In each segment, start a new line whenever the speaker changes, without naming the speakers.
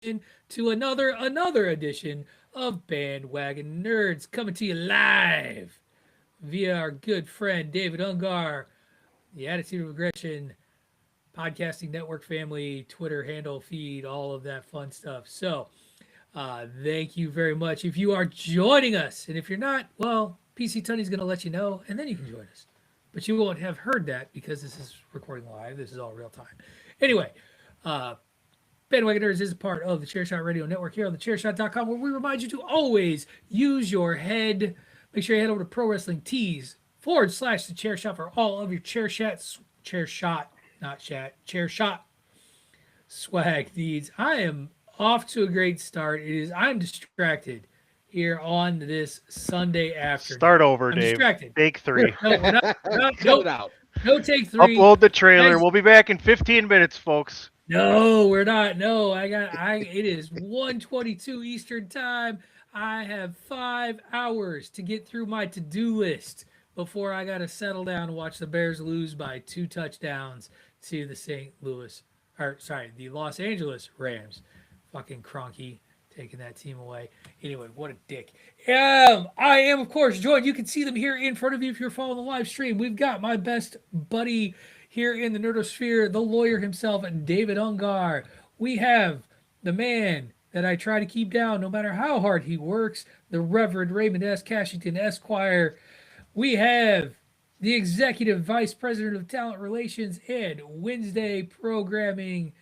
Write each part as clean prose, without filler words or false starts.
to another edition of Bandwagon Nerds, coming to you live via our good friend David Ungar, the Attitude of Aggression podcasting network family, Twitter handle, feed, all of that fun stuff. So, thank you very much. If you are joining us, and if you're not, well, PC Tunney's going to let you know, and then you can join us. But you won't have heard that because this is recording live. This is all real time. Anyway, uh, Bandwagon Nerds is a part of the Chairshot Radio Network here on thechairshot.com, where we remind you to always use your head. Make sure you head over to Pro Wrestling Tees /the chair shot for all of your chair shot, not chat, chair shot swag needs. I am off to a great start. I'm distracted here on this Sunday afternoon.
Start over,
I'm
Dave.
distracted.
Take 3.
No, we're not.
Cut
Nope.
it out.
No take 3.
Upload the trailer.
Guys,
We'll be back in 15 minutes, folks.
no, we're not. No, it is 1:22 Eastern time. I have 5 hours to get through my to-do list before I got to settle down and watch the Bears lose by 2 touchdowns to the Los Angeles Rams. Fucking Kroenke taking that team away. Anyway, what a dick. I am, of course, joined. You can see them here in front of you if you're following the live stream. We've got my best buddy here in the Nerdosphere, the lawyer himself, David Ungar. We have the man that I try to keep down no matter how hard he works, the Reverend Raymond S. Cashington, Esquire. We have the Executive Vice President of Talent Relations and Wednesday Programming,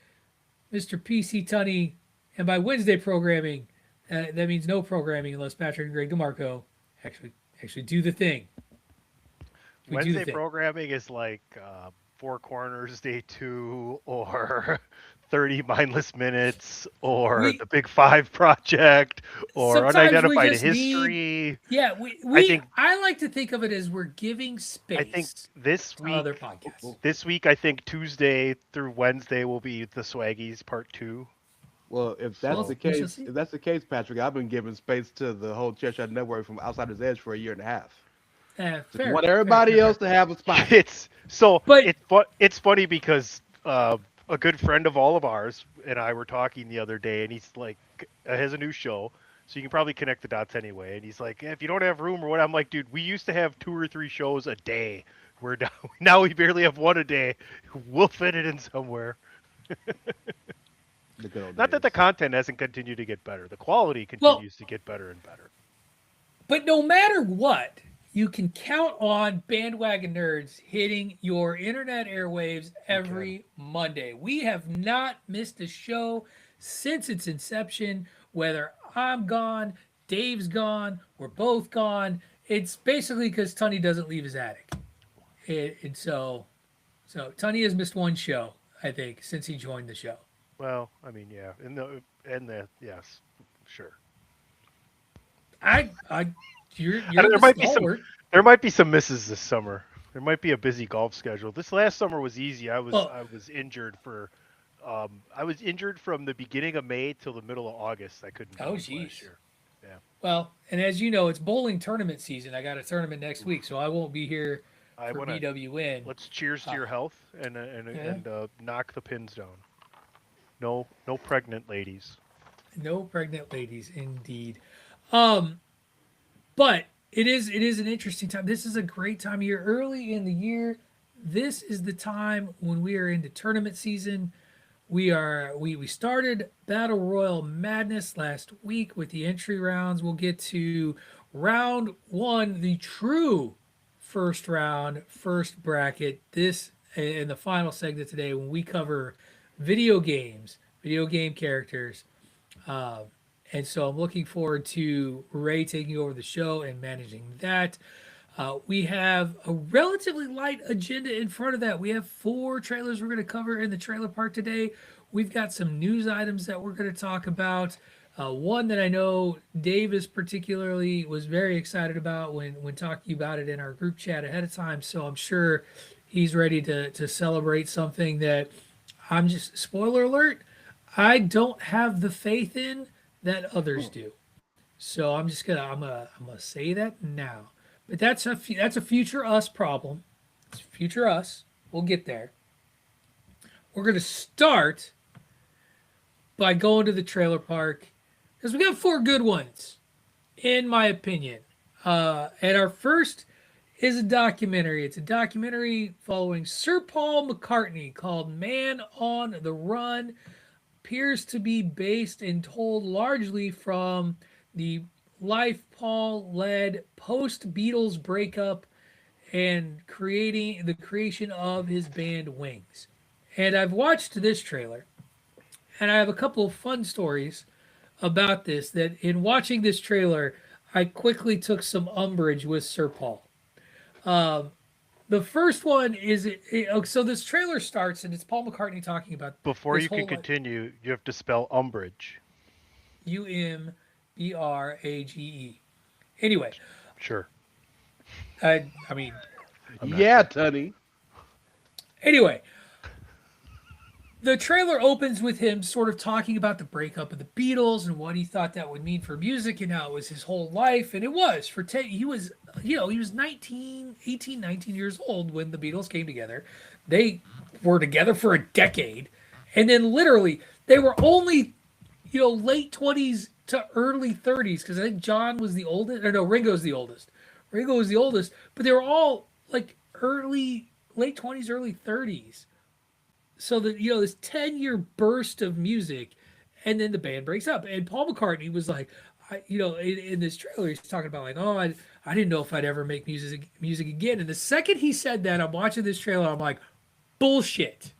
Mr. PC Tunney. And by Wednesday Programming, that means no programming unless Patrick and Greg DeMarco actually do the thing.
Wednesday programming is like Four Corners Day 2 or 30 Mindless Minutes or the Big Five Project or Unidentified History.
I like to think of it as we're giving space.
I think this week,
other podcasts.
This week, I think Tuesday through Wednesday will be the Swaggies Part 2.
Well, if that's the case, Patrick, I've been giving space to the whole Chairshot Network from Outsider's Edge for a year and a half.
Fair,
want everybody else to have a spot.
It's funny because a good friend of all of ours and I were talking the other day, and he's like, has a new show, so you can probably connect the dots anyway. And he's like, if you don't have room or what, I'm like, dude, we used to have 2 or 3 shows a day. We're down, now we barely have 1 a day. We'll fit it in somewhere. Not that the content hasn't continued to get better. The quality continues to get better and better.
But no matter what, you can count on Bandwagon Nerds hitting your internet airwaves every Monday. We have not missed a show since its inception, whether I'm gone, Dave's gone, we're both gone. It's basically because Tunney doesn't leave his attic. And so Tunney has missed 1 show, I think, since he joined the show.
Well, I mean, yeah, yes, sure. There might be some misses this summer. There might be a busy golf schedule. This last summer was easy. I was injured for, I was injured from the beginning of May till the middle of August. I couldn't. Last year. Yeah.
Well, and as you know, it's bowling tournament season. I got a tournament next week, so I won't be here for BWN.
Let's cheers to your health and knock the pins down. No pregnant ladies.
No pregnant ladies, indeed. But it is an interesting time. This is a great time of year. Early in the year, this is the time when we are into tournament season. We started Battle Royal Madness last week with the entry rounds. We'll get to round 1, the true first round, first bracket. This in the final segment today when we cover video games, video game characters. And so I'm looking forward to Ray taking over the show and managing that. We have a relatively light agenda in front of that. We have 4 trailers we're going to cover in the trailer park today. We've got some news items that we're going to talk about. One that I know Davis particularly was very excited about when talking about it in our group chat ahead of time. So I'm sure he's ready to celebrate something that spoiler alert, I don't have the faith in that others do. So I'm gonna say that now. But that's a future us problem. It's future us. We'll get there. We're gonna start by going to the trailer park because we got 4 good ones, in my opinion. And our first is a documentary. It's a documentary following Sir Paul McCartney called Man on the Run. Appears to be based and told largely from the life Paul led post Beatles breakup and creating the creation of his band Wings. And I've watched this trailer, and I have a couple of fun stories about this. That in watching this trailer, I quickly took some umbrage with Sir Paul. Um, the first one is so this trailer starts and it's Paul McCartney talking about
Before you can continue, you have to spell umbrage.
Umbrage. Anyway,
sure.
I mean,
yeah, Tony.
Anyway, the trailer opens with him sort of talking about the breakup of the Beatles and what he thought that would mean for music and how it was his whole life. And it was for he was 19 years old when the Beatles came together. They were together for a decade. And then literally they were only, late 20s to early 30s. Cause I think John was the oldest, or no, Ringo's the oldest. Ringo was the oldest, but they were all like late 20s, early 30s. So that this 10-year burst of music, and then the band breaks up. And Paul McCartney was like, in this trailer, he's talking about like, oh, I didn't know if I'd ever make music again. And the second he said that, I'm watching this trailer, I'm like, bullshit.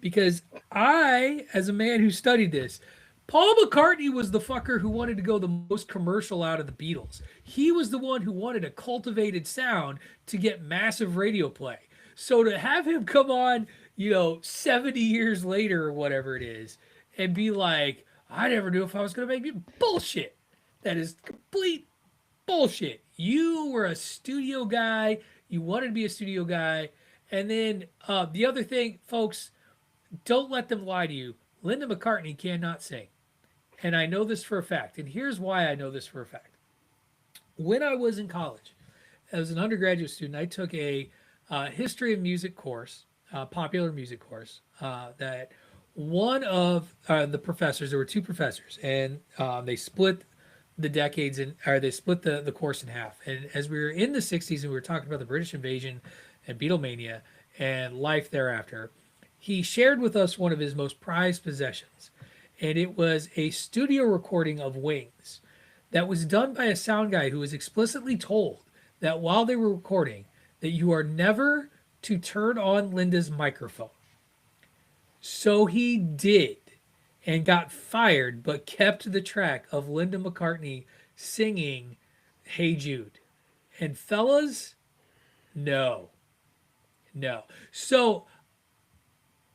Because I, as a man who studied this, Paul McCartney was the fucker who wanted to go the most commercial out of the Beatles. He was the one who wanted a cultivated sound to get massive radio play. So to have him come on, 70 years later or whatever it is, and be like, I never knew if I was going to make music. Bullshit. That is complete bullshit. You were a studio guy. You wanted to be a studio guy. And then the other thing, folks, don't let them lie to you. Linda McCartney cannot sing. And I know this for a fact. And here's why I know this for a fact. When I was in college, as an undergraduate student, I took a history of music course, popular music course, that one of the professors, there were 2 professors, and they split the decades they split the course in half. And as we were in the 60s and we were talking about the British invasion and Beatlemania and life thereafter, he shared with us one of his most prized possessions. And it was a studio recording of Wings that was done by a sound guy who was explicitly told that while they were recording, that you are never to turn on Linda's microphone. So he did and got fired, but kept the track of Linda McCartney singing Hey Jude. And fellas, no. So,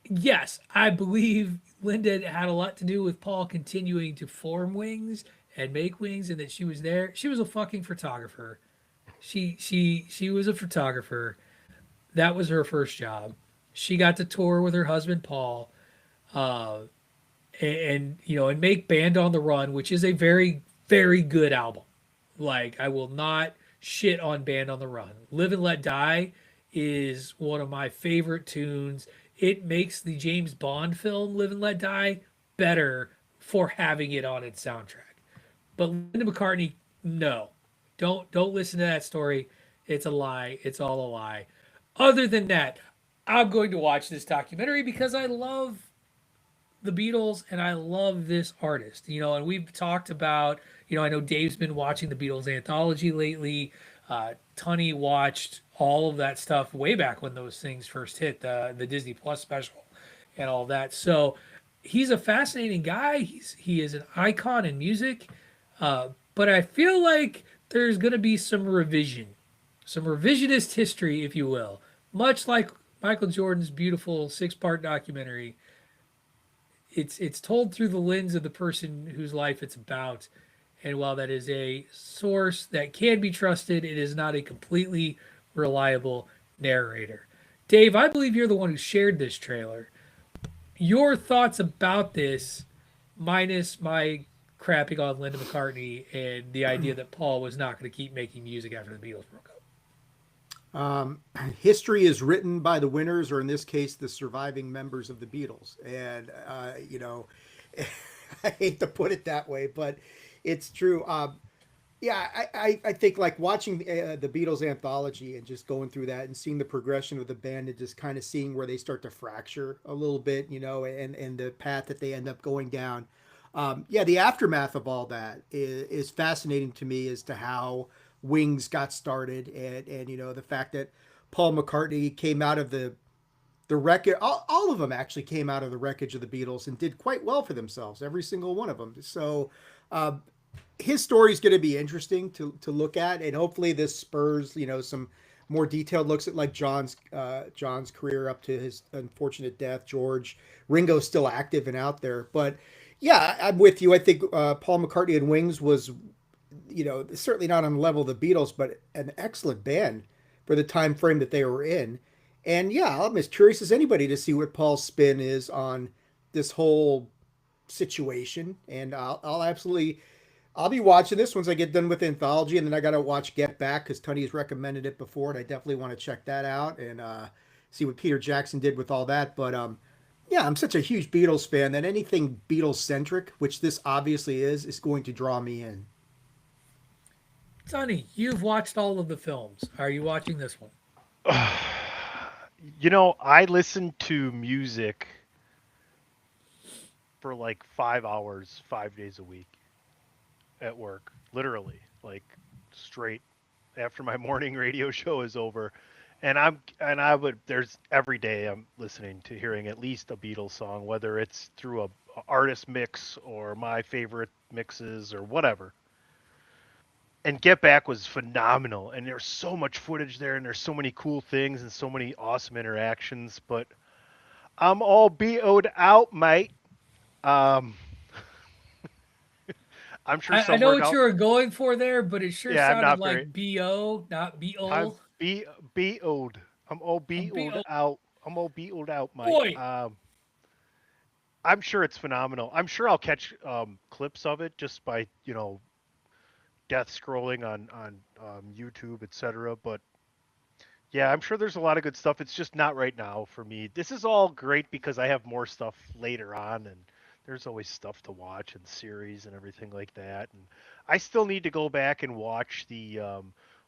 yes, I believe Linda had a lot to do with Paul continuing to form Wings and make Wings, and that she was there. She was a fucking photographer. She was a photographer. That was her first job. She got to tour with her husband Paul, and make Band on the Run, which is a very, very good album. Like, I will not shit on Band on the Run. Live and Let Die is one of my favorite tunes. It makes the James Bond film Live and Let Die better for having it on its soundtrack. But Linda McCartney, no. Don't listen to that story. It's a lie. It's all a lie. Other than that, I'm going to watch this documentary because I love the Beatles and I love this artist. And we've talked about, I know Dave's been watching the Beatles anthology lately. Tunney watched all of that stuff way back when those things first hit, the Disney Plus special and all that. So he's a fascinating guy. He is an icon in music. But I feel like there's going to be some revisionist history, if you will, much like Michael Jordan's beautiful 6-part documentary. It's told through the lens of the person whose life it's about. And while that is a source that can be trusted, it is not a completely reliable narrator. Dave, I believe you're the one who shared this trailer. Your thoughts about this, minus my crapping on Linda McCartney and the idea that Paul was not going to keep making music after the Beatles broke up.
History is written by the winners, or in this case, the surviving members of the Beatles. And, I hate to put it that way, but it's true. Yeah, I think like watching the Beatles anthology and just going through that and seeing the progression of the band and just kind of seeing where they start to fracture a little bit, and the path that they end up going down. Yeah, the aftermath of all that is fascinating to me as to how Wings got started, and the fact that Paul McCartney came out of the wreckage. All of them actually came out of the wreckage of the Beatles and did quite well for themselves, every single one of them. So uh, his story is going to be interesting to look at, and hopefully this spurs some more detailed looks at like John's career up to his unfortunate death. George Ringo's still active and out there, but yeah, I'm with you. I think Paul McCartney and Wings was certainly not on the level of the Beatles, but an excellent band for the time frame that they were in. And yeah, I'm as curious as anybody to see what Paul's spin is on this whole situation. And I'll be watching this once I get done with Anthology, and then I got to watch Get Back because Tony's recommended it before, and I definitely want to check that out and see what Peter Jackson did with all that. But yeah, I'm such a huge Beatles fan that anything Beatles centric, which this obviously is going to draw me in.
Sonny, you've watched all of the films. Are you watching this one?
I listen to music for like 5 hours, 5 days a week at work, literally, like straight after my morning radio show is over. There's every day I'm listening to hearing at least a Beatles song, whether it's through a artist mix or my favorite mixes or whatever. And Get Back was phenomenal, and there's so much footage there, and there's so many cool things and so many awesome interactions. But I'm all BO'd out, mate. Um, I'm sure
I know
somewhere
what
down.
you were going for there, but it sure
Yeah, I'm
sounded
not very.
like BO, not
I'm
BO.
BO'd. I'm all BO'd
BO.
out. I'm all BO'd out, mate.
Boy,
I'm sure it's phenomenal. I'm sure I'll catch clips of it just by death scrolling on YouTube, etc. But yeah, I'm sure there's a lot of good stuff. It's just not right now for me. This is all great because I have more stuff later on, and there's always stuff to watch and series and everything like that. And I still need to go back and watch the.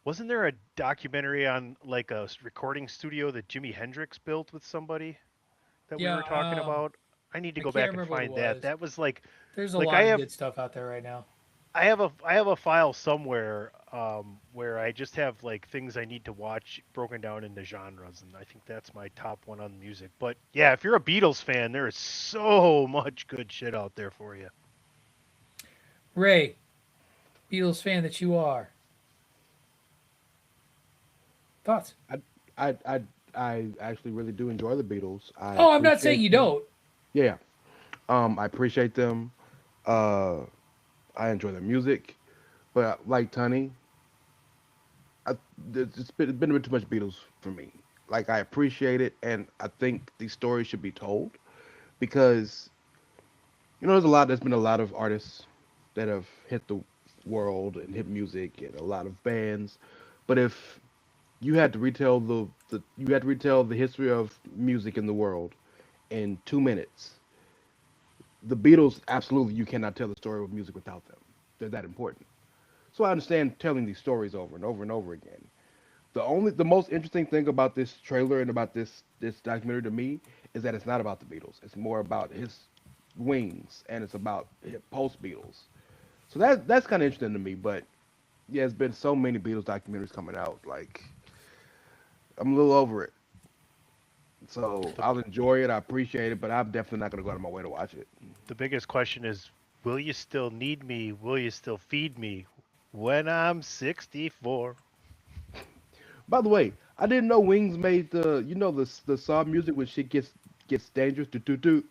Wasn't there a documentary on like a recording studio that Jimi Hendrix built with somebody that we
yeah,
were talking about? I need to
I
go
can't
back and
remember what it
find that.
was.
That was like
There's a
like
lot of good stuff out there right now.
I have a file somewhere where I just have like things I need to watch broken down into genres, and I think that's my top one on music. But yeah, if you're a Beatles fan, there is so much good shit out there for you.
Ray, Beatles fan that you are. Thoughts?
I I I, I actually really do enjoy the Beatles. I
Oh, I'm not saying
appreciate
you
them.
don't.
Yeah. I appreciate them. Uh, I enjoy their music, but like Tony, I, it's been a bit too much Beatles for me. Like I appreciate it, and I think these stories should be told because there's been a lot of artists that have hit the world and hit music and a lot of bands, but if you had to retell the history of music in the world in 2 minutes, the Beatles absolutely you cannot tell the story of music without them. They're that important. So I understand telling these stories over and over and over again. The most interesting thing about this trailer and about this documentary to me is that it's not about the Beatles. It's more about his wings and it's about post Beatles. So that's kind of interesting to me. But yeah, it's been so many Beatles documentaries coming out. Like I'm a little over it. So
The
I'll enjoy it. I appreciate it, but I'm definitely not gonna go out of my way to watch it.
the biggest question is, will you still need me? Will you still feed me when I'm 64?
By the way, I didn't know Wings made the song music when shit gets dangerous. Do do do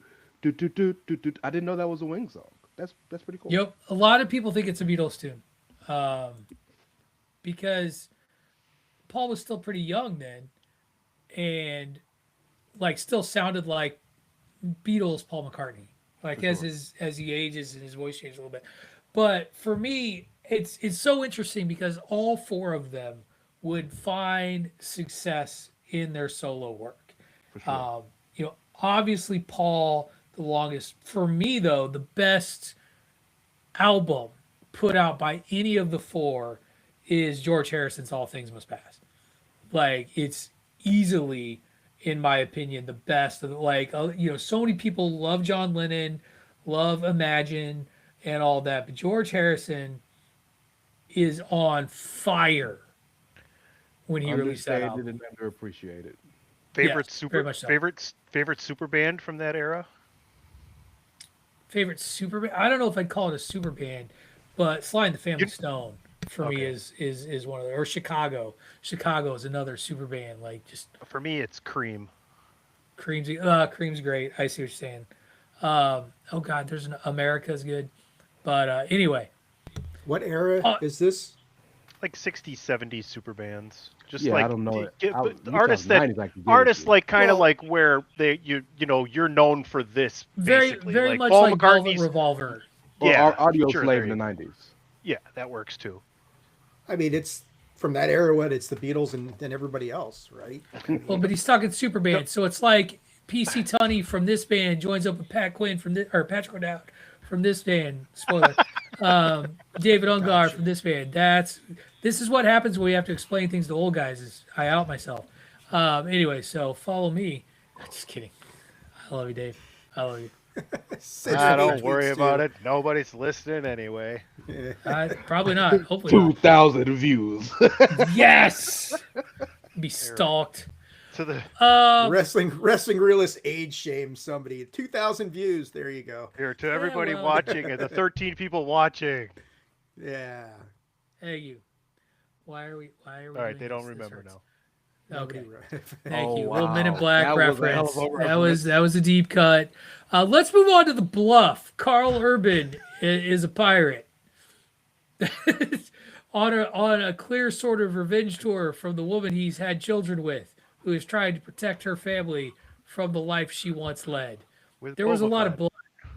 do do do do do. I didn't know that was a Wings song. That's pretty cool.
Yep. A lot of people think it's a Beatles tune, um, because Paul was still pretty young then, and like still sounded like Beatles Paul McCartney.
For
Like
sure.
as he ages and his voice changes a little bit. But for me, it's so interesting because all four of them would find success in their solo work.
For sure.
Um, Obviously Paul the longest. For me, though, the best album put out by any of the four is George Harrison's All Things Must Pass. Like, it's easily, in my opinion, the best of the, so many people love John Lennon, love Imagine and all that, but George Harrison is on fire when he released that album.
Understated and underappreciated.
Favorite
Yes, very much so.
favorite super band from that era?
Favorite super band? I don't know if I'd call it a super band, but Sly and the Family Stone for me is one of the, or Chicago. Chicago is another super band. Like, just
For me, it's Cream.
Cream's great. I see what you're saying. Oh God, there's an America's good, but anyway,
What era is this?
Like 60s, 70s super bands. Just
Yeah,
like
I don't know it.
artists
that
like kind of
Well-
like where they you're known for this
very
basically.
very much
Paul
like Velvet
McCartney's.
Revolver.
Or
Yeah,
Audio
sure,
Slave
there
in the
you go.
90s.
Yeah, that works too.
I mean, it's from that era when it's the Beatles and everybody else, right?
Well, but he's talking super band, so it's like PC Tunney from this band joins up with Pat Quinn from this, or Patrick O'Dowd from this band. Spoiler. David Ungar from this band. This is what happens when we have to explain things to old guys. Is I out myself. Anyway, so follow me. Just kidding. I love you, Dave. I love you.
Don't worry about it. Nobody's listening anyway.
Probably not. Hopefully not.
2,000 views.
Yes. Be stalked.
To the
Wrestling realist age shame somebody. 2,000 views. There you go.
here to everybody
well.
watching and the 13 people watching.
Yeah.
Hey, you. Why are we?
All right,
doing
they don't
this? This
remember
hurts.
now.
Okay.
Nobody-
Thank
Oh,
you. Little Men in
wow.
Black
That was a hell
reference.
of a
That
reference.
was a deep cut. Let's move on to the bluff. Carl Urban is a pirate. on a clear sort of revenge tour from the woman he's had children with, who is trying to protect her family from the life she once led.
With
There was a
Boba
lot of
Fett.
blood.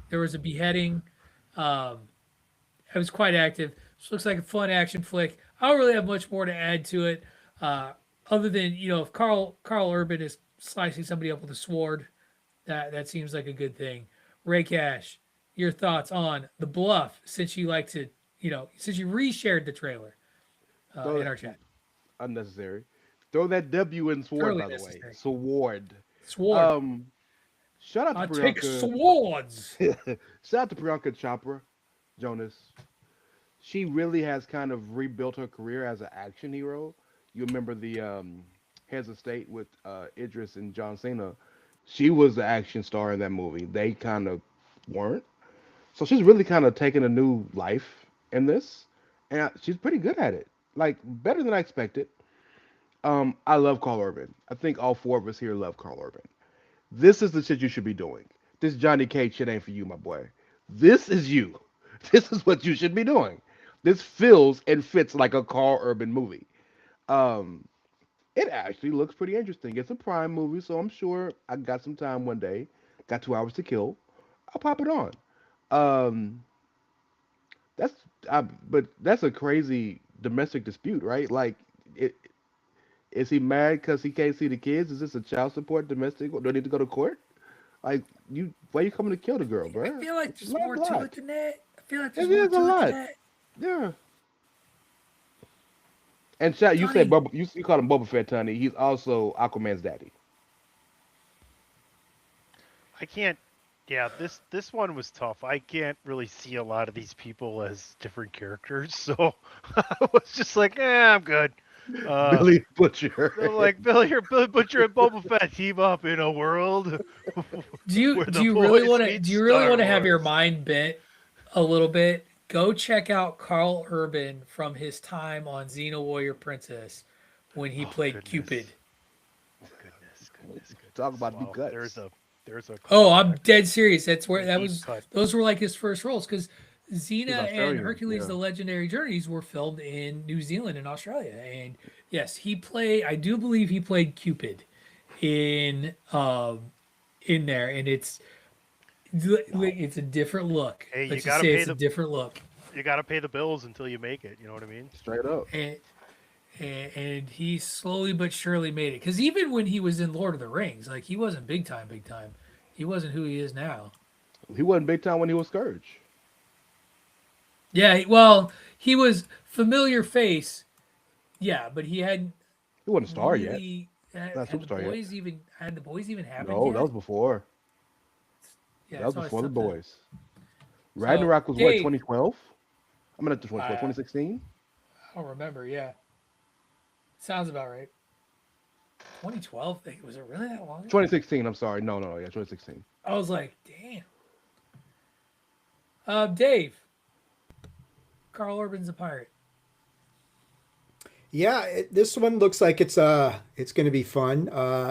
There was a beheading. It was quite active. This looks like a fun action flick. I don't really have much more to add to it, other than if Carl Urban is slicing somebody up with a sword, that seems like a good thing. Ray Cash, your thoughts on the bluff? Since you like to, since you reshared the trailer in our chat.
Unnecessary. Throw that W in sword,
Totally
by the way.
necessary.
Sword.
Sword.
Shout out
I
to
take
Priyanka.
swords.
Shout out to Priyanka Chopra, Jonas. She really has kind of rebuilt her career as an action hero. You remember the Heads of State with Idris and John Cena. She was the action star in that movie. They kind of weren't. So she's really kind of taken a new life in this. And she's pretty good at it. Like, better than I expected. I love Carl Urban. I think all four of us here love Carl Urban. This is the shit you should be doing. This Johnny Cage shit ain't for you, my boy. This is you. This is what you should be doing. This feels and fits like a Carl Urban movie. It actually looks pretty interesting. It's a Prime movie, so I'm sure I got some time one day. Got 2 hours to kill. I'll pop it on. Um, but that's a crazy domestic dispute, right? Like, is he mad because he can't see the kids? Is this a child support domestic? Do they need to go to court? Like, why you coming to kill the girl, bro?
I feel like there's
Let
more to
black.
it than that. I feel like there's
It
more
is
to
a
it
lot.
than that.
Yeah. And chat, you
Tony.
said Boba, you call him Boba Fett, Tony. He's also Aquaman's daddy.
I can't. Yeah, this one was tough. I can't really see a lot of these people as different characters, so I was just like, I'm good.
Billy Butcher.
I'm like Billy Butcher and Boba Fett team up in a world.
Do you
where the
do you really
boys
want to
meet
do you really
Star
want to have your
Wars.
mind bent a little bit? Go check out Carl Urban from his time on Xena Warrior Princess when he played
goodness.
Cupid.
Goodness.
Talk about
Wow,
the guts.
There's a.
Oh, I'm dead serious. That's where that
Deep
was.
cut.
Those were like his first roles because Xena and
Australian,
Hercules:
yeah.
The Legendary Journeys were filmed in New Zealand and Australia. And yes, he played. I do believe he played Cupid in there, and it's a different look.
Hey, you
Let's just
gotta
say
pay
it's a
the-
different look.
You got to pay the bills until you make it. You know what I mean?
Straight up.
And he slowly but surely made it. Because even when he was in Lord of the Rings, like he wasn't big time. He wasn't who he is now.
He wasn't big time when he was Scourge.
Yeah, well, he was familiar face. Yeah, but he hadn't
He wasn't a star yet.
really
Not a
had the
superstar yet.
boys even happened
No, that
yet?
was before.
Yeah,
That was
it's always
before the
tough to.
boys.
So,
Ragnarok was what,
Dave,
2012? I'm not the 2012,
I
2016?
don't remember. Yeah, sounds about right. 2012. Was it really that long ago?
2016, I'm sorry. No, yeah, 2016.
I was like, damn. Dave, Carl Urban's a pirate.
Yeah, this one looks like it's going to be fun.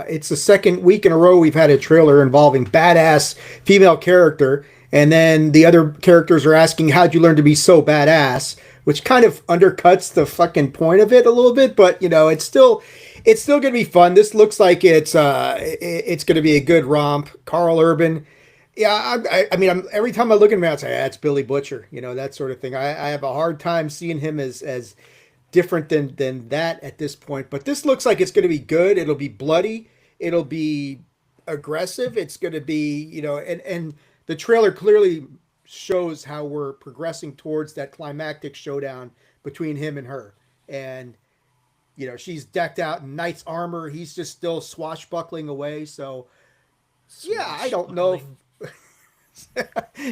It's the second week in a row we've had a trailer involving badass female character, and then the other characters are asking, "How'd you learn to be so badass?" Which kind of undercuts the fucking point of it a little bit, but it's still going to be fun. This looks like it's going to be a good romp. Carl Urban. Yeah, I mean, every time I look at him, I say, "That's Billy Butcher," that sort of thing. I have a hard time seeing him as different than that at this point. But this looks like it's going to be good. It'll be bloody. It'll be aggressive. It's going to be, and the trailer clearly shows how we're progressing towards that climactic showdown between him and her. And, she's decked out in knight's armor. He's just still swashbuckling away. So, yeah, I don't know.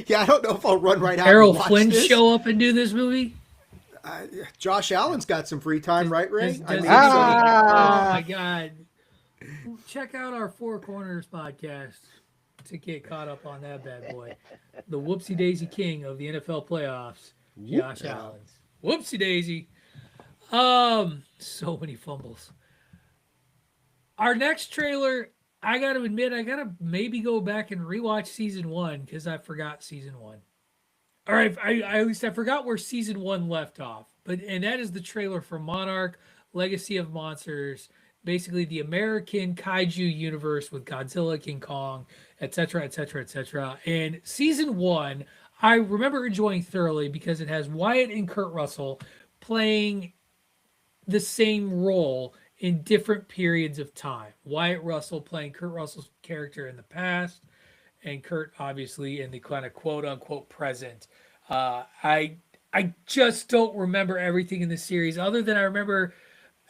Yeah, I don't know if I'll run right out
Errol
and watch
Flynn
this.
show up and do this movie?
Josh Allen's got some free time, right, Ray?
Does
I mean,
oh my God. Check out our Four Corners podcast to get caught up on that bad boy. The whoopsie daisy king of the NFL playoffs, Josh Allen. Whoopsie daisy. So many fumbles. Our next trailer, I got to admit, I got to maybe go back and rewatch season 1 because I forgot season 1. All right, I at least I forgot where season 1 left off, and that is the trailer for Monarch: Legacy of Monsters, basically the American kaiju universe with Godzilla, King Kong, etc., etc., etc. And season 1, I remember enjoying thoroughly because it has Wyatt and Kurt Russell playing the same role in different periods of time. Wyatt Russell playing Kurt Russell's character in the past, and Kurt obviously in the kind of quote unquote present. I just don't remember everything in the series other than I remember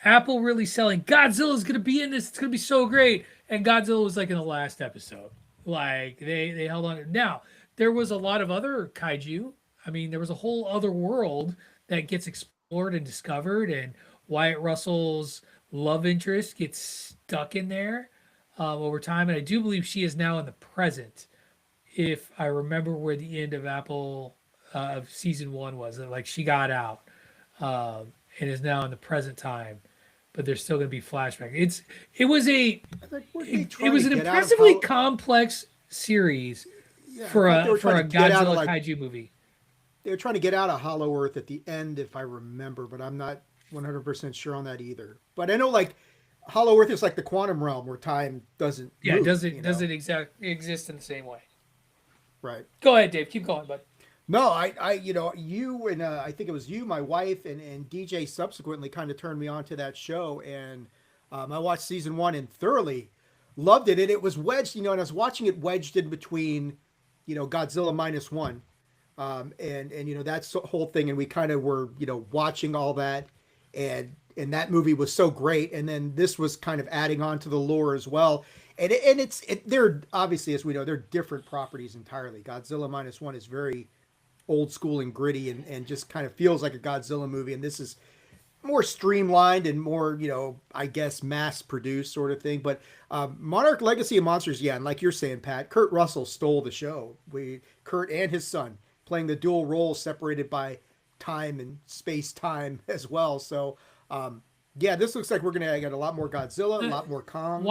Apple really selling Godzilla's going to be in this. It's going to be so great. And Godzilla was like in the last episode. Like they held on. Now, there was a lot of other kaiju. I mean, there was a whole other world that gets explored and discovered, and Wyatt Russell's love interest gets stuck in there over time. And I do believe she is now in the present, if I remember where the end of Apple of season 1 was. Like she got out and is now in the present time, but there's still going to be flashback. It was an impressively complex series for a Godzilla kaiju movie.
They were trying to get out of Hollow Earth at the end, if I remember, but I'm not 100% sure on that either. But I know like Hollow Earth is like the quantum realm where time doesn't move,
it doesn't exactly exist in the same way.
Right.
Go ahead, Dave. Keep going, bud.
No, you and I think it was you, my wife, and DJ subsequently kind of turned me on to that show, and I watched season 1 and thoroughly loved it. And it was wedged, and I was watching it wedged in between, Godzilla -1, and that's the whole thing. And we kind of were, watching all that, and that movie was so great. And then this was kind of adding on to the lore as well. And they're obviously, as we know, they're different properties entirely. Godzilla -1 is very old school and gritty and just kind of feels like a Godzilla movie. And this is more streamlined and more, I guess, mass produced sort of thing. But Monarch: Legacy of Monsters, yeah. And like you're saying, Pat, Kurt Russell stole the show. Kurt and his son playing the dual roles separated by time and space time as well. So, yeah, this looks like we're going to get a lot more Godzilla, a lot more Kong.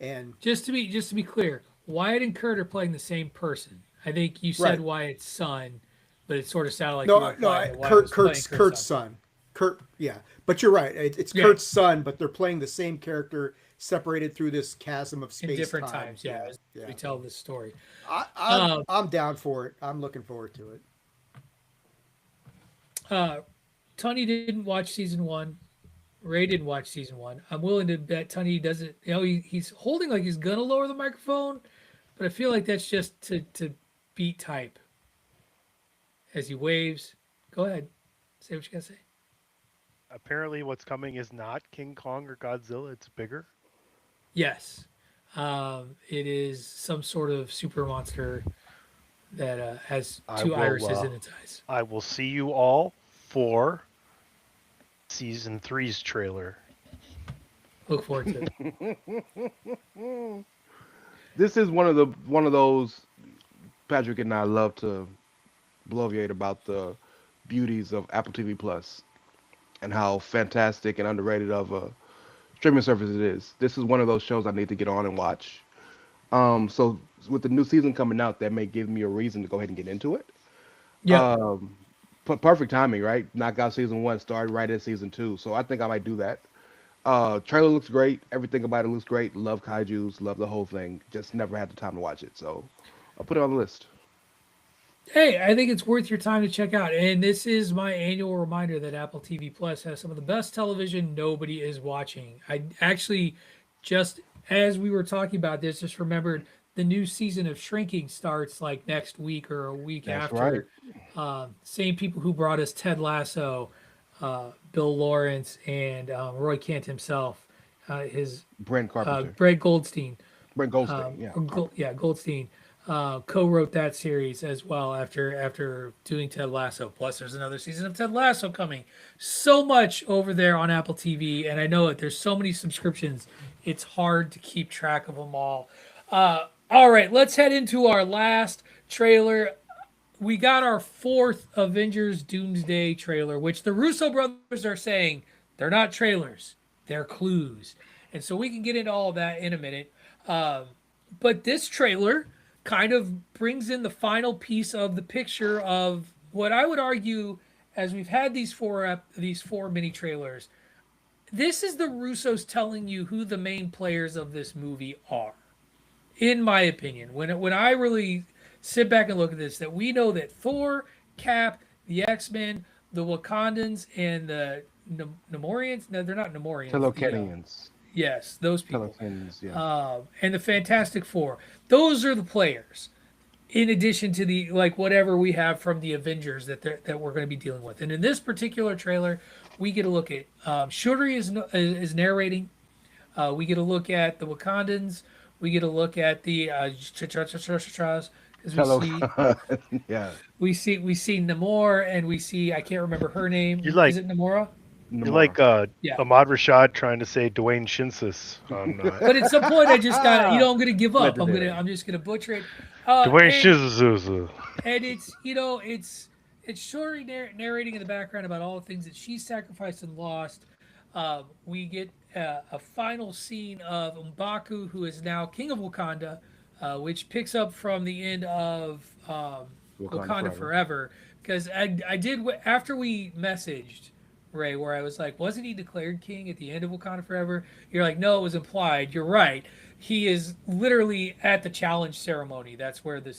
And
just to be clear, Wyatt and Kurt are playing the same person. I think you said Wyatt's son, but it sort of sounded like
Kurt's son. Kurt, yeah, but you're right. It's Kurt's son, but they're playing the same character, separated through this chasm of space
in different
time.
times. Yeah, we tell this story.
I'm down for it. I'm looking forward to
it. Tony didn't watch season 1. Ray didn't watch season 1. I'm willing to bet Tony doesn't. He's holding like he's gonna lower the microphone, but I feel like that's just to beat type as he waves. Go ahead. Say what you got to say.
Apparently, what's coming is not King Kong or Godzilla. It's bigger.
Yes. It is some sort of super monster that has two irises in its eyes.
I will see you all for season 3's trailer.
Look forward to it.
This is one of those. Patrick and I love to bloviate about the beauties of Apple TV Plus and how fantastic and underrated of a streaming service it is. This is one of those shows I need to get on and watch. So with the new season coming out, that may give me a reason to go ahead and get into it.
Yeah.
Perfect timing, right? Knock out season 1, start right at season 2. So I think I might do that. Trailer looks great. Everything about it looks great. Love kaijus. Love the whole thing. Just never had the time to watch it. So I'll put it on the list.
Hey, I think it's worth your time to check out. And this is my annual reminder that Apple TV Plus has some of the best television nobody is watching. I actually, just as we were talking about this, just remembered the new season of Shrinking starts like next week or a week
That's
after. Same people who brought us Ted Lasso, Bill Lawrence, and Roy Kent himself, his
Brent Carpenter.
Brett Goldstein.
Brent Goldstein,
Goldstein co-wrote that series as well after doing Ted Lasso. Plus, there's another season of Ted Lasso coming. So much over there on Apple TV, and I know it. There's so many subscriptions, it's hard to keep track of them all. All right, let's head into our last trailer. We got our 4th Avengers Doomsday trailer, which the Russo brothers are saying they're not trailers, they're clues. And so we can get into all of that in a minute. But this trailer kind of brings in the final piece of the picture of what I would argue, as we've had these four mini trailers, this is the Russos telling you who the main players of this movie are. In my opinion, when I really sit back and look at this, that we know that Thor, Cap, the X-Men, the Wakandans, and the Namorians. No, they're not Namorians.
Telokenians.
Yes, those people.
Yeah.
And the Fantastic Four. Those are the players. In addition to the whatever we have from the Avengers that we're going to be dealing with. And in this particular trailer, we get a look at Shuri is narrating. We get a look at the Wakandans. We get a look at the we see Namor, and we see, I can't remember her name. Is it Namora?
You're like Ahmad Rashad trying to say Dwayne Shinsis.
But at some point, I just got I'm going to give up. I'm just going to butcher it.
Dwayne Shinsis.
And it's Shuri narrating in the background about all the things that she sacrificed and lost. We get a final scene of M'Baku, who is now King of Wakanda, which picks up from the end of Wakanda Forever. Because I did, after we messaged, Ray, where I was like, wasn't he declared king at the end of Wakanda Forever? You're like, no, it was implied. You're right. He is literally at the challenge ceremony. That's where the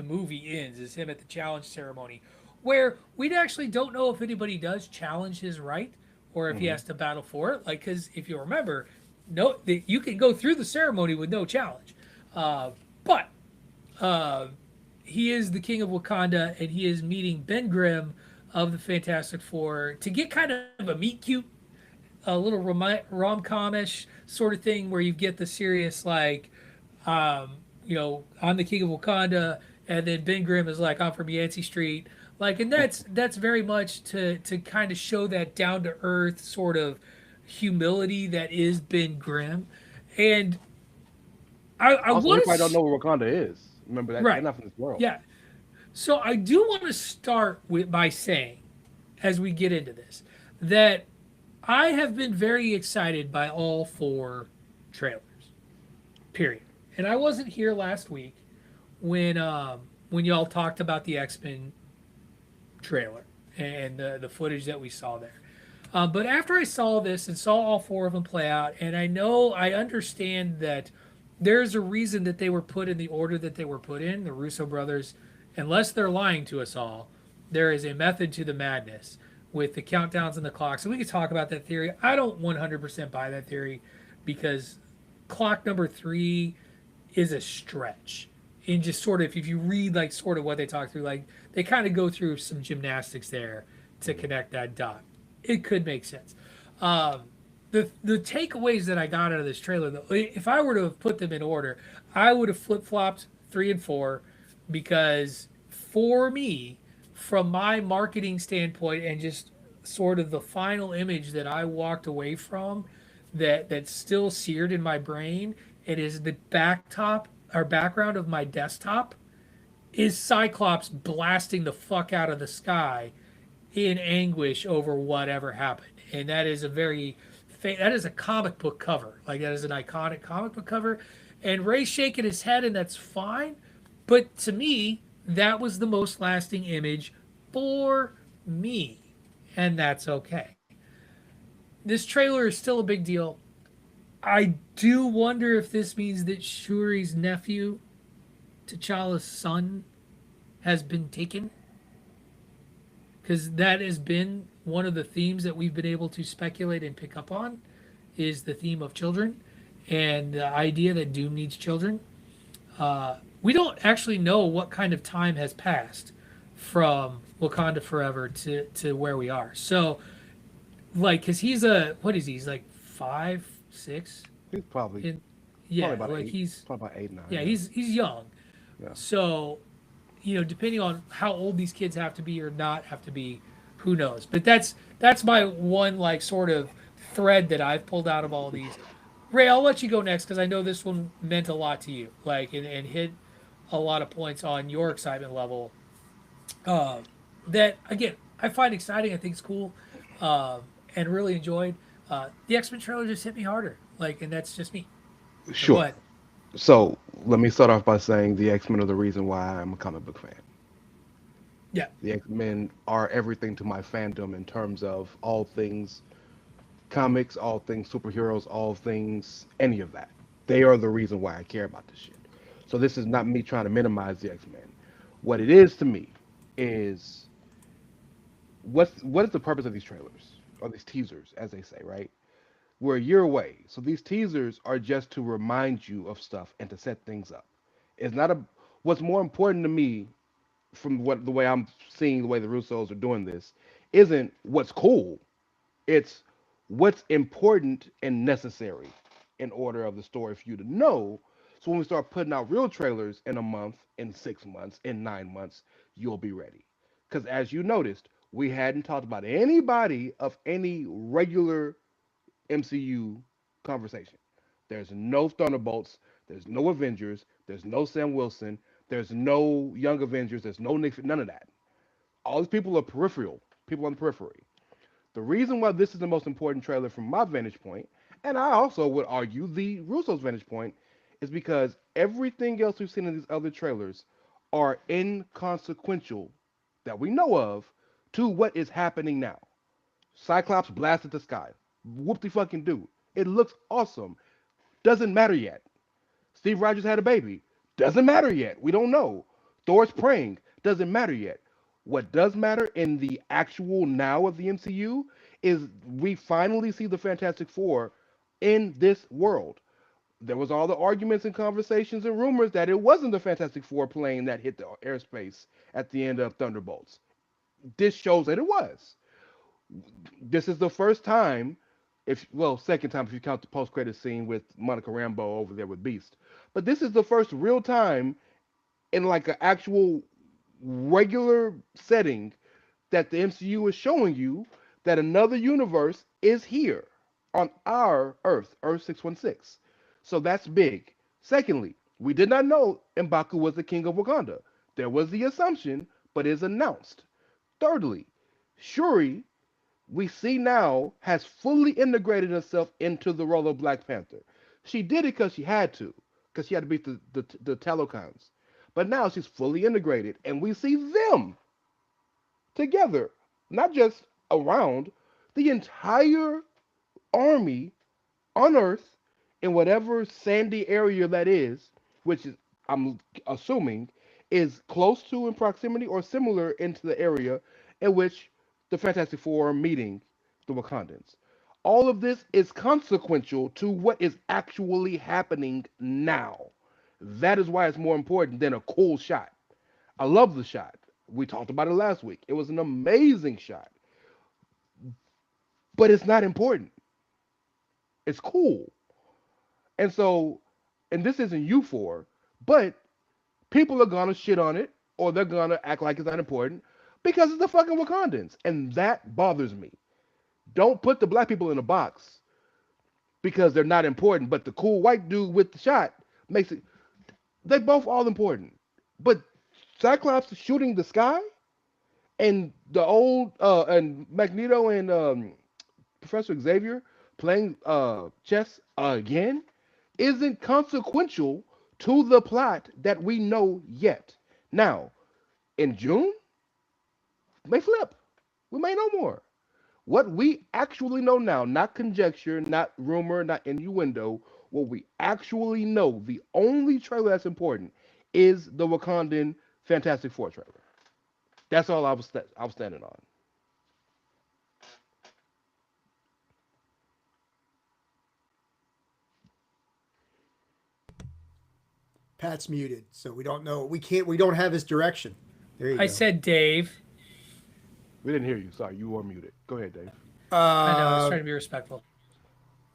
movie ends, is him at the challenge ceremony, where we actually don't know if anybody does challenge his right or if he has to battle for it. Because if you remember, you can go through the ceremony with no challenge. But he is the king of Wakanda, and he is meeting Ben Grimm of the Fantastic Four to get kind of a meet cute, a little rom-com-ish sort of thing where you get the serious I'm the king of Wakanda, and then Ben Grimm is like, I'm from Yancey Street. And that's very much to kind of show that down-to-earth sort of humility that is Ben Grimm. And I
don't know where Wakanda is. Remember that,
right.
They're not from this world.
Yeah. So I do want to start by saying, as we get into this, that I have been very excited by all 4 trailers. Period. And I wasn't here last week when y'all talked about the X-Men trailer and the footage that we saw there. But after I saw this and saw all 4 of them play out, and I understand that there's a reason that they were put in the order that they were put in, the Russo brothers. Unless they're lying to us all, there is a method to the madness with the countdowns and the clocks. And we can talk about that theory. I don't 100% buy that theory because clock number 3 is a stretch. in just sort of if you read like sort of what they talk through, like they kind of go through some gymnastics there to connect that dot. It could make sense. Um, the takeaways that I got out of this trailer, though, if I were to have put them in order, I would have flip flopped 3 and 4 because for me, from my marketing standpoint and just sort of the final image that I walked away from, that's still seared in my brain, it is the backtop or background of my desktop is Cyclops blasting the fuck out of the sky in anguish over whatever happened. And that is a very that is a comic book cover. Like that is an iconic comic book cover. And Ray's shaking his head and that's fine. But to me, that was the most lasting image for me. And that's okay. This trailer is still a big deal. I do wonder if this means that Shuri's nephew, T'Challa's son, has been taken. Because that has been one of the themes that we've been able to speculate and pick up on is the theme of children and the idea that Doom needs children. We don't actually know what kind of time has passed from Wakanda Forever to where we are. So, like, because what is he? He's like 5, 6?
He's probably
In, yeah,
probably about
like
8.
he's
Probably about 8, 9.
yeah, he's young.
Yeah.
So, depending on how old these kids have to be or not have to be, who knows? But that's my one like sort of thread that I've pulled out of all these. Ray, I'll let you go next because I know this one meant a lot to you, like and hit a lot of points on your excitement level. Uh, that again, I find exciting. I think it's cool, and really enjoyed. The X-Men trailer just hit me harder, like, and that's just me. So
Sure. So let me start off by saying the X Men are the reason why I'm a comic book fan.
Yeah,
The X Men are everything to my fandom in terms of all things comics, all things superheroes, all things any of that. They are the reason why I care about this shit. So this is not me trying to minimize the X Men. What it is to me is what is the purpose of these trailers or these teasers, as they say, right? We're a year away, so these teasers are just to remind you of stuff and to set things up. It's not a. What's more important to me from what the way I'm seeing the way the Russos are doing this isn't what's cool. It's what's important and necessary in order of the story for you to know. So when we start putting out real trailers in a month, in 6 months, in 9 months, you'll be ready. Because as you noticed, we hadn't talked about anybody of any regular MCU conversation. There's no Thunderbolts. There's no Avengers. There's no Sam Wilson. There's no Young Avengers. There's no Nick. None of that. All these people are peripheral. People on the periphery. The reason why this is the most important trailer from my vantage point, and I also would argue the Russo's vantage point, is because everything else we've seen in these other trailers are inconsequential that we know of to what is happening now. Cyclops blasted the sky. Whoop de fucking do. It looks awesome. Doesn't matter yet. Steve Rogers had a baby. Doesn't matter yet. We don't know. Thor's praying. Doesn't matter yet. What does matter in the actual now of the MCU is we finally see the Fantastic Four in this world. There was all the arguments and conversations and rumors that it wasn't the Fantastic Four plane that hit the airspace at the end of Thunderbolts. This shows that it was. This is the first time, if well, second time if you count the post-credit scene with Monica Rambeau over there with Beast. But this is the first real time in like an actual regular setting that the MCU is showing you that another universe is here on our Earth, Earth 616. So that's big. Secondly, we did not know M'Baku was the king of Wakanda. There was the assumption, but is announced. Thirdly, Shuri, we see now, has fully integrated herself into the role of Black Panther. She did it because she had to beat the Talokans. But now she's fully integrated, and we see them together, not just around the entire army on Earth in whatever sandy area that is, which is I'm assuming is close to in proximity or similar into the area in which the Fantastic Four are meeting the Wakandans. All of this is consequential to what is actually happening now. That is why it's more important than a cool shot. I love the shot. We talked about it last week. It was an amazing shot, but it's not important. It's cool. And so, and this isn't you for, but people are gonna shit on it or they're gonna act like it's not important because it's the fucking Wakandans. And that bothers me. Don't put the black people in a box because they're not important, but the cool white dude with the shot makes it. They both all important. But Cyclops shooting the sky and the old and Magneto and Professor Xavier playing chess again isn't consequential to the plot that we know yet. Now, in June, may flip. We may know more. What we actually know now, not conjecture, not rumor, not innuendo, what we actually know, the only trailer that's important is the Wakandan Fantastic Four trailer. That's all I was standing on.
Pat's muted, so we don't know. We can't. We don't have his direction. There you
I
go.
said Dave.
We didn't hear you. Sorry, you were muted. Go ahead, Dave.
I know. I was trying to be respectful.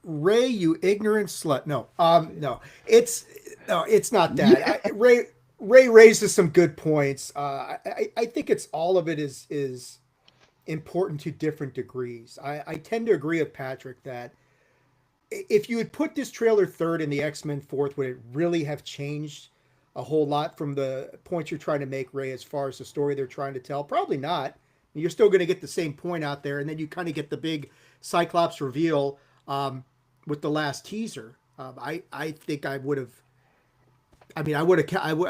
Ray, you ignorant slut. No, it's not that. Ray raises some good points. I think it's all of it is important to different degrees. I tend to agree with Patrick that if you had put this trailer third and the X-Men fourth, would it really have changed a whole lot from the points you're trying to make, Ray, as far as the story they're trying to tell? Probably not. You're still going to get the same point out there, and then you kind of get the big Cyclops reveal with the last teaser. I think I would have. I mean, I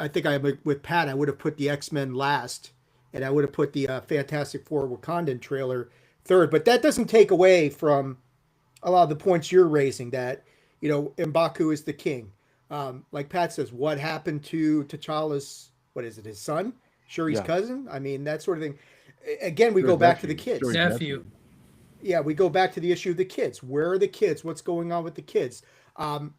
think I with Pat. I would have put the X-Men last, and I would have put the Fantastic Four Wakandan trailer third. But that doesn't take away from a lot of the points you're raising. That M'Baku is the king. Like Pat says, what happened to T'Challa's? What is it? His son, Shuri's cousin. I mean, that sort of thing. Again, we go back to the kids.
Nephew.
Yeah, we go back to the issue of the kids. Where are the kids? What's going on with the kids?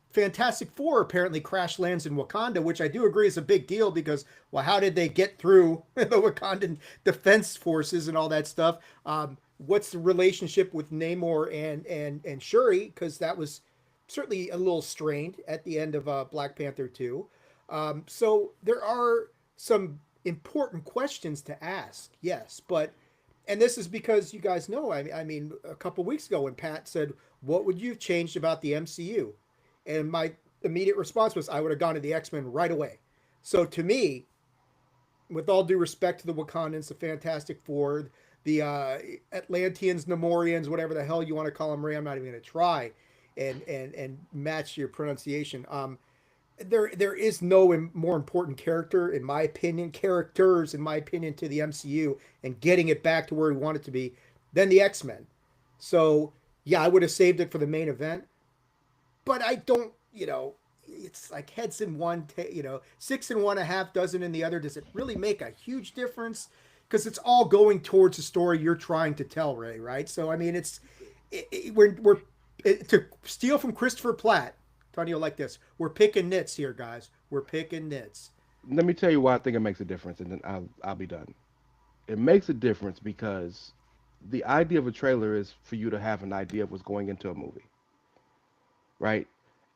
Fantastic Four apparently crash lands in Wakanda, which I do agree is a big deal because, well, how did they get through the Wakandan defense forces and all that stuff? What's the relationship with Namor and Shuri? Because that was certainly a little strained at the end of Black Panther 2. So there are some important questions to ask, yes, but and this is because you guys know, I mean, a couple weeks ago when Pat said, what would you have changed about the MCU? And my immediate response was, I would have gone to the X-Men right away. So to me, with all due respect to the Wakandans, the Fantastic Four, the Atlanteans, Nemorians, whatever the hell you want to call them, Ray, I'm not even going to try and match your pronunciation. There is no more important characters, in my opinion, to the MCU and getting it back to where we want it to be than the X-Men. So, yeah, I would have saved it for the main event. But I don't, it's like heads in one, 6 in one, a half dozen in the other. Does it really make a huge difference? Because it's all going towards the story you're trying to tell, Ray, right? So, I mean, we're to steal from Christopher Platt. Tonio, like this. We're picking nits here, guys. We're picking nits.
Let me tell you why I think it makes a difference, and then I'll be done. It makes a difference because the idea of a trailer is for you to have an idea of what's going into a movie, right?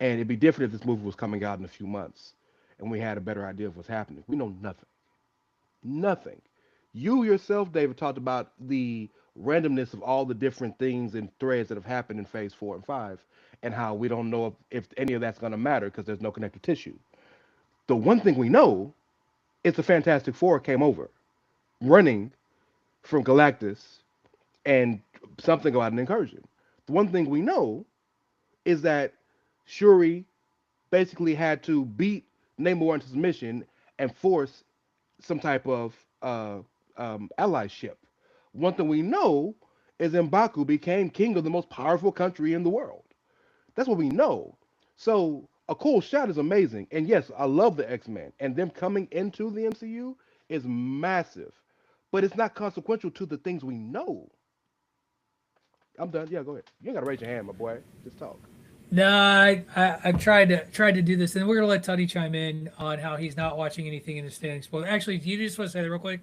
And it'd be different if this movie was coming out in a few months and we had a better idea of what's happening. We know nothing. Nothing. You yourself, David, talked about the randomness of all the different things and threads that have happened in phase 4 and 5 and how we don't know if any of that's going to matter because there's no connective tissue. The one thing we know is the Fantastic Four came over running from Galactus and something about an incursion. The one thing we know is that Shuri basically had to beat Namor into submission and force some type of allyship. One thing we know is M'Baku became king of the most powerful country in the world. That's what we know. So a cool shot is amazing. And yes, I love the X-Men. And them coming into the MCU is massive. But it's not consequential to the things we know. I'm done. Yeah, go ahead. You ain't got to raise your hand, my boy. Just talk.
No, I've tried to do this, and we're gonna let Tuddy chime in on how he's not watching anything in the standing spoiler. Actually, do you just want to say that real quick?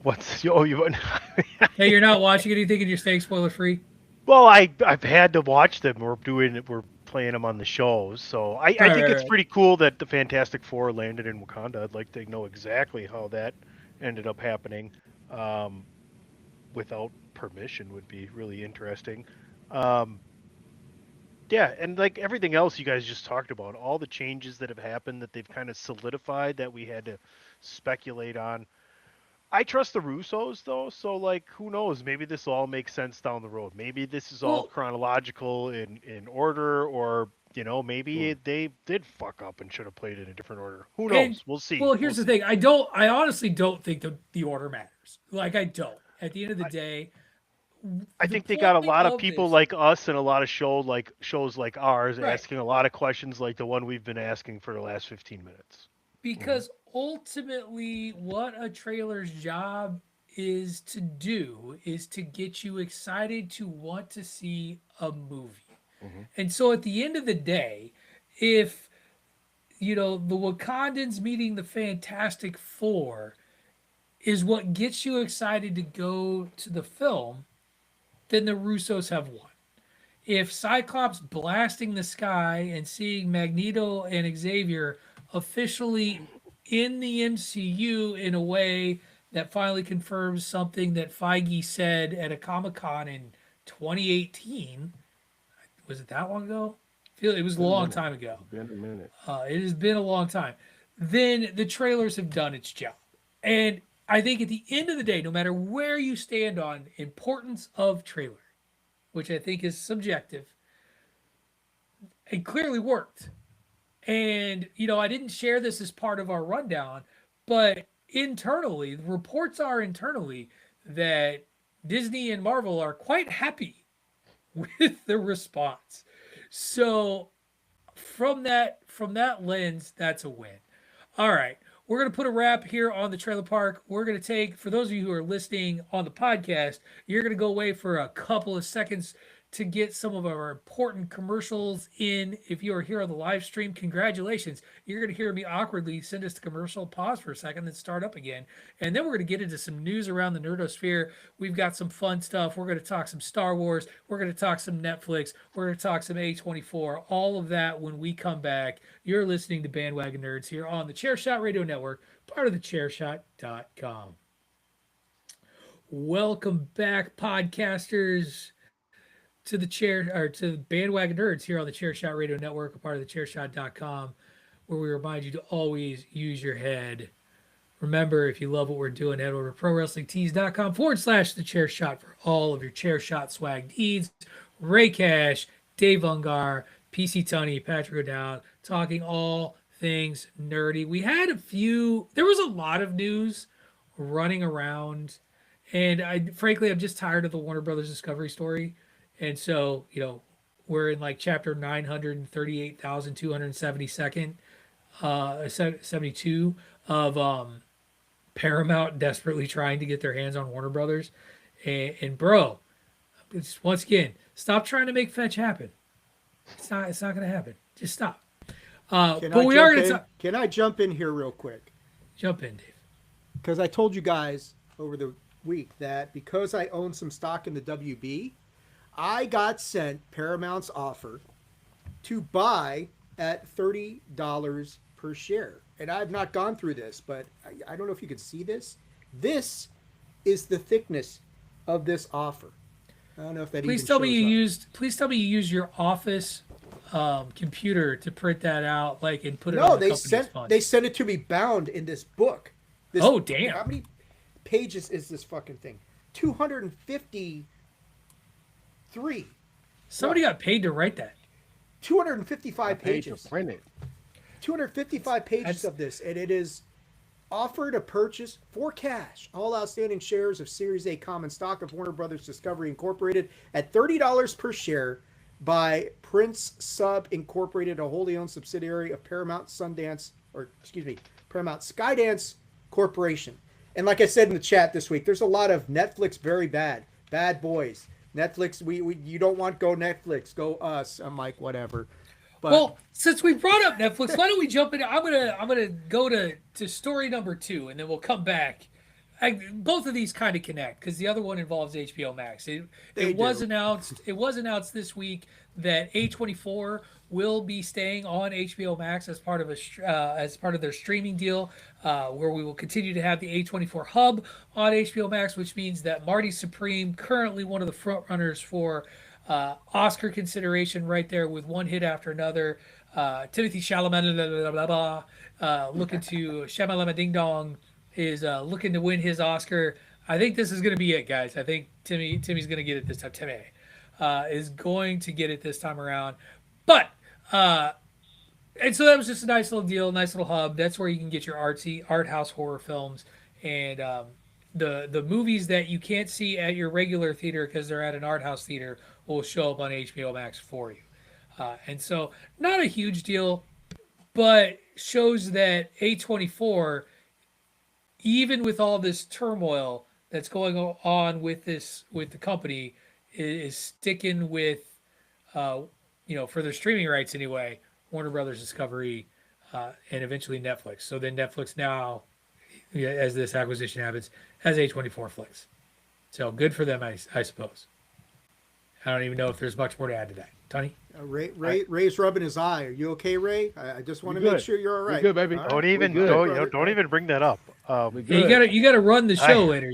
What's oh you?
Hey, you're not watching anything and you're staying spoiler free.
Well, I've had to watch them. We're playing them on the shows, so I think it's
Right.
pretty cool that the Fantastic Four landed in Wakanda. I'd like to know exactly how that ended up happening. Um, Without permission would be really interesting. Um, yeah, and like everything else you guys just talked about, all the changes that have happened that they've kind of solidified that we had to speculate on. I trust the Russos though, so like who knows? Maybe this will all make sense down the road. Maybe this is all
Well,
chronological in order, or maybe
Sure.
they did fuck up and should have played it in a different order. Who
and
knows? We'll see.
well,
We'll
here's the
see.
thing. I honestly don't think the order matters. Like I don't. At the end of the
I,
day,
I
the
think they got a
point
lot of
of
people
this,
like us and a lot of shows like ours
right?
asking a lot of questions like the one we've been asking for the last 15 minutes. Hmm.
Because ultimately, what a trailer's job is to do is to get you excited to want to see a movie.
Hmm.
And so at the end of the day, if the Wakandans meeting the Fantastic Four is what gets you excited to go to the film, then the Russos have won. If Cyclops blasting the sky and seeing Magneto and Xavier officially in the MCU in a way that finally confirms something that Feige said at a Comic Con in 2018, was it that long ago? I feel it was a
Been a
long
minute.
time ago.
It's been a minute.
It has been a long time. Then the trailers have done its job. And I think at the end of the day, no matter where you stand on importance of trailer, which I think is subjective, it clearly worked. And, I didn't share this as part of our rundown, but internally, the reports are internally that Disney and Marvel are quite happy with the response. So from that lens, that's a win. All right. We're going to put a wrap here on the trailer park. We're going to take, for those of you who are listening on the podcast, you're going to go away for a couple of seconds to get some of our important commercials in. If you are here on the live stream, congratulations. You're going to hear me awkwardly send us to commercial, pause for a second, then start up again. And then we're going to get into some news around the nerdosphere. We've got some fun stuff. We're going to talk some Star Wars. We're going to talk some Netflix. We're going to talk some A24. All of that when we come back. You're listening to Bandwagon Nerds here on the Chairshot Radio Network, part of the Chairshot.com. Welcome back, podcasters, to the Bandwagon Nerds here on the Chairshot Radio Network, a part of the Chairshot.com, where we remind you to always use your head. Remember, if you love what we're doing, head over to ProWrestlingTees.com/the chair shot for all of your chair shot swag needs. Ray Cash, Dave Ungar, PC Tunney, Patrick O'Dowd, talking all things nerdy. There was a lot of news running around, and I'm just tired of the Warner Brothers Discovery story. And so, we're in like chapter 938,272, 72 of Paramount desperately trying to get their hands on Warner Brothers. And bro, once again, stop trying to make fetch happen. It's not going to happen. Just stop. But we are going to
Can I jump in here real quick?
jump in, Dave.
Because I told you guys over the week that because I own some stock in the WB, I got sent Paramount's offer to buy at $30 per share. And I've not gone through this, but I don't know if you can see this. This is the thickness of this offer. I don't know if that
Please
even
tell me
shows
you
up.
used. Please tell me you used your office computer to print that out, and put it
No,
on the company's funds.
they sent it to me bound in this book.
Oh, damn.
How many pages is this fucking thing? 253.
Somebody got paid to write that.
255
Paid to
pages.
print it.
255 pages
That's-
of this, and it is offer to purchase for cash all outstanding shares of Series A common stock of Warner Brothers Discovery Incorporated at $30 per share by Prince Sub Incorporated, a wholly owned subsidiary of Paramount Skydance Corporation. And like I said in the chat this week, there's a lot of Netflix very bad, Bad Boys, Netflix, we you don't want go Netflix, go us. I'm like, whatever. But
Well, since we brought up Netflix, why don't we jump in? I'm gonna go to story number 2, and then we'll come back. Both of these kind of connect because the other one involves HBO Max. It was announced. It was announced this week that A24 will be staying on HBO Max as part of as part of their streaming deal, where we will continue to have the A24 hub on HBO Max, which means that Marty Supreme, currently one of the front runners for Oscar consideration, right there with one hit after another. Timothy Chalamet, blah, blah, blah, blah, looking to Shamalama Ding Dong is looking to win his Oscar. I think this is going to be it, guys. I think Timmy's going to get it this time. Timmy is going to get it this time around. But and so that was just a nice little deal, nice little hub. That's where you can get your art house horror films and the movies that you can't see at your regular theater because they're at an art house theater will show up on HBO Max for you. And so not a huge deal, but shows that A24, even with all this turmoil that's going on with the company, is sticking with, for their streaming rights anyway, Warner Brothers Discovery, and eventually Netflix. So then Netflix now, as this acquisition happens, has A24 flicks. So good for them, I suppose. I don't even know if there's much more to add to that. Tony?
Ray's rubbing his eye. Are you okay, Ray? I just want to make sure you're all right.
We're good, baby.
All
Don't
right.
even don't even bring that up.
Yeah, you gotta run the show later,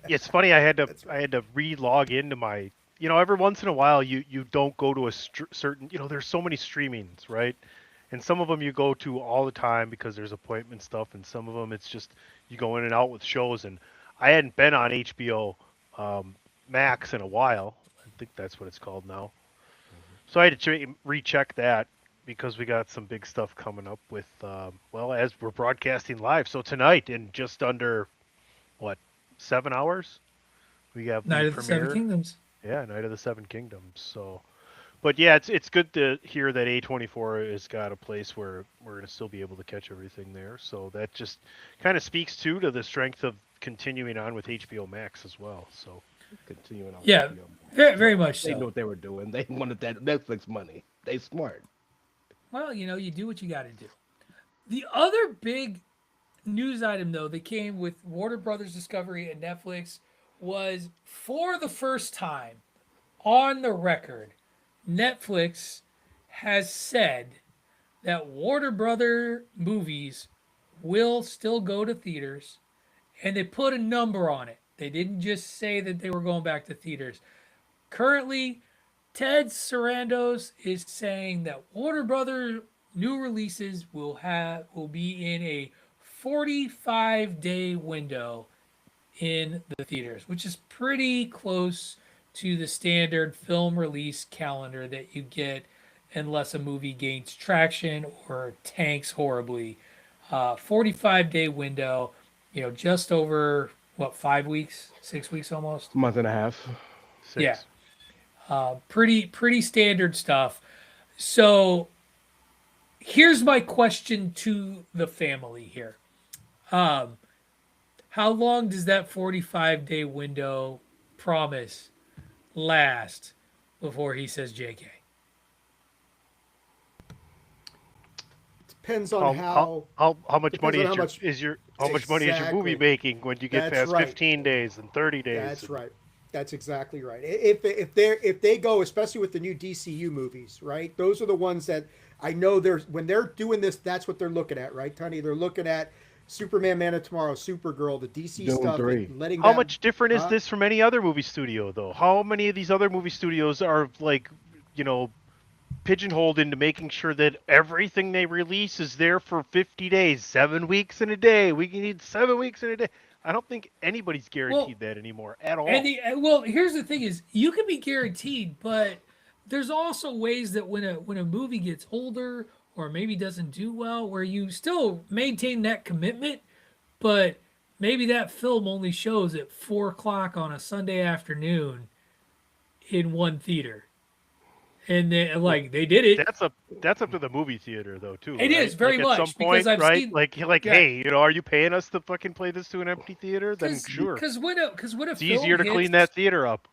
It's funny. I had to re-log into my. Every once in a while, you don't go to a certain. There's so many streamings, right? And some of them you go to all the time because there's appointment stuff, and some of them it's just you go in and out with shows. And I hadn't been on HBO Max in a while. I think that's what it's called now. So I had to recheck that because we got some big stuff coming up with, as we're broadcasting live. So tonight, in just under, 7 hours, we have
Night
the
of the
premiere.
Seven Kingdoms.
Yeah, Night of the Seven Kingdoms. So, but yeah, it's good to hear that A24 has got a place where we're going to still be able to catch everything there. So that just kind of speaks to the strength of continuing on with HBO Max as well. So
Continuing on.
Yeah, very, very much
They
so.
knew what they were doing. They wanted that Netflix money. They smart.
Well, you do what you got to do. The other big news item, though, that came with Warner Brothers Discovery and Netflix was, for the first time on the record, Netflix has said that Warner Brother movies will still go to theaters, and they put a number on it. They didn't just say that they were going back to theaters. Currently, Ted Sarandos is saying that Warner Brother new releases will be in a 45-day window in the theaters, which is pretty close to the standard film release calendar that you get unless a movie gains traction or tanks horribly. 45-day window, just over 5 weeks, 6 weeks almost.
A month and a half.
6.
Yeah. Pretty standard stuff. So here's my question to the family here. How long does that 45-day window promise last before he says JK?
Depends on
how much money is your movie making when you get past 15 days and 30 days?
That's right. That's exactly right. If they go, especially with the new DCU movies, right? Those are the ones that I know when they're doing this, that's what they're looking at, right, Tony? They're looking at Superman, Man of Tomorrow, Supergirl, the DC
Doom
stuff.
3.
How much different is this from any other movie studio, though? How many of these other movie studios are pigeonholed into making sure that everything they release is there for 50 days, 7 weeks in a day? We need 7 weeks in a day. I don't think anybody's guaranteed that anymore at all.
And here's the thing: is you can be guaranteed, but there's also ways that when a movie gets older or maybe doesn't do well, where you still maintain that commitment, but maybe that film only shows at 4:00 on a Sunday afternoon in one theater. And they did it.
That's up to the movie theater though too.
It is very much
at some point,
because I've
right?
seen,
hey, are you paying us to fucking play this to an empty theater? Then sure.
Because when a
it's
film
easier to
hits,
clean that theater up.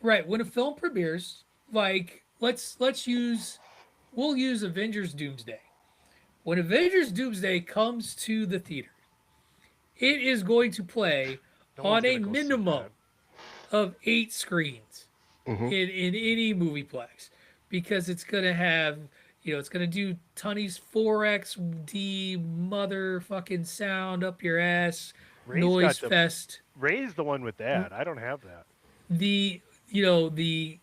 Right. When a film premieres, like we'll use Avengers Doomsday. When Avengers Doomsday comes to the theater, it is going to play
No one's
on a
gonna go see
minimum
that.
of 8 screens
Hmm.
in any movieplex because it's going to have, it's going to do Tunney's 4XD motherfucking sound up your ass,
Ray's
noise
got the
fest.
Ray's the one with that. I don't have that.
The, the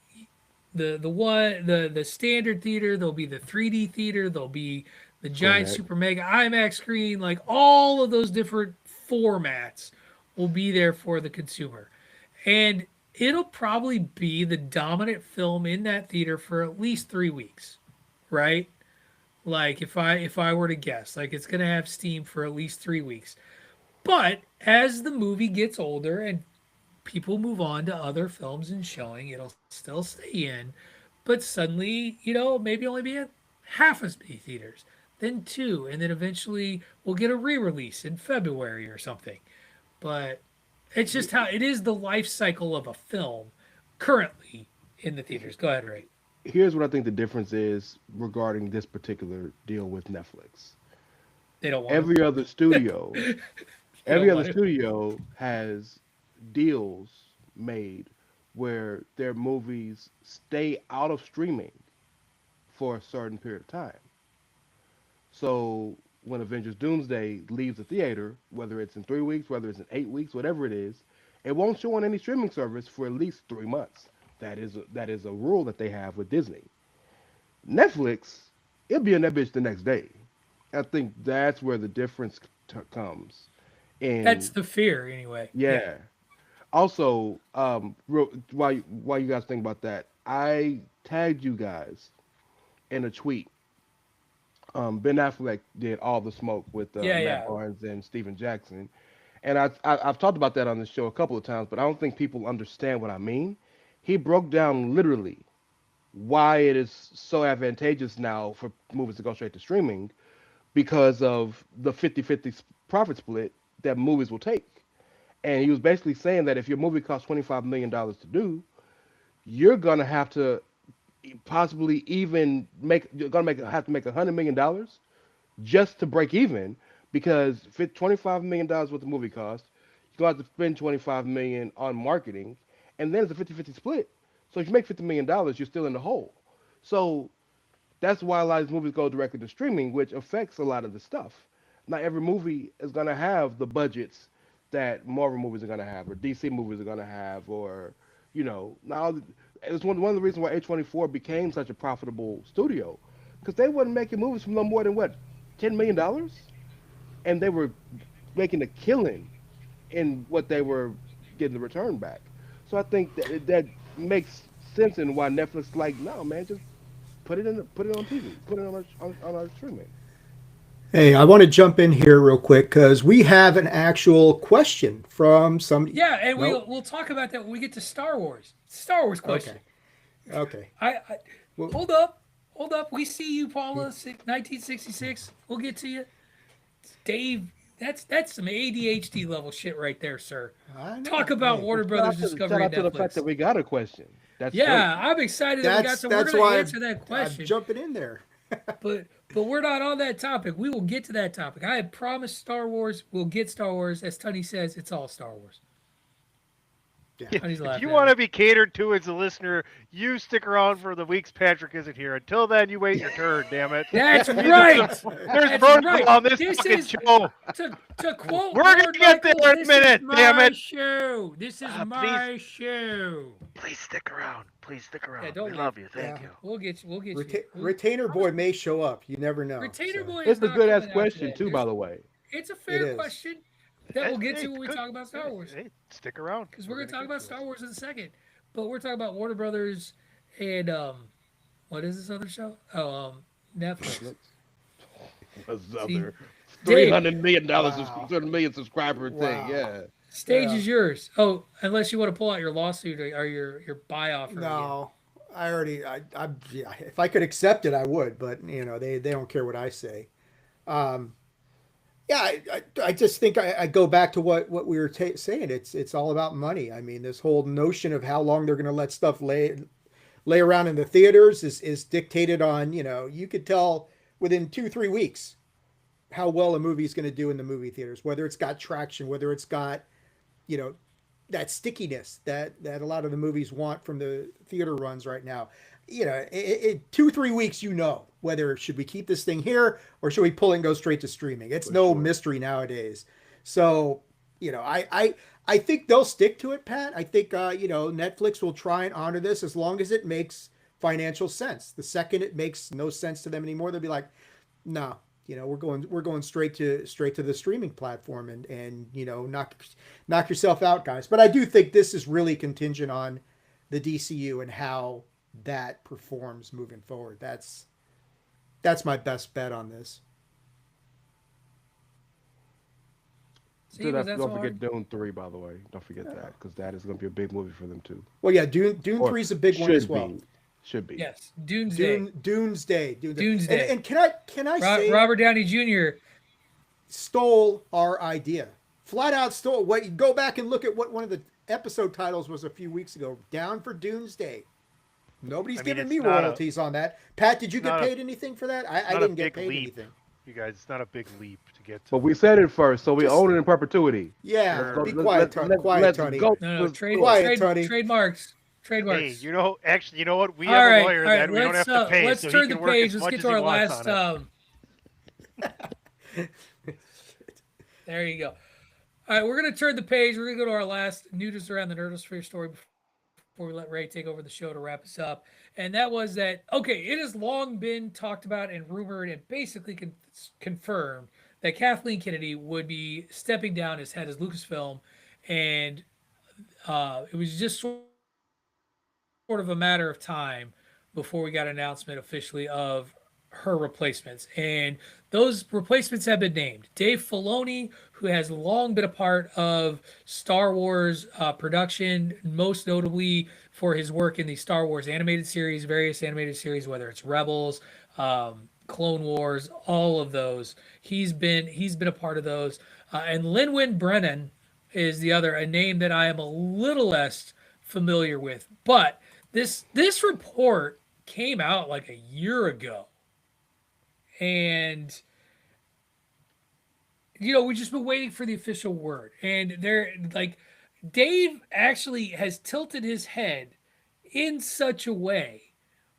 one the standard theater, there'll be the 3D theater, there'll be the giant
Correct.
super mega IMAX screen, like all of those different formats will be there for the consumer. And it'll probably be the dominant film in that theater for at least 3 weeks, right? Like if I were to guess, like it's going to have steam for at least 3 weeks. But as the movie gets older and people move on to other films and showing, it'll still stay in, but suddenly, maybe only be at half as many theaters, then two, and then eventually we'll get a re-release in February or something. But it's just how it is, the life cycle of a film currently in the theaters. Go ahead, Ray.
Here's what I think the difference is regarding this particular deal with Netflix.
They don't want
Every other studio,
to. They
every
don't
other
want to.
studio has deals made where their movies stay out of streaming for a certain period of time. So when Avengers Doomsday leaves the theater, whether it's in 3 weeks, whether it's in 8 weeks, whatever it is, it won't show on any streaming service for at least 3 months. That is a rule that they have with Disney. Netflix, it'll be in that bitch the next day. I think that's where the difference comes.
That's
And
the fear, anyway. Yeah.
yeah. Also, while you guys think about that, I tagged you guys in a tweet. Ben Affleck did All the Smoke with
Yeah,
Matt
yeah.
Barnes and Steven Jackson, and I've talked about that on the show a couple of times, but I don't think people understand what I mean. He broke down literally why it is so advantageous now for movies to go straight to streaming because of the 50-50 profit split that movies will take. And he was basically saying that if your movie costs $25 million to do, you're gonna have to possibly even make you're gonna make have to make $100 million just to break even because if $25 million worth of movie cost, you're gonna have to spend 25 million on marketing, and then it's a 50-50 split. So if you make $50 million, you're still in the hole. So that's why a lot of these movies go directly to streaming, which affects a lot of the stuff. Not every movie is gonna have the budgets that Marvel movies are gonna have, or DC movies are gonna have, or now it's one of the reasons why A24 became such a profitable studio, because they wasn't making movies for no more than what, $10 million, and they were making a killing in what they were getting the return back. So I think that makes sense in why Netflix like, no man, just put it on TV, put it on our streaming.
Hey, I want to jump in here real quick because we have an actual question from somebody.
Yeah, and
No?
we'll talk about that when we get to Star Wars. Star Wars question.
Okay. Okay.
I
Well,
hold up. We see you, Paula. 1966. We'll get to you, Dave. That's some ADHD level shit right there, sir.
I know.
Talk about
Hey,
Warner
Shout
Brothers
out to, shout
Discovery
out
and
to the fact
Netflix.
that we got a question. That's great.
Yeah, I'm excited that we got some. We're
that's
gonna
why
answer that
I'm
question,
jumping in there.
but we're not on that topic. We will get to that topic. I had promised Star Wars. We'll get Star Wars. As Tony says, it's all Star Wars.
Yeah.
Tony's
If
laughing
you
at
want
me.
to be catered to as a listener, you stick around for the weeks Patrick isn't here. Until then, you wait your turn. Damn it.
That's right.
There's
That's
protocol
right.
on this
This
fucking
is
show.
to quote
We're gonna
Lord
get there
Michaels,
in a
this
minute,
is
damn
my
it.
show. This is
Please.
my show.
Please stick around. Please stick around.
Yeah, don't
we
leave.
love you. Thank
Yeah.
you.
We'll get you. We'll get
Reta-
you.
Retainer boy may show up. You never know.
Retainer
so.
boy is
It's a
not
good ass
coming out
question
today.
too, by the way.
It's a
It
fair
is.
question that we'll get to when we
good.
talk about Star Wars.
Hey, stick around.
Because we're going to talk about Star Wars in a second. But we're talking about Warner Brothers and what is this other show? Oh, Netflix.
What's the
See,
other
Dave,
$300 million,
Wow.
300 million subscriber thing?
Wow.
Yeah.
stage
Yeah.
is yours. Oh, unless you want to pull out your lawsuit or your buy offer. Again.
No, I already. Yeah. If I could accept it, I would. But they don't care what I say. Um, Yeah, I just think I go back to what we were saying. It's all about money. I mean, this whole notion of how long they're going to let stuff lay around in the theaters is dictated on, you could tell within 2-3 weeks how well a movie is going to do in the movie theaters, whether it's got traction, whether it's got, you know, that stickiness that a lot of the movies want from the theater runs right now. 2-3 weeks, whether should we keep this thing here or should we pull it and go straight to streaming. It's
For
no
sure.
mystery nowadays. So I think they'll stick to it, Pat. I think Netflix will try and honor this as long as it makes financial sense. The second it makes no sense to them anymore, they'll be like, no, we're going straight to the streaming platform, and knock yourself out, guys. But I do think this is really contingent on the DCU and how that performs moving forward. That's my best bet on this.
See, was that so
Don't
hard?
forget Dune 3, by the way. Don't forget that, because that is going to be a big movie for them too.
Well, yeah, Dune
Or
3 is a big one as well.
Should be.
Yes, Doomsday.
Doomsday.
Doomsday.
And can I say
Robert Downey Jr.
stole our idea? Flat out stole. What? You go back and look at what one of the episode titles was a few weeks ago. Down for Doomsday. Nobody's
I mean,
giving
it's
me
not
royalties on that. Pat, did you get
not a-
paid anything for that? I
not a
didn't get
big
paid
leap.
anything.
You guys, it's not a big leap to get to.
But we said it first, so we
Just-
own it in perpetuity.
Yeah,
Sure.
be
Let's-
quiet,
let's-
Tony.
let's-
Quiet,
let's
Tony.
go.
No,
Let's
Quiet, Tony.
trademarks.
Hey, actually, you know what? We
All
have
right,
a lawyer
all right.
then. We don't have to pay,
Let's
so
turn
he
the
can work
page.
as
Let's
much
get
as
to
he
our
wants
last.
on it.
There you go. All right, we're gonna turn the page. We're gonna go to our last nudist around the Nerdosphere story before we let Ray take over the show to wrap us up. And that was that. Okay, it has long been talked about and rumored and basically confirmed that Kathleen Kennedy would be stepping down as head as Lucasfilm, and it was just sort of a matter of time before we got an announcement officially of her replacements. And those replacements have been named. Dave Filoni, who has long been a part of Star Wars production, most notably for his work in the Star Wars animated series, various animated series, whether it's Rebels, Clone Wars, all of those. He's been a part of those. And Lin-Wyn Brennan is the other, a name that I am a little less familiar with. But this report came out like a year ago. And we've just been waiting for the official word. And they're like, Dave actually has tilted his head in such a way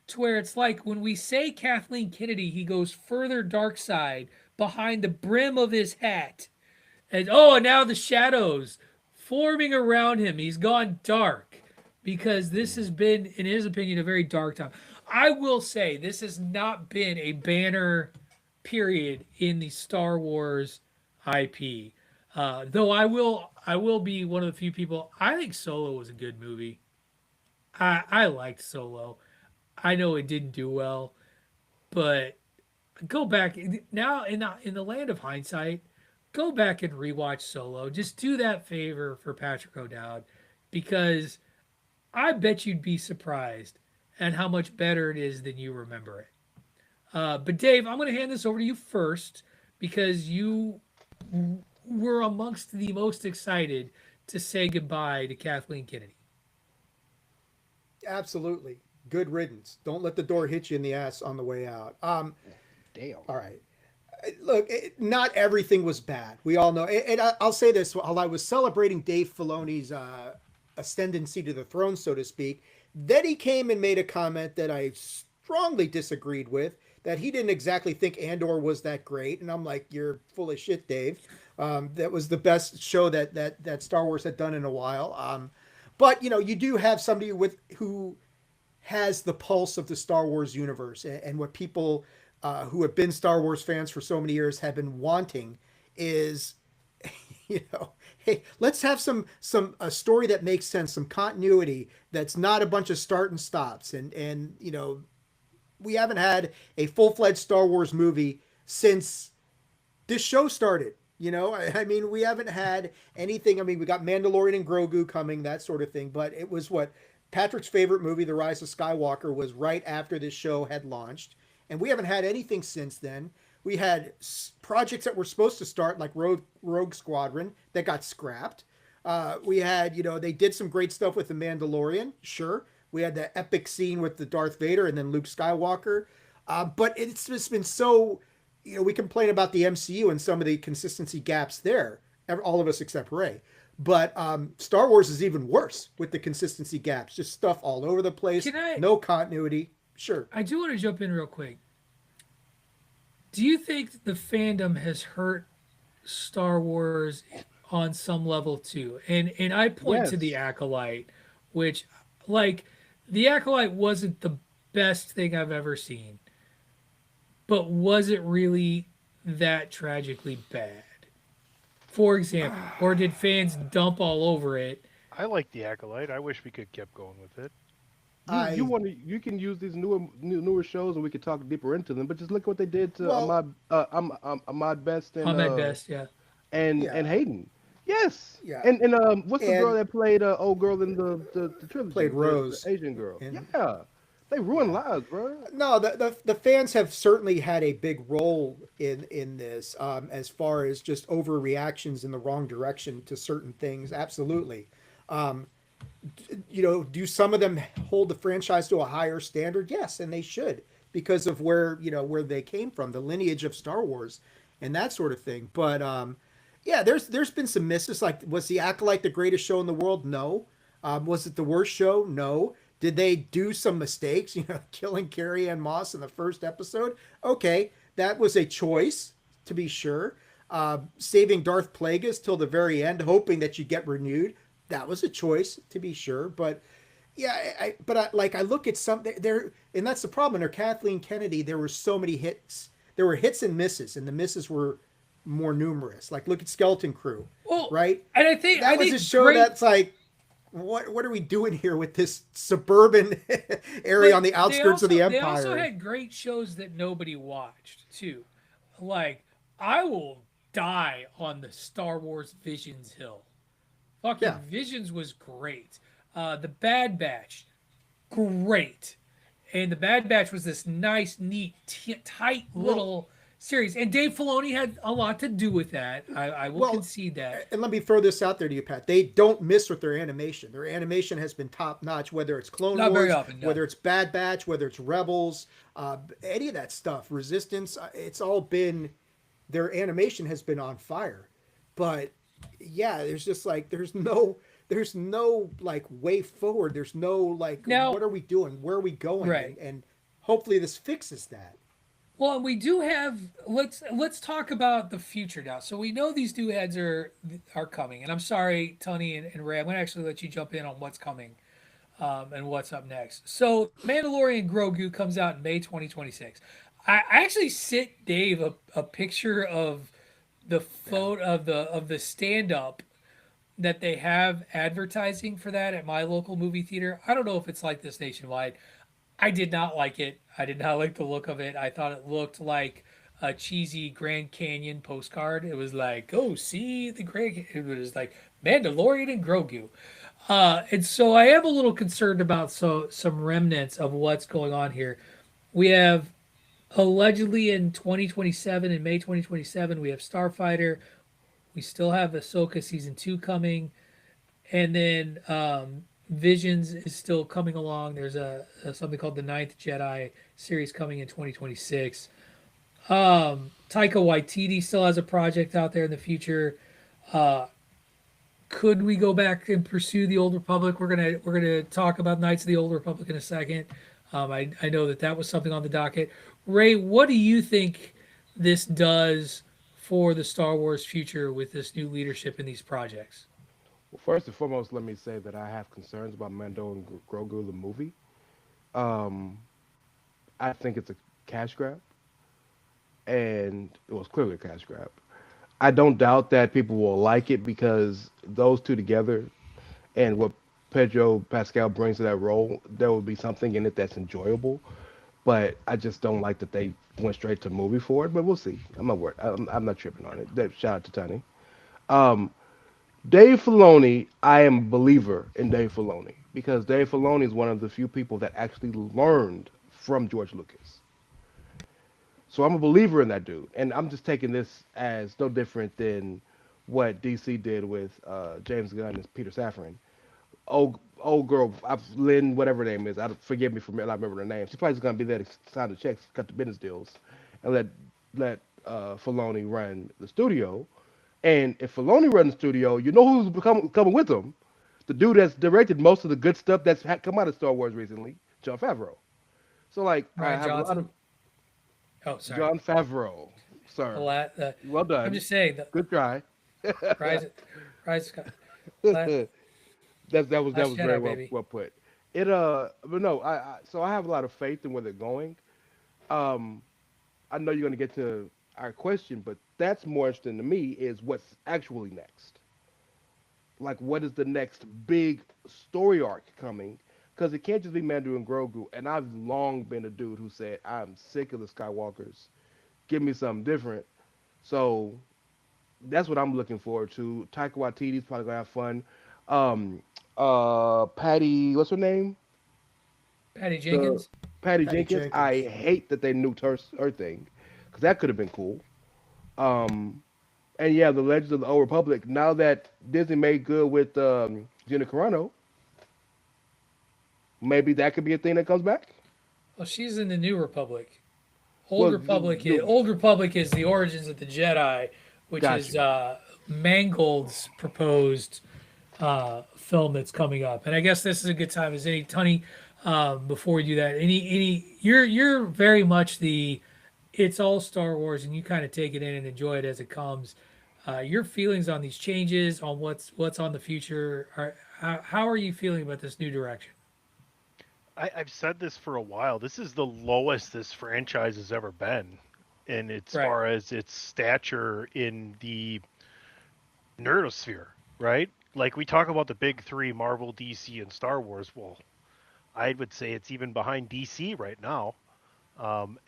to where it's like when we say Kathleen Kennedy, he goes further dark side behind the brim of his hat. And now the shadows forming around him. He's gone dark because this has been, in his opinion, a very dark time. I will say this has not been a banner period in the Star Wars IP. Though I will be one of the few people. I think Solo was a good movie. I liked Solo. I know it didn't do well, but go back now in the land of hindsight. Go back and rewatch Solo. Just do that favor for Patrick O'Dowd, because I bet you'd be surprised at how much better it is than you remember it. But Dave, I'm going to hand this over to you first because you were amongst the most excited to say goodbye to Kathleen Kennedy.
Absolutely. Good riddance. Don't let the door hit you in the ass on the way out.
Damn.
All right. Look, not everything was bad. We all know. And I'll say this: while I was celebrating Dave Filoni's ascendancy to the throne, so to speak, then he came and made a comment that I strongly disagreed with. That he didn't exactly think Andor was that great, and I'm like, "You're full of shit, Dave." That was the best show that Star Wars had done in a while. But you do have somebody who has the pulse of the Star Wars universe, and what people who have been Star Wars fans for so many years have been wanting is, hey, let's have a story that makes sense, some continuity that's not a bunch of start and stops, and we haven't had a full-fledged Star Wars movie since this show started. I mean, we haven't had anything. I mean, we got Mandalorian and Grogu coming, that sort of thing. But it was Patrick's favorite movie, The Rise of Skywalker, was right after this show had launched. And we haven't had anything since then. We had projects that were supposed to start, like Rogue Squadron, that got scrapped. We had, they did some great stuff with the Mandalorian. Sure, we had the epic scene with the Darth Vader and then Luke Skywalker. But it's just been so, we complain about the MCU and some of the consistency gaps there. All of us except Ray. But Star Wars is even worse with the consistency gaps. Just stuff all over the place. No continuity. Sure.
I do want to jump in real quick. Do you think the fandom has hurt Star Wars on some level too? And I point to the Acolyte, which, like, the Acolyte wasn't the best thing I've ever seen, but was it really that tragically bad? For example, or did fans dump all over it?
I like the Acolyte. I wish we could kept going with it.
You can use these newer shows and we could talk deeper into them, but just look what they did to Ahmad Best and
Ahmed Best,
and Hayden. Yes.
Yeah.
And what's the girl that played old girl in the trilogy?
Played Rose.
The Asian girl. Yeah. They ruined lives, bro.
No, the fans have certainly had a big role in this, as far as just overreactions in the wrong direction to certain things. Absolutely. Do some of them hold the franchise to a higher standard? Yes, and they should, because of where they came from, the lineage of Star Wars and that sort of thing. But there's been some misses. Like, was the Acolyte the greatest show in the world? No. Was it the worst show? No. Did they do some mistakes? Killing Carrie Ann Moss in the first episode? Okay, that was a choice, to be sure. Saving Darth Plagueis till the very end, hoping that you get renewed. That was a choice, to be sure. But I look at some there, and that's the problem. Under Kathleen Kennedy, there were so many hits. There were hits and misses, and the misses were more numerous. Like, look at Skeleton Crew, right?
And I think
that was a show that's like, what are we doing here with this suburban area on the outskirts of the Empire?
They also had great shows that nobody watched too. Like, I will die on the Star Wars Visions hill. Fucking Visions was great. The Bad Batch, great. And the Bad Batch was this nice, neat, tight little series. And Dave Filoni had a lot to do with that. I will concede that.
And let me throw this out there to you, Pat. They don't miss with their animation. Their animation has been top notch, whether it's Clone Wars,
very often, no.
whether it's Bad Batch, whether it's Rebels, any of that stuff, Resistance. It's all been, their animation has been on fire. But there's just like, there's no like way forward. There's no like, what are we doing? Where are we going?
Right.
And hopefully this fixes that.
Well, we do have. Let's talk about the future now. So we know these new heads are coming, and I'm sorry, Tony and Ray. I'm going to actually let you jump in on what's coming, and what's up next. So Mandalorian Grogu comes out in May 2026. I actually sent Dave a picture of the photo of the stand up that they have advertising for that at my local movie theater. I don't know if it's like this nationwide. I did not like it. I did not like the look of it. I thought it looked like a cheesy Grand Canyon postcard. It was like, oh, see the Grand. It was like Mandalorian and Grogu. And so I am a little concerned about some remnants of what's going on here. We have allegedly in 2027, in May 2027, we have Starfighter. We still have Ahsoka season 2 coming. And then Visions is still coming along. There's something called the Ninth Jedi series coming in 2026. Taika Waititi still has a project out there in the future. Could we go back and pursue the Old Republic? We're gonna talk about Knights of the Old Republic in a second. I know that was something on the docket. Ray, what do you think this does for the Star Wars future with this new leadership in these projects?
Well, first and foremost, let me say that I have concerns about Mando and Grogu, the movie. I think it's a cash grab, and it was clearly a cash grab. I don't doubt that people will like it because those two together and what Pedro Pascal brings to that role, there will be something in it that's enjoyable. But I just don't like that they went straight to movie for it. But we'll see. I'm not worried. I'm not tripping on it. Shout out to Tony. Dave Filoni, I am a believer in Dave Filoni because Dave Filoni is one of the few people that actually learned from George Lucas. So I'm a believer in that dude, and I'm just taking this as no different than what DC did with James Gunn and Peter Safran. Old girl, Lynn, whatever her name is. Forgive me for not remembering her name. She's probably just gonna be there to sign the checks, cut the business deals, and let Filoni run the studio. And if Filoni runs the studio, you know who's coming with him? The dude that's directed most of the good stuff that's come out of Star Wars recently, Jon Favreau. So like, I
Ryan
have a lot
Johnson.
of
Oh, sorry.
Jon Favreau,
The
sir. Well
I'm
done.
just saying the
Good try.
Rise, Rise,
that was
Last
very
Jedi, baby.
well put. But no, so I have a lot of faith in where they're going. Um, I know you're gonna get to our question, but that's more interesting to me is what's actually next. Like, what is the next big story arc coming? Because it can't just be Mando and Grogu. And I've long been a dude who said I'm sick of the Skywalkers. Give me something different. So that's what I'm looking forward to. Taika Waititi's probably gonna have fun. Um, Patty, what's her name?
Patty
The
Jenkins.
Patty
Patty
Jenkins. I
Jenkins.
hate that they nuked her thing, because that could have been cool. Um, and yeah, the Legends of the Old Republic. Now that Disney made good with Gina Carano, maybe that could be a thing that comes back.
Well, she's in the New Republic.
Well,
Old Republic is the origins of the Jedi, which
got
is
you.
Mangold's proposed film that's coming up. And I guess this is a good time as any Tunny. Before we do that, you're very much the it's all Star Wars, and you kind of take it in and enjoy it as it comes. Your feelings on these changes, on what's on the future, how are you feeling about this new direction?
I've said this for a while. This is the lowest this franchise has ever been, in as
Right.
far as its stature in the nerdosphere, right? Like we talk about the big three, Marvel, DC, and Star Wars. Well, I would say it's even behind DC right now.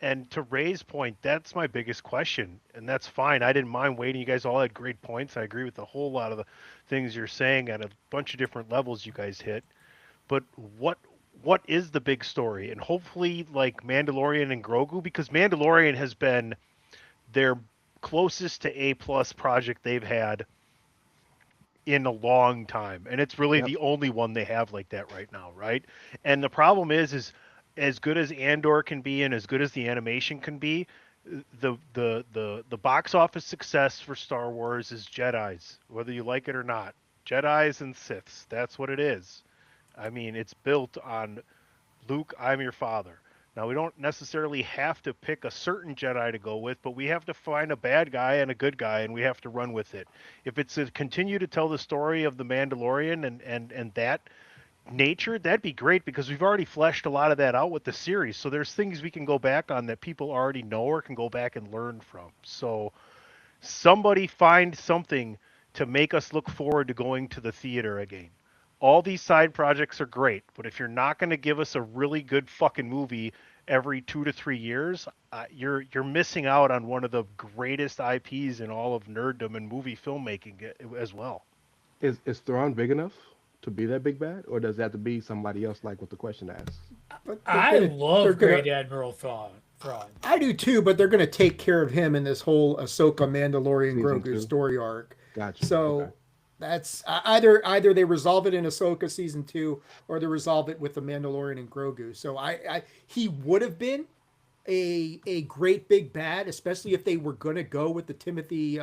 And to Ray's point, that's my biggest question, and that's fine. I didn't mind waiting. You guys all had great points. I agree with a whole lot of the things you're saying at a bunch of different levels you guys hit. But what is the big story? And hopefully, like Mandalorian and Grogu, because Mandalorian has been their closest to A plus project they've had in a long time, and it's really
Yep.
the only one they have like that right now, right? And the problem is as good as Andor can be and as good as the animation can be, the box office success for Star Wars is Jedi's, whether you like it or not. Jedi's and Siths, that's what it is. I mean, it's built on Luke, I'm your father. Now, we don't necessarily have to pick a certain Jedi to go with, but we have to find a bad guy and a good guy, and we have to run with it. If it's to continue to tell the story of the Mandalorian and that nature, that'd be great because we've already fleshed a lot of that out with the series. So there's things we can go back on that people already know or can go back and learn from. So somebody find something to make us look forward to going to the theater again. All these side projects are great, but if you're not going to give us a really good fucking movie every 2 to 3 years, you're missing out on one of the greatest IPs in all of nerddom and movie filmmaking as well.
Is Thrawn big enough to be that big bad, or does it have to be somebody else like what the question asks?
But
I
they're
love
gonna.
Great Admiral Thrawn.
I do too, but they're gonna take care of him in this whole Ahsoka Mandalorian
Season
Grogu
two.
story arc.
Got you. Okay.
So that's either they resolve it in Ahsoka season 2, or they resolve it with the Mandalorian and Grogu. So I he would have been a great big bad, especially if they were gonna go with the Timothy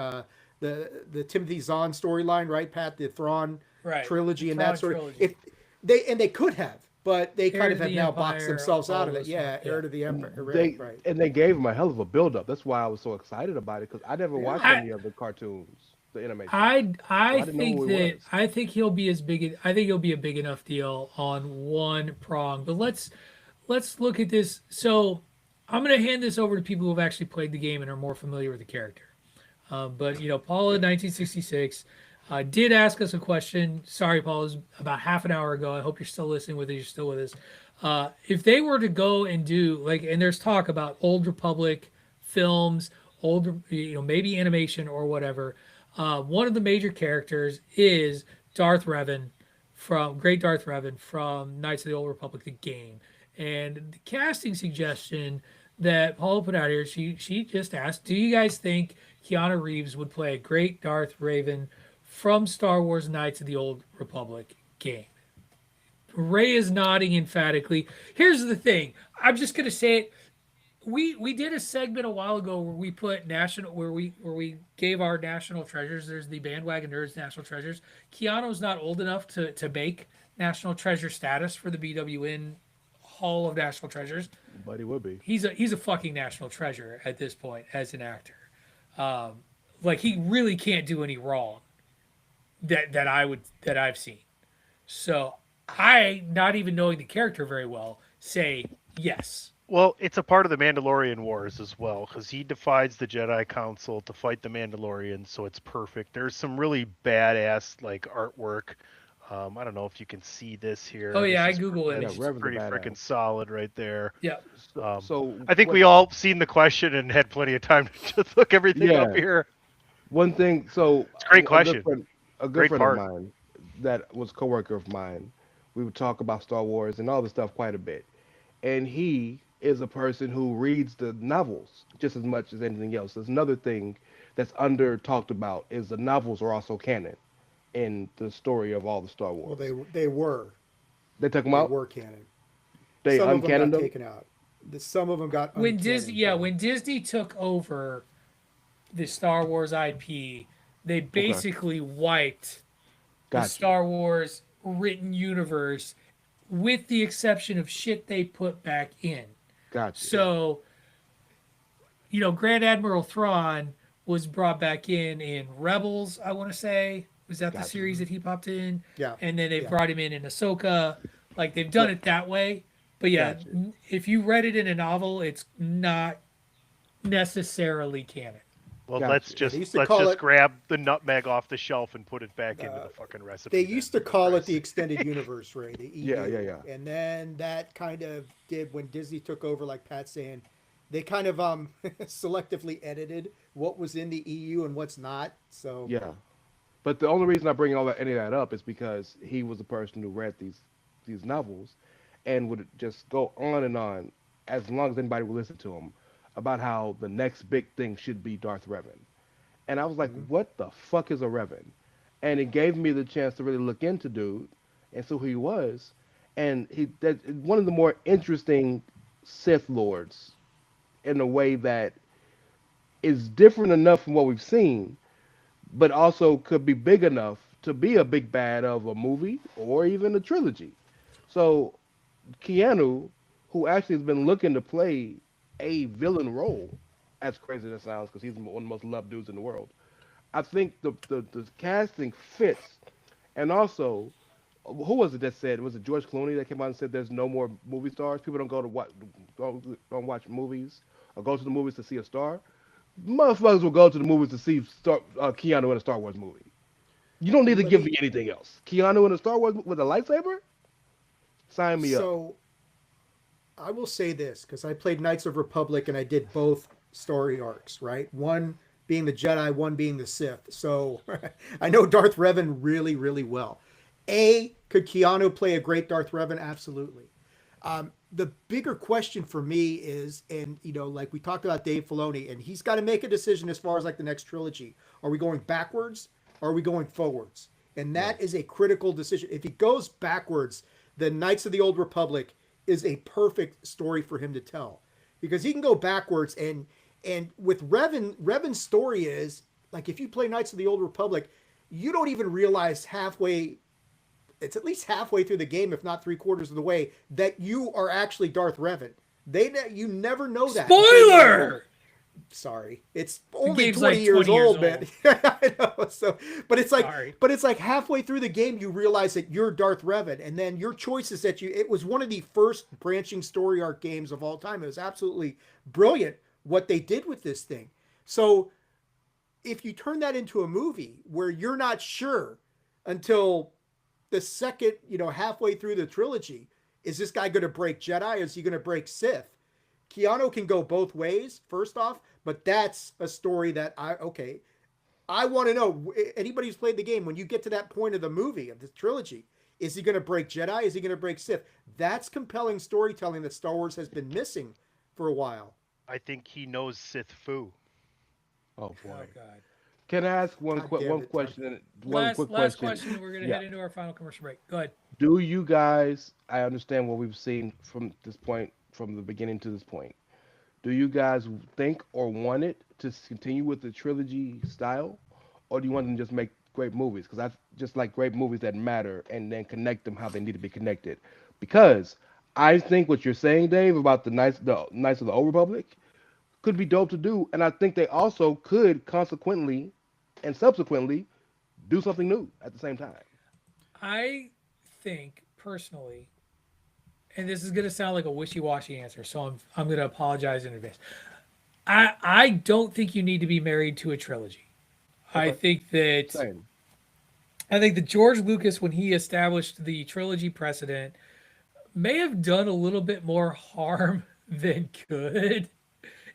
the Timothy Zahn storyline, right, Pat? The Thrawn
Right.
trilogy
The
and
Thrawn
that sort of.
trilogy.
If they could have, but they
Heir
kind
to
of have
the
now boxed
Empire,
themselves
all
out of it.
those
Yeah,
ones,
heir
yeah.
to the Empire.
They
Right.
and they gave him a hell of a build up. That's why I was so excited about it, because I never watched
I
any of the cartoons, the animation.
I
So
I
I didn't know
think
who he
that
was.
I think he'll be as big. I think he'll be a big enough deal on one prong. But let's look at this. So I'm going to hand this over to people who have actually played the game and are more familiar with the character. But Paula, 1966, did ask us a question. Sorry, Paula, it was about half an hour ago. I hope you're still listening with us. You're still with us. If they were to go and do like, and there's talk about Old Republic films, older, maybe animation or whatever. One of the major characters is Great Darth Revan from Knights of the Old Republic, the game. And the casting suggestion that Paula put out here. She just asked, "Do you guys think Keanu Reeves would play a great Darth Raven from Star Wars Knights of the Old Republic game?" Ray is nodding emphatically. Here's the thing. I'm just gonna say it. We did a segment a while ago where we put where we gave our national treasures. There's the Bandwagon Nerds national treasures. Keanu's not old enough to make national treasure status for the BWN Hall of National Treasures.
But he would be.
He's a fucking national treasure at this point as an actor. Like he really can't do any wrong that I've seen. So I, not even knowing the character very well, say yes.
Well, it's a part of the Mandalorian Wars as well, because he defies the Jedi Council to fight the Mandalorians, so it's perfect. There's some really badass like artwork. I don't know if you can see this here.
Oh yeah, I
This is
Google
pretty-
images.
Yeah, Revan's a
pretty
badass.
freaking solid right there.
Yeah.
So
I think
what-
we all seen the question and had plenty of time to just look everything
Yeah.
up here.
One thing, so
It's a great question.
A good
Great
friend
part.
of mine that was a coworker of mine, we would talk about Star Wars and all this stuff quite a bit. And he is a person who reads the novels just as much as anything else. There's another thing that's under talked about is the novels are also canon in the story of all the Star Wars.
Well, they were.
They took them
They
out.
were canon.
They
Some of them
uncannoned
got
them.
taken out. Some of them got
When
uncannoned.
Disney, when Disney took over the Star Wars IP, they basically wiped the
Gotcha.
Star Wars written universe, with the exception of shit they put back in.
Gotcha.
So, Grand Admiral Thrawn was brought back in Rebels, I want to say. Was that the
Gotcha.
series that he popped in?
Yeah.
And then they
Yeah.
brought him in Ahsoka. Like, they've done it that way. But yeah,
Gotcha.
if you read it in a novel, it's not necessarily canon.
Well,
Gotcha.
let's
They
just
used to call it-
grab the nutmeg off the shelf and put it back into the fucking recipe.
They
then,
used to
for
call it
Christ's
the
sake.
extended universe, Ray. The EU.
Yeah.
And then that kind of did when Disney took over, like Pat's saying, they kind of selectively edited what was in the EU and what's not. So
Yeah. But the only reason I bring any of that up is because he was the person who read these novels and would just go on and on as long as anybody would listen to him about how the next big thing should be Darth Revan. And I was like, what the fuck is a Revan? And it gave me the chance to really look into dude and see who he was. And that's one of the more interesting Sith Lords in a way that is different enough from what we've seen, but also could be big enough to be a big bad of a movie or even a trilogy. So Keanu, who actually has been looking to play a villain role, as crazy as that sounds, because he's one of the most loved dudes in the world, I think the casting fits. And also, who was it that said, was it George Clooney that came out and said there's no more movie stars? People don't go to don't watch movies or go to the movies to see a star. Motherfuckers will go to the movies to see Keanu in a Star Wars movie. You don't need to give me anything else. Keanu in a Star Wars with a lightsaber? Sign me up.
So I will say this, because I played Knights of Republic and I did both story arcs, right? One being the Jedi, one being the Sith. So I know Darth Revan really, really well. Could Keanu play a great Darth Revan? Absolutely. The bigger question for me is, and like we talked about Dave Filoni, and he's got to make a decision as far as like the next trilogy. Are we going backwards? Or are we going forwards? And that is a critical decision. If he goes backwards, the Knights of the Old Republic is a perfect story for him to tell, because he can go backwards. And with Revan's story is like, if you play Knights of the Old Republic, you don't even realize it's at least halfway through the game, if not 3/4 of the way, that you are actually Darth Revan. You never know that.
Spoiler!
Sorry, it's only
game's
20
like
years
20 years
old, man. I know. So, but it's like,
Sorry.
but it's like halfway through the game, you realize that you're Darth Revan, and then your choices it was one of the first branching story arc games of all time. It was absolutely brilliant what they did with this thing. So, if you turn that into a movie where you're not sure until the second, halfway through the trilogy, is this guy going to break Jedi? Is he going to break Sith? Keanu can go both ways, first off, but that's a story that I want to know. Anybody who's played the game, when you get to that point of the movie, of the trilogy, is he going to break Jedi? Is he going to break Sith? That's compelling storytelling that Star Wars has been missing for a while.
I think he knows Sith Fu.
Oh
Oh
boy.
God.
Can I ask
God damn
one
it, Tuck.
question? One quick
Last
question.
question. We're gonna
Yeah.
head into our final commercial break. Go ahead.
Do you guys? I understand what we've seen from this point, from the beginning to this point. Do you guys think or want it to continue with the trilogy style, or do you want them to just make great movies? Because I just like great movies that matter and then connect them how they need to be connected. Because I think what you're saying, Dave, about the Knights of the Old Republic could be dope to do, and I think they also could consequently and subsequently do something new at the same time.
I think personally, and this is gonna sound like a wishy-washy answer, so I'm gonna apologize in advance. I don't think you need to be married to a trilogy. I
Okay,
think that
same.
I think that George Lucas, when he established the trilogy precedent, may have done a little bit more harm than good,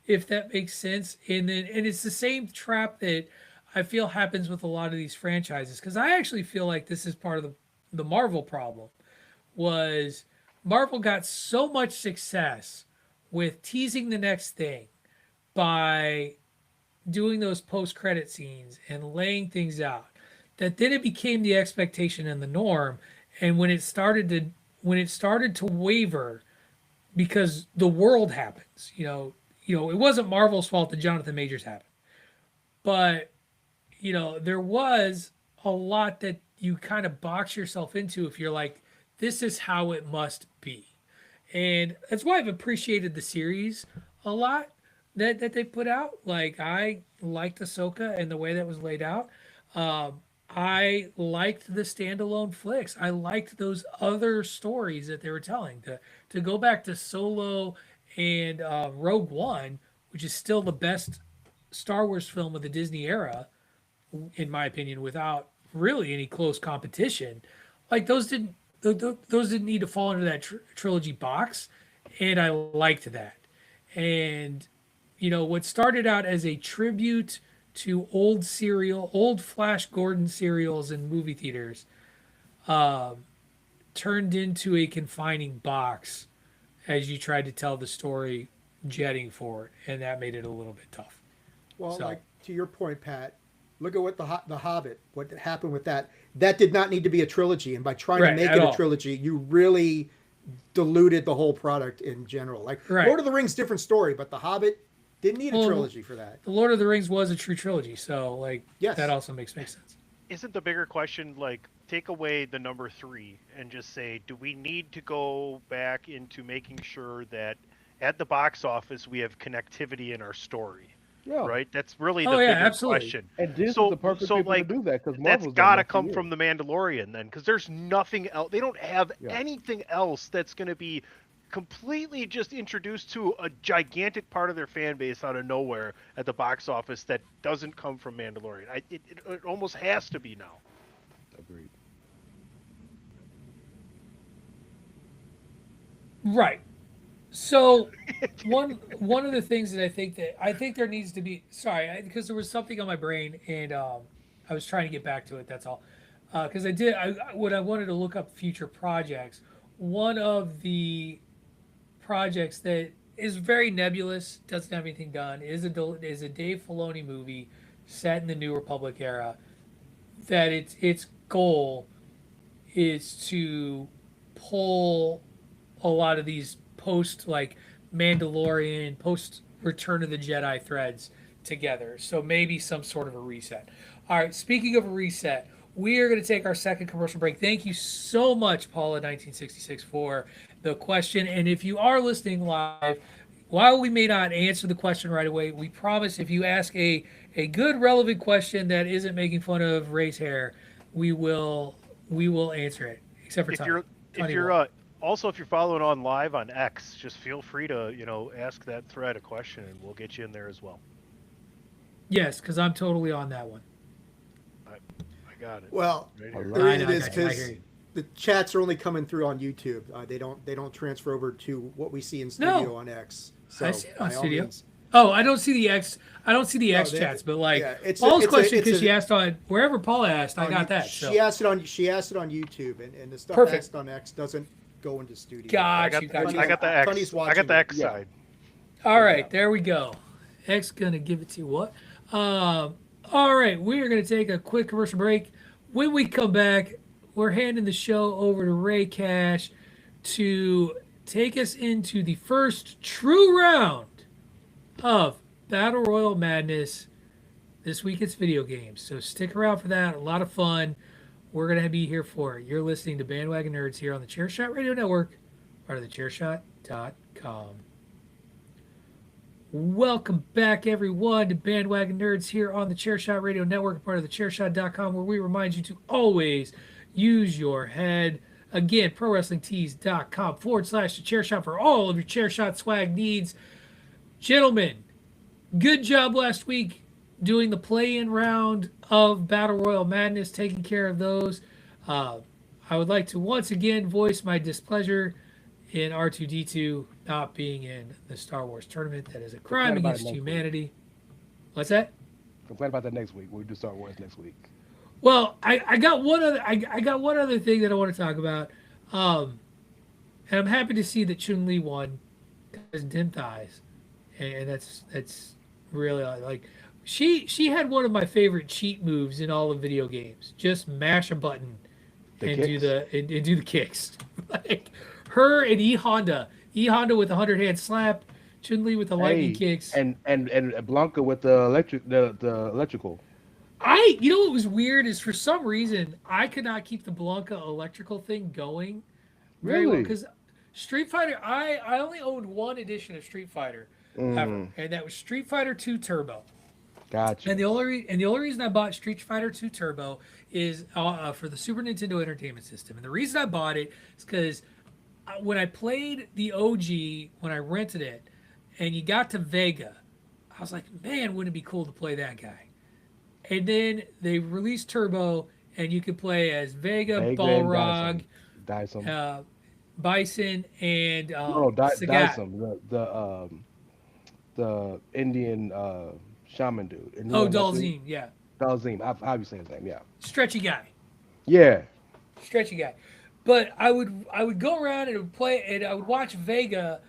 if that makes sense. And it's the same trap that I feel happens with a lot of these franchises. Because I actually feel like this is part of the Marvel problem. Was Marvel got so much success with teasing the next thing by doing those post credit scenes and laying things out that then it became the expectation and the norm. And when it started to waver because the world happens, it wasn't Marvel's fault that Jonathan Majors happened, but there was a lot that you kind of box yourself into if you're like, this is how it must be. And that's why I've appreciated the series a lot that they put out. Like I liked Ahsoka and the way that was laid out. I liked the standalone flicks. I liked those other stories that they were telling. To go back to Solo and Rogue One, which is still the best Star Wars film of the Disney era, in my opinion, without really any close competition. Like those didn't need to fall into that trilogy box, and I liked that. And what started out as a tribute to old Flash Gordon serials in movie theaters, turned into a confining box as you tried to tell the story jetting forward, and that made it a little bit tough.
Well,
So
like to your point, Pat, look at what the Hobbit, what happened with that. That did not need to be a trilogy, and by trying to
right
make
at
it a
all.
trilogy, you really diluted the whole product in general. Like
Right.
Lord of the Rings, different story, but the Hobbit didn't need a
Well,
trilogy for that.
The Lord of the Rings was a true trilogy, so like
Yes.
that also makes sense.
Isn't the bigger question like take away the number 3 and just say, do we need to go back into making sure that at the box office we have connectivity in our story?
Yeah.
Right? That's really
Oh
the
yeah,
bigger
absolutely.
question.
And this is
So
the perfect
so
people to
like
do that because
that's
Marvel's done
got to
that for
come
years.
from the Mandalorian then, because there's nothing else. They don't have
Yeah.
anything else that's going to be completely just introduced to a gigantic part of their fan base out of nowhere at the box office that doesn't come from Mandalorian. It almost has to be now.
Agreed.
Right. So one of the things that I think there needs to be, sorry, because there was something on my brain and I was trying to get back to it. That's all. Because when I wanted to look up future projects, one of the projects that is very nebulous, doesn't have anything done, is a Dave Filoni movie set in the New Republic era. That its goal is to pull a lot of these post like Mandalorian, post Return of the Jedi threads together. So maybe some sort of a reset. All right, speaking of a reset, we are going to take our second commercial break. Thank you so much, Paula1966, for the question. And if you are listening live, while we may not answer the question right away, we promise if you ask a good relevant question that isn't making fun of Ray's hair, we will answer it. Except for
If
Tony.
you're if
Tony
you're
will.
also if you're following on live on X, just feel free to ask that thread a question and we'll get you in there as well.
Yes, because I'm totally on that one.
I got it.
Well,
Right
I
here.
love
the
I
reason
know, I
is
got you. I
because
hear you.
the chats are only coming through on YouTube. They don't transfer over to what we see in studio on X. So
I see it on
by all
studio.
means-
Oh, I don't see the X. I don't see the
No,
X
they-
chats, but like
yeah, it's
Paula's
it's
question
it's
because she asked on wherever Paula asked, I
on-
got that.
She
So
asked it on YouTube, and the stuff
Perfect.
asked on X doesn't go into studio.
Got
I
you.
got
Got you.
I got the X.
Tony's
I got
watching
the
it.
X
Yeah.
side.
All right, there we go. X gonna give it to you. What? All right, we are gonna take a quick commercial break. When we come back, we're handing the show over to Ray Cash to take us into the first true round of Battle Royal Madness. This week it's video games, so stick around for that. A lot of fun. We're gonna be here for it. You're listening to Bandwagon Nerds here on the Chairshot Radio Network, part of the Chairshot.com. Welcome back, everyone, to Bandwagon Nerds here on the Chairshot Radio Network, part of the Chairshot.com, where we remind you to always use your head. Again, ProWrestlingTees.com/the-chairshot for all of your Chairshot swag needs. Gentlemen, good job last week doing the play-in round of Battle Royal Madness, taking care of those. I would like to once again voice my displeasure in R2-D2 not being in the Star Wars tournament. That is a crime against humanity. What's that?
Complain about that next week. We'll do Star Wars next week.
Well, I got one other thing that I want to talk about, and I'm happy to see that Chun-Li won because dim thighs, and that's really like she had one of my favorite cheat moves in all of video games. Just mash a button and do the kicks. Like her and E Honda with a 100-hand slap, Chun-Li with the lightning kicks,
and Blanca with the electrical.
You know what was weird is for some reason I could not keep the Blanca electrical thing going very well because Street Fighter, I only owned one edition of Street Fighter ever, and that was Street Fighter 2 Turbo.
Gotcha.
And the only reason I bought Street Fighter 2 Turbo is for the Super Nintendo Entertainment System, and the reason I bought it is because when I played the OG, when I rented it, and you got to Vega, I was like, man, wouldn't it be cool to play that guy? And then they released Turbo, and you could play as Vega Balrog, Bison, and
Dyson, the Indian shaman dude.
Dalzim, yeah.
Dalzim, how you say his name? Yeah.
Stretchy guy.
Yeah.
Stretchy guy. But I would go around and I would play, and I would watch Vega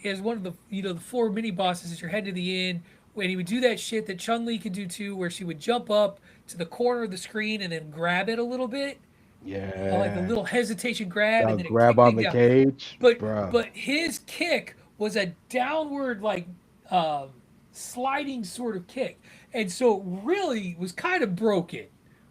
as one of the the 4 mini bosses as you're heading to the end. When he would do that shit that Chun-Li could do too, where she would jump up to the corner of the screen and then grab it a little bit.
Yeah.
Like a little hesitation grab. And then
grab on the cage.
But his kick was a downward, like, sliding sort of kick. And so it really was kind of broken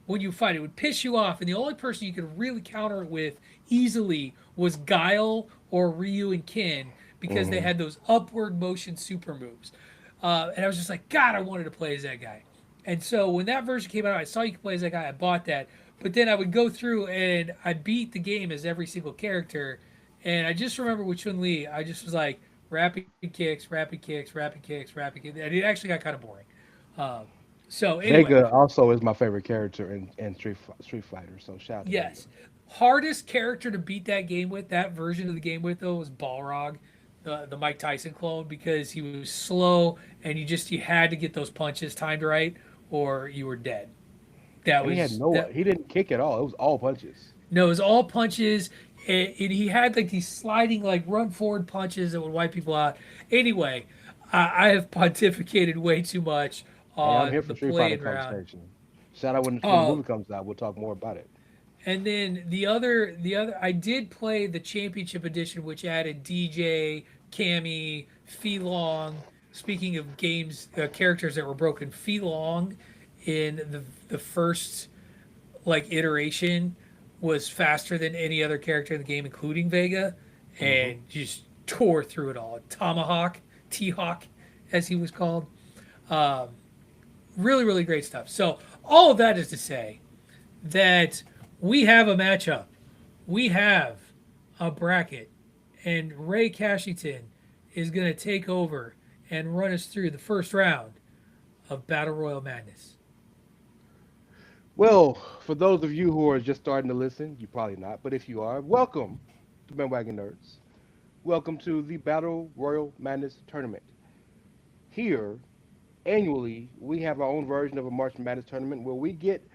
when you fight. It would piss you off. And the only person you could really counter it with easily was Guile or Ryu and Ken because they had those upward motion super moves. And I was just like, God, I wanted to play as that guy. And so when that version came out, I saw you could play as that guy. I bought that. But then I would go through and I beat the game as every single character. And I just remember with Chun-Li, I just was like, rapid kicks, rapid kicks, rapid kicks, rapid kicks. And it actually got kind of boring. So anyway.
Vega also is my favorite character in Street Fighter. So shout out to
Yes.
Vega.
Hardest character to beat that game with, that version of the game with, though, was Balrog. The Mike Tyson clone, because he was slow and you had to get those punches timed right or you were dead.
He didn't kick at all. It was all punches.
No, it was all punches, and he had like these sliding like run forward punches that would wipe people out. Anyway, I have pontificated way too much on
I'm here for
the
Street Fighter
playing round.
conversation. Shout out when the movie comes out. We'll talk more about it.
And then the other, I did play the Championship Edition, which added DJ, Cammy, Fei Long. Speaking of games, characters that were broken, Fei Long in the first iteration was faster than any other character in the game, including Vega, and just tore through it all. Tomahawk, T-Hawk, as he was called. Really, really great stuff. So all of that is to say that we have a matchup. We have a bracket. And Ray Cashington is going to take over and run us through the first round of Battle Royal Madness.
Well, for those of you who are just starting to listen, you probably not, but if you are, welcome to Bandwagon Nerds. Welcome to the Battle Royal Madness Tournament. Here, annually, we have our own version of a March Madness tournament where we get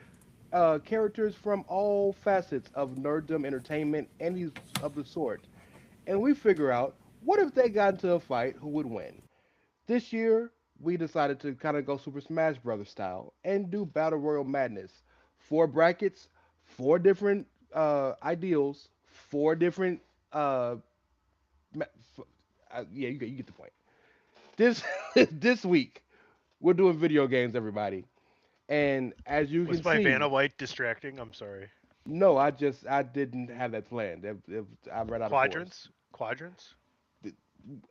characters from all facets of nerddom, entertainment, any of the sort. And we figure out, what if they got into a fight, who would win? This year, we decided to kind of go Super Smash Brothers style and do Battle Royal Madness. 4 brackets, 4 different ideals, 4 different. Uh, ma- yeah, you get the point. This this week, we're doing video games, everybody. And as you can
Was my Vanna
see,
White distracting? I'm sorry.
no, I didn't have that planned. I ran out of force.
Quadrants.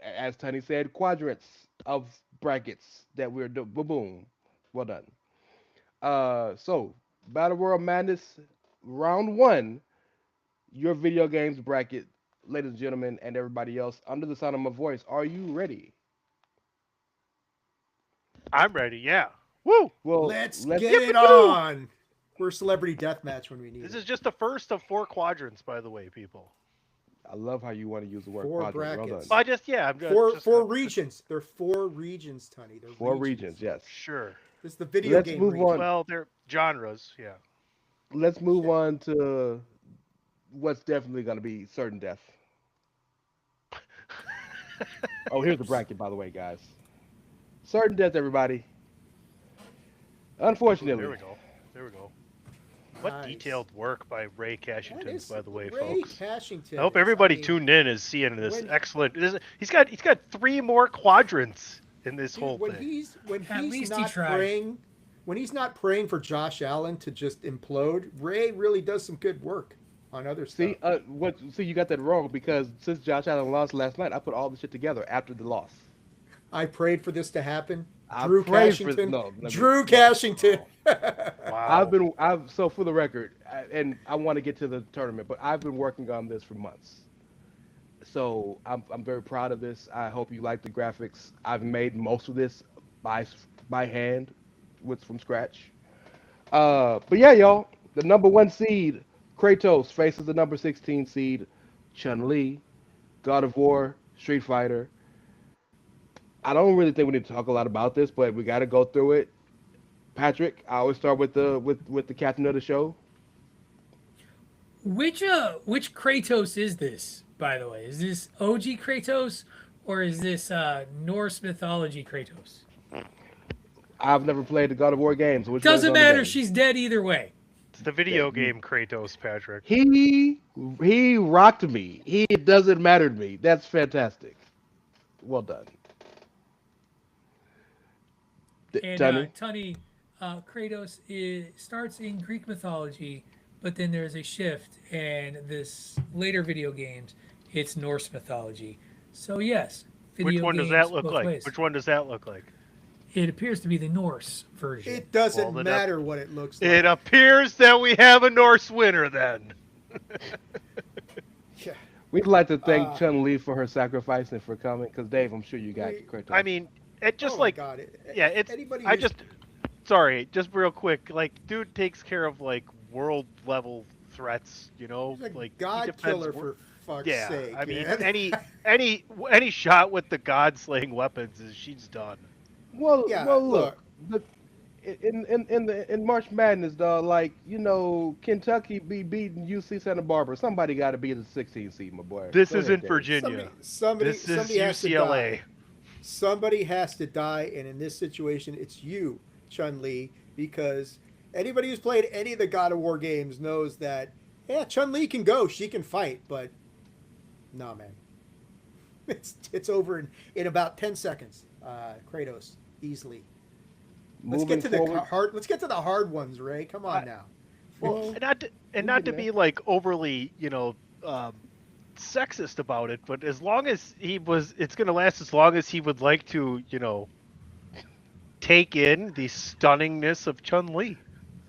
As Tony said, quadrants of brackets that we're doing. Boom. Well done. So Battle World Madness round one, your video games bracket, ladies and gentlemen, and everybody else under the sound of my voice. Are you ready?
I'm ready. Yeah. Woo!
Well,
Let's
let's.
get it on. We're celebrity deathmatch when we need
This
it.
is just the first of 4 quadrants, by the way, people.
I love how you want to use the word
4
quadrant. Well
brackets.
done.
I just yeah. I'm just,
Four
just,
four regions. They're 4 regions, Tony. They're
4 regions, yes.
Sure.
This is the video
Let's
game
move
region.
on.
Well, they're genres. Yeah.
Let's move on to what's definitely going to be certain death. Oh, here's the bracket, by the way, guys. Certain death, everybody.
There
Unfortunately,
we go. There we go. What
Nice.
detailed work by Ray Cashington,
That is
by the way,
Ray
folks.
Cashington.
I hope
is-
everybody
mean,
tuned in is seeing this
when-
excellent. He's got 3 more quadrants in this
dude,
whole
when
thing.
he's
At least he
not
tried.
praying, when he's not praying for Josh Allen to just implode, Ray really does some good work on other stuff.
see, you got that wrong because since Josh Allen lost last night, I put all the shit together after the loss.
I prayed for this to happen.
I
Drew
prayed for-
Cashington.
no, let me-
Drew
no.
Cashington.
Wow.
So for the record, and I want to get to the tournament, but I've been working on this for months. So I'm very proud of this. I hope you like the graphics. I've made most of this by hand, from scratch. But yeah, y'all, the number 1 seed Kratos faces the number 16 seed Chun Li, God of War, Street Fighter. I don't really think we need to talk a lot about this, but we got to go through it. Patrick, I always start with the captain of the show.
Which Kratos is this, by the way? Is this OG Kratos or is this Norse mythology Kratos?
I've never played the God of War games. So which
Doesn't
one's on the
matter.
game?
She's dead either way.
It's the video game Kratos, Patrick.
He rocked me. It doesn't matter to me. That's fantastic. Well done.
And
Tony?
Kratos starts in Greek mythology, but then there's a shift, and this later video games, it's Norse mythology. So yes,
Which one does
games
that look
both
like?
ways.
Which one does that look like?
It appears to be the Norse version.
It doesn't
Well, then
matter what it looks like.
It appears that we have a Norse winner then.
Yeah.
We'd like to thank Chun Li for her sacrifice and for coming, because Dave, I'm sure you got Kratos.
I mean, it just
Oh my
like
God.
yeah, it's
Anybody
I
who's-
just sorry, just real quick, like dude takes care of like world level threats, you know,
He's a
like he
god
defends
killer
wor-
for fuck's
yeah,
sake.
I mean
man.
any shot with the god slaying weapons is she's done.
well,
Yeah,
look. In March Madness, dog, like, Kentucky be beating UC Santa Barbara. Somebody got to be the 16 seed, my boy.
This
Go ahead,
isn't
Dave.
Virginia.
Somebody
This is
has to
UCLA.
die. Somebody has to die, and in this situation, it's you, Chun Li, because anybody who's played any of the God of War games knows that, yeah, Chun Li can go, she can fight, but nah, man, it's over in about 10 seconds. Kratos easily. Let's
Moving
get to
forward,
the hard. Let's get to the hard ones, Ray. Come on now.
well,
And not to
man.
be like overly, sexist about it, but as long as it's going to last as long as he would like to, take in the stunningness of Chun Li.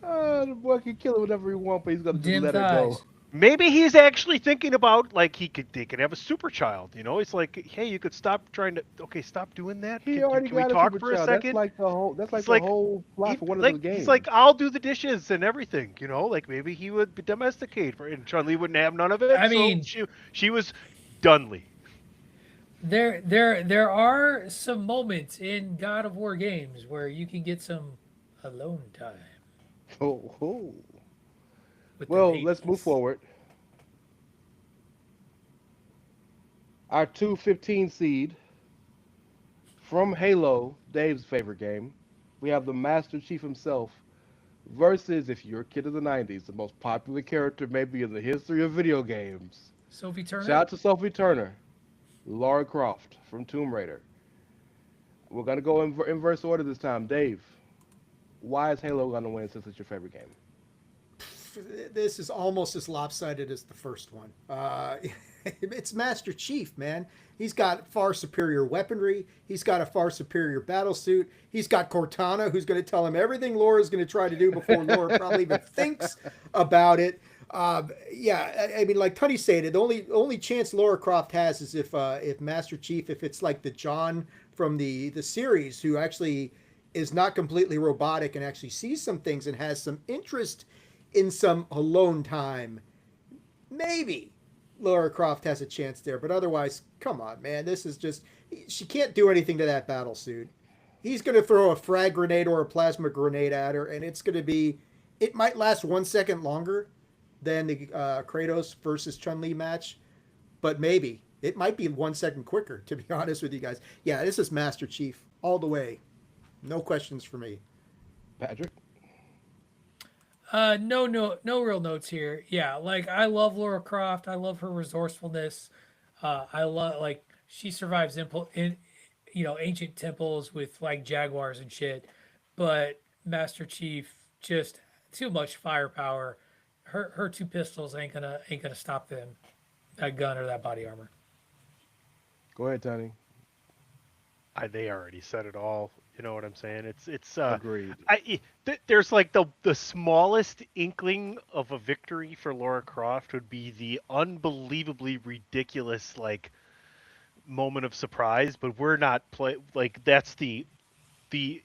The boy can kill it whenever he wants, but he's gonna just
Dim
let it go.
thighs.
Maybe he's actually thinking about like they could have a super child. It's like, hey, you could stop trying to. Okay, stop doing that.
He
Can
already
we
got a
talk
super
for a
child.
second?
That's like the whole. That's like
It's
the
like-
whole plot
He-
for one of
like,
those games.
He's like, I'll do the dishes and everything. Like maybe he would domesticate, and Chun Li wouldn't have none of it.
I
so
mean-
she was Dunley.
There are some moments in God of War games where you can get some alone time.
oh.
With the
Well,
ladies.
let's move forward. Our 215 seed from Halo, Dave's favorite game, we have the Master Chief himself versus, if you're a kid of the 90s, the most popular character maybe in the history of video games.
Sophie
Shout
Turner.
out to Sophie Turner, Lara Croft from Tomb Raider. We're going to go in inverse order this time. Dave, why is Halo going to win since it's your favorite game?
This is almost as lopsided as the first one. It's Master Chief, man. He's got far superior weaponry. He's got a far superior battle suit. He's got Cortana, who's going to tell him everything Laura's going to try to do before Laura probably even thinks about it. Yeah, I mean, like Tony stated, the only chance Lara Croft has is if Master Chief, if it's like the John from the series, who actually is not completely robotic and actually sees some things and has some interest in some alone time, maybe Lara Croft has a chance there. But otherwise, come on, man. This is just, she can't do anything to that battle suit. He's going to throw a frag grenade or a plasma grenade at her, and it's going to be, it might last 1 second longer than the Kratos versus Chun-Li match, but maybe. It might be 1 second quicker, to be honest with you guys. Yeah, this is Master Chief all the way. No questions for me.
Patrick?
No real notes here. Yeah, like I love Lara Croft. I love her resourcefulness. I love like she survives in ancient temples with like jaguars and shit. But Master Chief just too much firepower. Her two pistols ain't gonna stop them. That gun or that body armor.
Go ahead, Tony.
They already said it all. You know what I'm saying? It's
Agreed.
There's like the smallest inkling of a victory for Lara Croft would be the unbelievably ridiculous like moment of surprise, but we're not that's the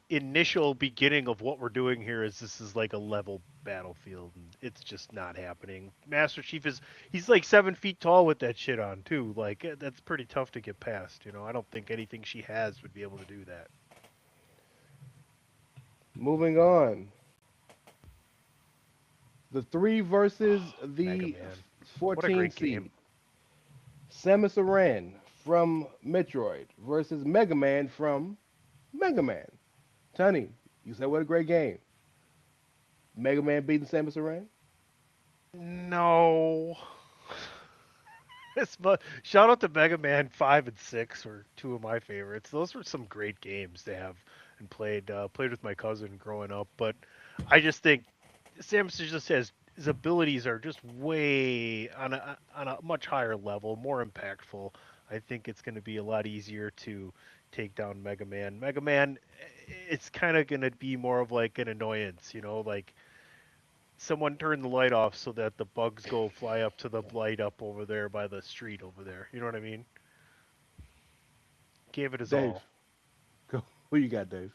initial beginning of what we're doing here. Is this is like a level battlefield, and it's just not happening. Master Chief he's like 7 feet tall with that shit on too. Like that's pretty tough to get past. I don't think anything she has would be able to do that.
Moving on. The 3 versus the
Mega Man. What a
14
great
seed.
game.
Samus Aran from Metroid versus Mega Man from Mega Man. Tony, you said what a great game. Mega Man beating Samus Aran?
No. Shout out to Mega Man 5 and 6 were 2 of my favorites. Those were some great games to have and played with my cousin growing up. But I just think Samus just has his abilities are just way on a much higher level, more impactful. I think it's going to be a lot easier to take down Mega Man. Mega Man, it's kind of going to be more of like an annoyance, like someone turn the light off so that the bugs go fly up to the light up over there by the street over there. You know what I mean? Gave it his
Dave.
all.
Go. Who you got, Dave?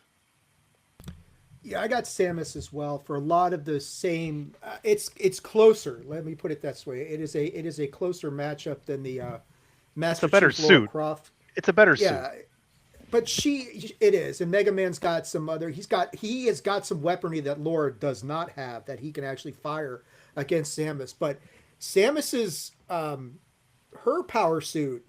Yeah, I got Samus as well for a lot of the same. It's closer. Let me put it this way. It is a closer matchup than the Master
It's a better
Chief Lara
suit.
Croft.
It's a better
Yeah,
suit.
but it is, and Mega Man's got some other. He has got some weaponry that Laura does not have that he can actually fire against Samus. But Samus's her power suit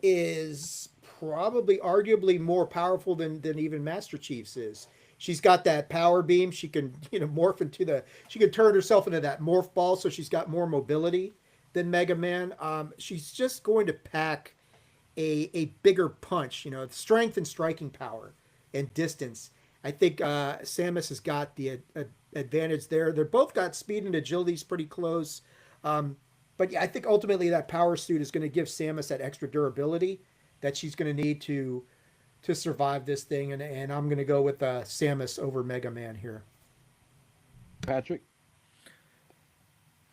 is probably arguably more powerful than even Master Chief's is. She's got that power beam. She can morph into she can turn herself into that morph ball, so she's got more mobility than Mega Man. She's just going to pack a bigger punch, strength and striking power and distance. I think Samus has got the advantage there. They're both got speed and agility's pretty close. But yeah, I think ultimately that power suit is going to give Samus that extra durability that she's going to need to survive this thing. And I'm going to go with Samus over Mega Man here.
Patrick?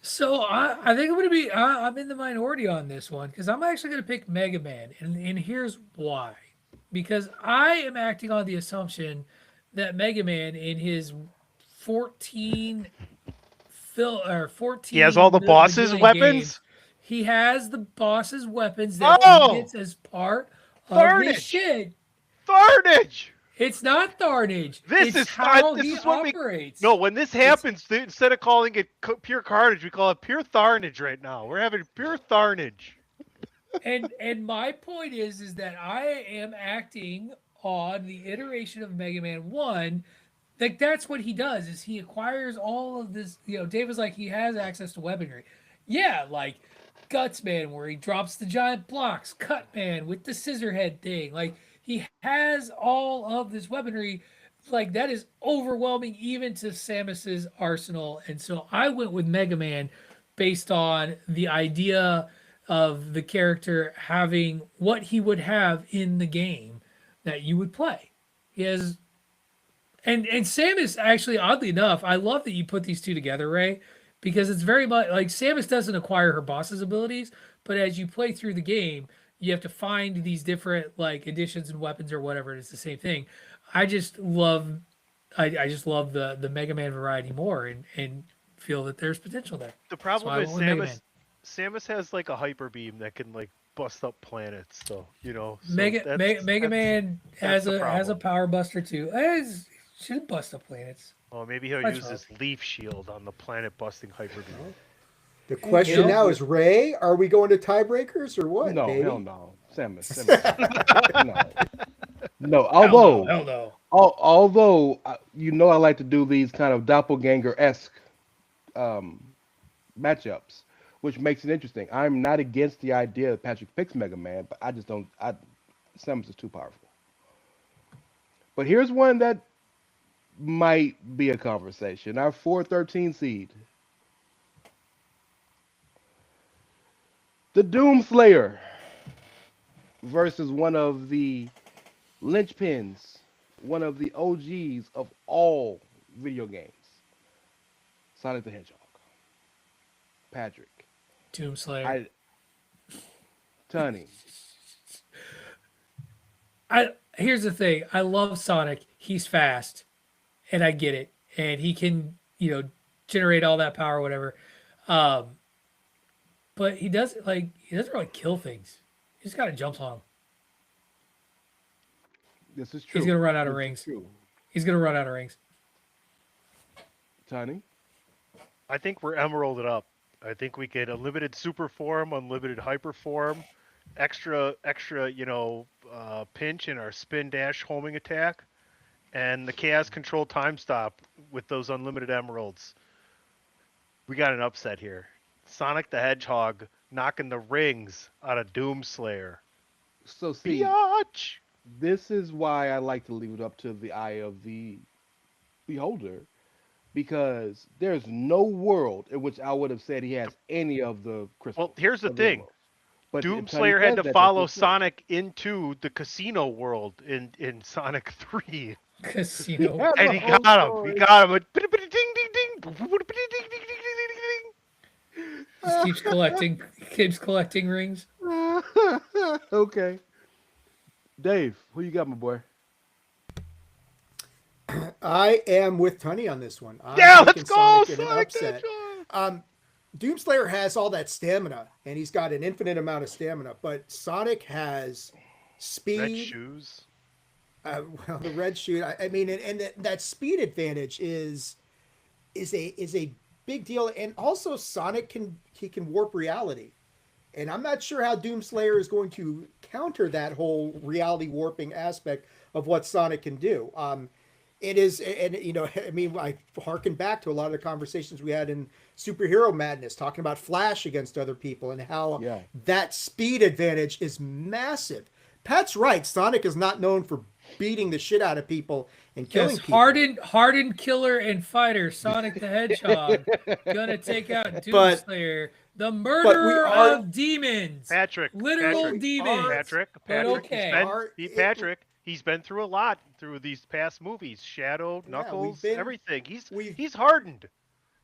So I think I'm going to be I'm in the minority on this one because I'm actually going to pick Mega Man, and here's why. Because I am acting on the assumption that Mega Man in his 14
He has all the boss's
bajillion
weapons?
games, he has the boss's weapons that he gets as part of his
Tarnage!
shit.
Tharnage!
It's not Tharnage.
This
It's
is
how
this
he
is what
operates.
No, when this happens, instead of calling it pure carnage, we call it pure Tharnage right now. We're having pure Tharnage.
And my point is that I am acting on the iteration of Mega Man 1. Like that's what he does is he acquires all of this. Dave was like he has access to weaponry. Yeah, like Guts Man where he drops the giant blocks, Cut Man with the scissor head thing. Like he has all of this weaponry. Like that is overwhelming even to Samus's arsenal. And so I went with Mega Man based on the idea of the character having what he would have in the game that you would play. He has and Samus actually, oddly enough, I love that you put these two together, Ray, because it's very much like Samus doesn't acquire her boss's abilities, but as you play through the game, you have to find these different like additions and weapons or whatever. It's the same thing. I just love, I just love the Mega Man variety more, and feel that there's potential there.
The
That's why
problem
I
with
went with Mega Man.
Samus has like a hyper beam that can like bust up planets. So so
Mega Man
that's
has
the
a
problem.
power buster too. Should bust up planets.
Well, maybe he'll
That's
use
wrong.
his leaf shield on the planet busting hyper beam.
The question now is, Ray, are we going to tiebreakers or what?
No,
baby?
hell no. Samus. No. Although,
Hell no.
although I like to do these kind of doppelganger-esque matchups, which makes it interesting. I'm not against the idea that Patrick picks Mega Man, but I just don't. Samus is too powerful. But here's one that might be a conversation. Our 413 seed, the Doomslayer, versus one of the linchpins, one of the OGs of all video games, Sonic the Hedgehog. Patrick.
Doomslayer.
Tony.
Here's the thing. I love Sonic. He's fast, and I get it, and he can generate all that power, or whatever. But he doesn't really kill things. He just kind of jumps on them.
This is true.
He's gonna run out of
This is
rings.
true.
He's gonna run out of rings.
Tony.
I think we're emeralded up. I think we get unlimited super form, unlimited hyper form, extra, pinch in our spin dash homing attack, and the chaos control time stop with those unlimited emeralds. We got an upset here. Sonic the Hedgehog knocking the rings out of Doomslayer.
So see,
Biatch!
this is why I like to leave it up to the eye of the beholder, because there's no world in which I would have said he has any of the crystals.
Well, here's the
of
thing.
emeralds. But Tony
Doomslayer had
says
to
that,
follow
that's the thing.
Sonic into the casino world in Sonic 3.
Casino.
Yeah.
And he
The whole
got him.
story.
He got him. Ding, ding, ding. Ding, ding, ding.
Just keeps collecting rings.
Okay. Dave, who you got, my boy?
I am with Tony on this one. I'm
Yeah,
taking
let's go,
Sonic in an
Sonic the
upset.
Hedgehog.
Doomslayer has all that stamina, and he's got an infinite amount of stamina. But Sonic has speed.
Red shoes.
Well, the red shoe. I mean, and that speed advantage is a big deal. And also, Sonic can warp reality. And I'm not sure how Doomslayer is going to counter that whole reality warping aspect of what Sonic can do. It is, and I mean, I harken back to a lot of the conversations we had in Superhero Madness, talking about Flash against other people and how that speed advantage is massive. Pat's right. Sonic is not known for beating the shit out of people and killing people.
Hardened killer and fighter Sonic the Hedgehog gonna take out Doomslayer, the murderer of demons.
Patrick.
Literal demons.
Patrick.
But okay.
Patrick. He's been through a lot through these past movies. Shadow, Knuckles, everything. He's hardened.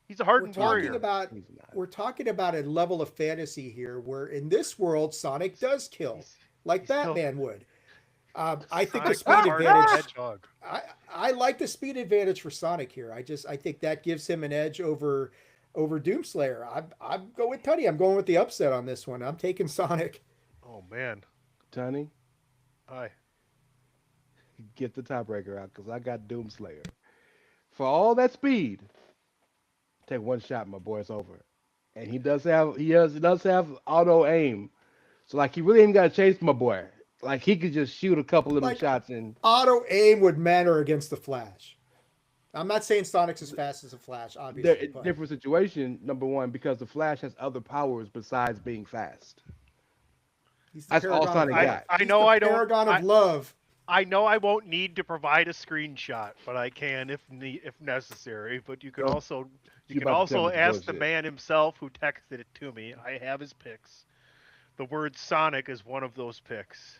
He's a hardened warrior.
We're talking about a level of fantasy here where in this world Sonic does kill, like Batman would. I think the speed advantage. I like the speed advantage for Sonic here. I think that gives him an edge over Doomslayer. I'm going with Tony. I'm going with the upset on this one. I'm taking Sonic.
Oh man,
Tony.
Hi.
Get the tiebreaker out because I got Doomslayer. For all that speed, take one shot, my boy. It's over. And he does have auto aim, so like he really ain't got to chase my boy. Like he could just shoot a couple of them
Like
shots and
auto aim would matter against the Flash. I'm not saying Sonic's as fast as the Flash, obviously, but
different situation. Number one, because the Flash has other powers besides being fast.
he's the
That's all
paragon of
Sonic
love.
got.
I
He's
know
the
I don't.
paragon of love.
I know I won't need to provide a screenshot, but I can if necessary. But you can
Don't-
also
You about to tell me some
ask the
bullshit.
man himself who texted it to me. I have his pics. The word Sonic is one of those pics.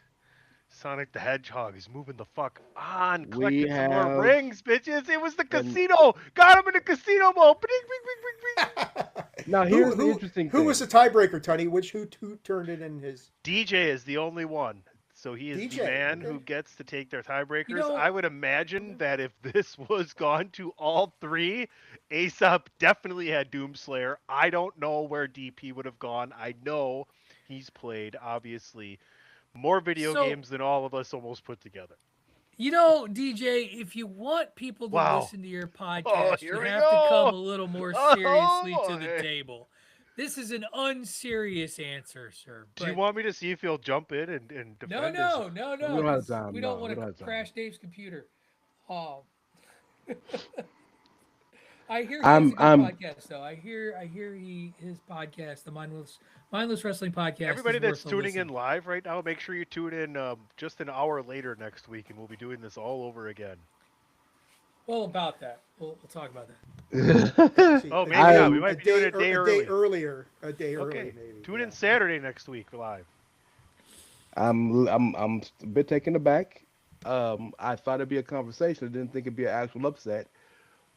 Sonic the Hedgehog is moving the fuck on,
We
collecting some more
have
rings, bitches. It was the
an-
casino. Got him in the casino mode. Bing, bing, bing, bing, bing.
Now here's the interesting
who
thing.
was the tiebreaker, Tony? Who turned it in his
DJ is the only one. So he is
DJ,
the man
okay.
who gets to take their tiebreakers.
You know-
I would imagine that if this was gone to all three, Aesop definitely had Doomslayer. I don't know where DP would have gone. I know he's played, obviously, more video
So-
games than all of us almost put together.
You know, DJ, if you want people to
Wow.
listen to your podcast,
here
you
we
have to
go.
come a little more
Oh,
seriously to the
boy.
table. This is an unserious answer, sir.
Do you
but-
want me to see if he'll jump in and defend
No,
his-
no.
We don't have
'cause
time,
We
no,
don't want
we don't
to
have time.
crash Dave's computer. Oh. I hear he
I'm-
has a good
I'm-
podcast, though. I hear his podcast, the Mindless Wrestling Podcast.
Everybody
is
that's
worth a
tuning in
listen.
live right now, make sure you tune in just an hour later next week, and we'll be doing this all over again.
Well, about that, we'll talk about that.
Oh, maybe
I-
not. We might be doing it a day early.
A day early,
Okay,
maybe.
tune
yeah.
in Saturday next week live.
I'm a bit taken aback. I thought it'd be a conversation. I didn't think it'd be an actual upset.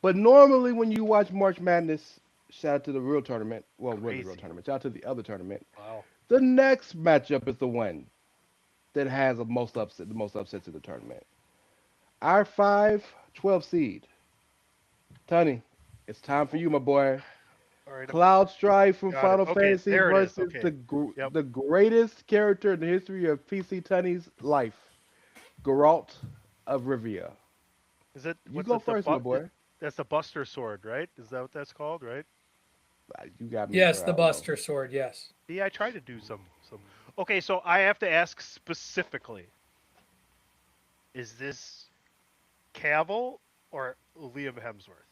But normally when you watch March Madness, shout out to the real tournament. Well, really real
Crazy.
tournament. Shout out to the other tournament.
Wow.
The next matchup is the one that has the most upsets in the tournament. Our 5-12 seed. Tony, it's time for you, my boy.
All right.
Cloud Strife from
Got it.
Final
Okay,
Fantasy
there it is.
versus
Okay. Yep.
the greatest character in the history of PC Tunney's life, Geralt of Rivia.
Is it?
You
what's
go
it, the
first, my boy.
That's the Buster Sword, right? Is that what that's called, right?
You got me.
Yes,
sir, I
the
don't know.
Buster Sword. Yes.
See, I tried to do some. Okay, so I have to ask specifically: is this Cavill or Liam Hemsworth?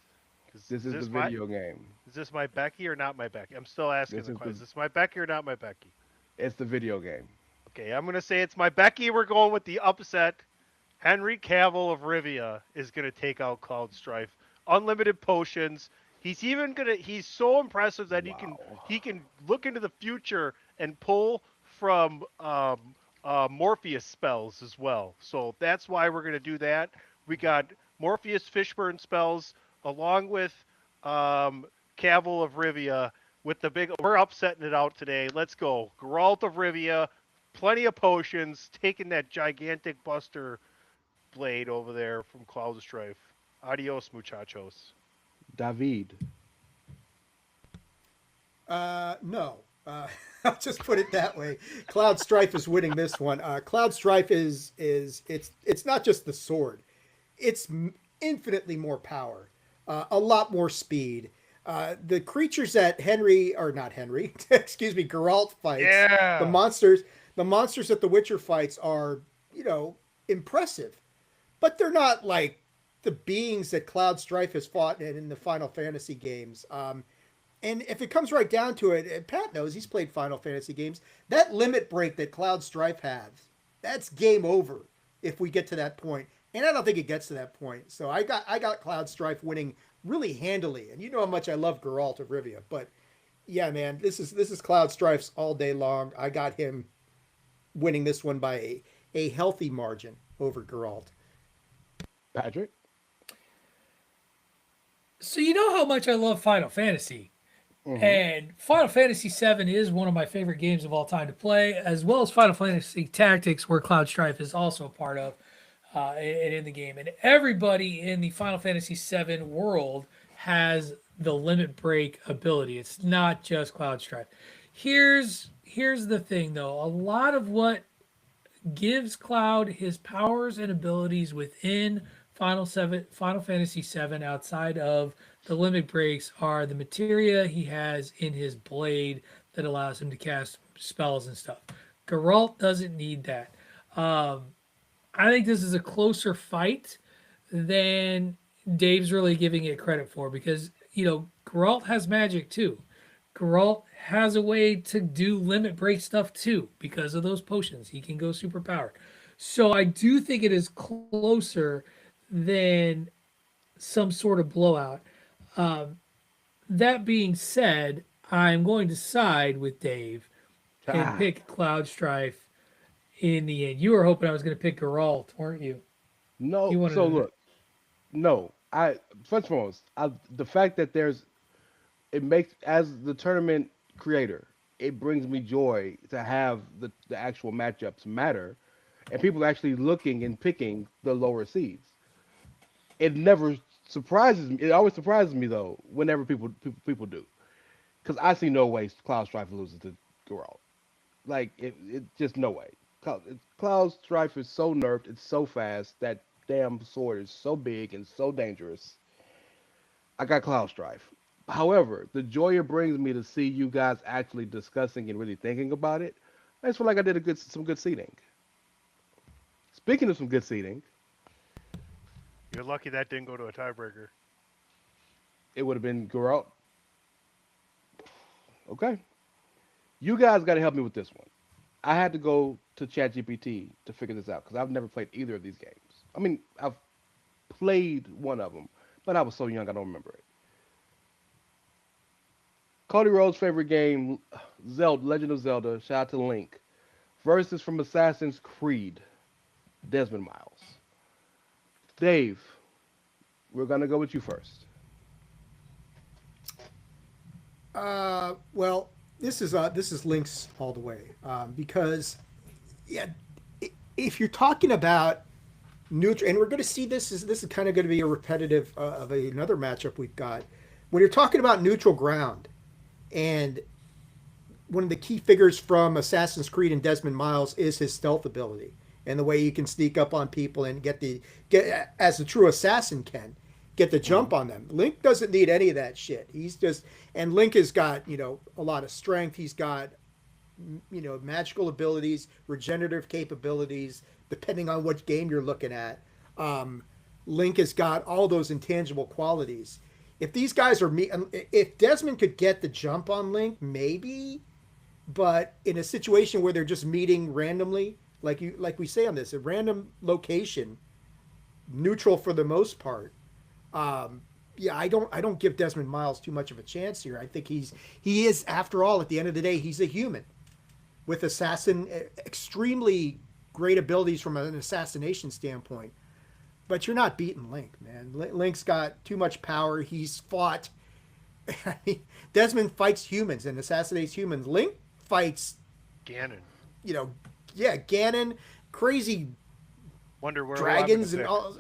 This is the video game.
Is this my Becky or not my Becky? I'm still asking
This
the
is
question.
the-
Is this my Becky or not my Becky?
It's the video game.
Okay, I'm gonna say it's my Becky. We're going with the upset. Henry Cavill of Rivia is gonna take out Cloud Strife. Unlimited potions. He's so impressive that
Wow.
he can look into the future and pull from Morpheus spells as well. So that's why we're gonna do that. We got Morpheus Fishburne spells along with Cavill of Rivia with the big. We're upsetting it out today. Let's go. Geralt of Rivia, plenty of potions, taking that gigantic Buster blade over there from Cloud Strife. Adios, muchachos.
David.
No. I'll just put it that way. Cloud Strife is winning this one. Cloud Strife is it's not just the sword. It's infinitely more power, a lot more speed. The creatures that excuse me, Geralt fights.
Yeah.
The monsters that the Witcher fights are, impressive, but they're not like the beings that Cloud Strife has fought in the Final Fantasy games. And if it comes right down to it, and Pat knows he's played Final Fantasy games, that limit break that Cloud Strife has, that's game over if we get to that point. And I don't think it gets to that point. So I got Cloud Strife winning really handily. And you know how much I love Geralt of Rivia. But yeah, man, this is Cloud Strife's all day long. I got him winning this one by a healthy margin over Geralt.
Patrick.
So you know how much I love Final Fantasy.
Mhm.
And Final Fantasy VII is one of my favorite games of all time to play, as well as Final Fantasy Tactics, where Cloud Strife is also a part of and in the game. And everybody in the Final Fantasy VII world has the limit break ability. It's not just Cloud Strife. Here's the thing, though. A lot of what gives Cloud his powers and abilities within Final Fantasy VII outside of the limit breaks are the materia he has in his blade that allows him to cast spells and stuff. Geralt doesn't need that. Um, I think this is a closer fight than Dave's really giving it credit for because, Geralt has magic too. Geralt has a way to do limit break stuff too because of those potions. He can go super powered. So I do think it is closer than some sort of blowout. Um, that being said, I'm going to side with Dave and
Ah,
pick Cloud Strife in the end. You were hoping I was going to pick Geralt, weren't you?
no.
You
So
wanted to.
look, no. I first and foremost, the fact that it makes as the tournament creator, it brings me joy to have the actual matchups matter, and people actually looking and picking the lower seeds. It never surprises me. It always surprises me though whenever people do, because I see no way Cloud Strife loses to Geralt. Like it just no way. Cloud Strife is so nerfed. It's so fast. That damn sword is so big and so dangerous. I got Cloud Strife. However, the joy it brings me to see you guys actually discussing and really thinking about it, I just feel like I did some good seating. Speaking of some good seating,
You're lucky that didn't go to a tiebreaker.
it would have been Geralt. Okay, you guys got to help me with this one. I had to go to ChatGPT to figure this out because I've never played either of these games. I mean, I've played one of them, but I was so young I don't remember it. Cody Rhodes' favorite game, Zelda, Legend of Zelda, shout out to Link, versus from Assassin's Creed, Desmond Miles. Dave, we're gonna go with you first.
Well, this is links all the way because yeah, if you're talking about neutral, and we're going to see this is kind of going to be a repetitive of another matchup we've got. When you're talking about neutral ground, and one of the key figures from Assassin's Creed and Desmond Miles is his stealth ability and the way you can sneak up on people and get as a true assassin can get the jump on them. Link doesn't need any of that shit. He's just and Link has got a lot of strength. He's got magical abilities, regenerative capabilities, depending on what game you're looking at. Link has got all those intangible qualities. If these guys are if Desmond could get the jump on Link, maybe, but in a situation where they're just meeting randomly, like we say on this, a random location, neutral for the most part. Yeah, I don't give Desmond Miles too much of a chance here. I think he is, after all, at the end of the day, he's a human with extremely great abilities from an assassination standpoint. But you're not beating Link, man. Link's got too much power. He's fought. Desmond fights humans and assassinates humans. Link fights,
Ganon.
Yeah, Ganon, crazy
Wonder where
dragons and all.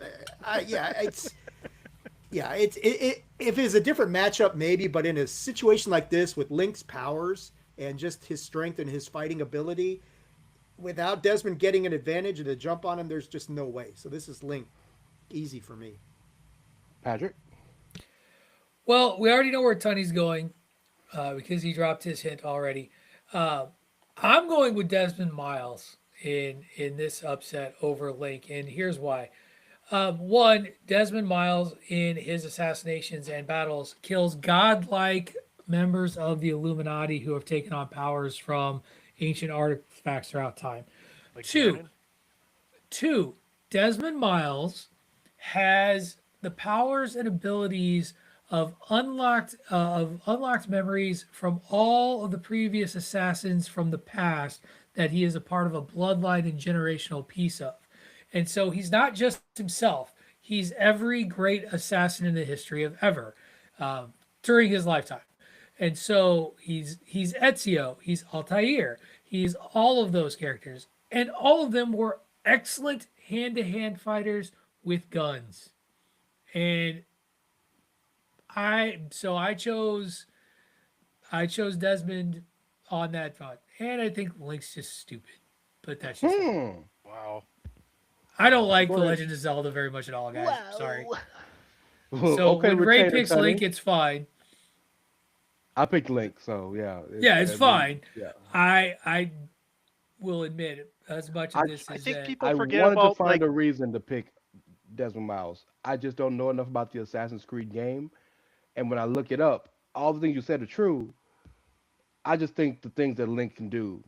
If it's a different matchup, maybe, but in a situation like this with Link's powers and just his strength and his fighting ability, without Desmond getting an advantage and a jump on him, there's just no way. So this is Link. Easy for me.
Patrick?
Well, we already know where Tunney's going because he dropped his hint already. I'm going with Desmond Miles in this upset over Link, and here's why. One, Desmond Miles in his assassinations and battles kills godlike members of the Illuminati who have taken on powers from ancient artifacts throughout time.
like
Two,
Ganon?
two, Desmond Miles has the powers and abilities of unlocked memories from all of the previous assassins from the past that he is a part of a bloodline and generational piece of. And so he's not just himself. He's every great assassin in the history of ever during his lifetime. And so he's Ezio, he's Altair, he's all of those characters. And all of them were excellent hand-to-hand fighters with guns. And I chose Desmond on that front. And I think Link's just stupid. But that's just
Wow.
I don't like
Go
The
ahead.
Legend of Zelda very much at all, guys. Sorry.
So
So when Ray
Retainer
picks
Tunney.
Link, it's fine.
I picked Link, so yeah.
Yeah, it's fine.
Yeah.
I will admit, as much
I
of this
I
is
think
that.
people
I
forget
wanted to
about
find
like
a reason to pick Desmond Miles. I just don't know enough about the Assassin's Creed game, and when I look it up, all the things you said are true. I just think the things that Link can do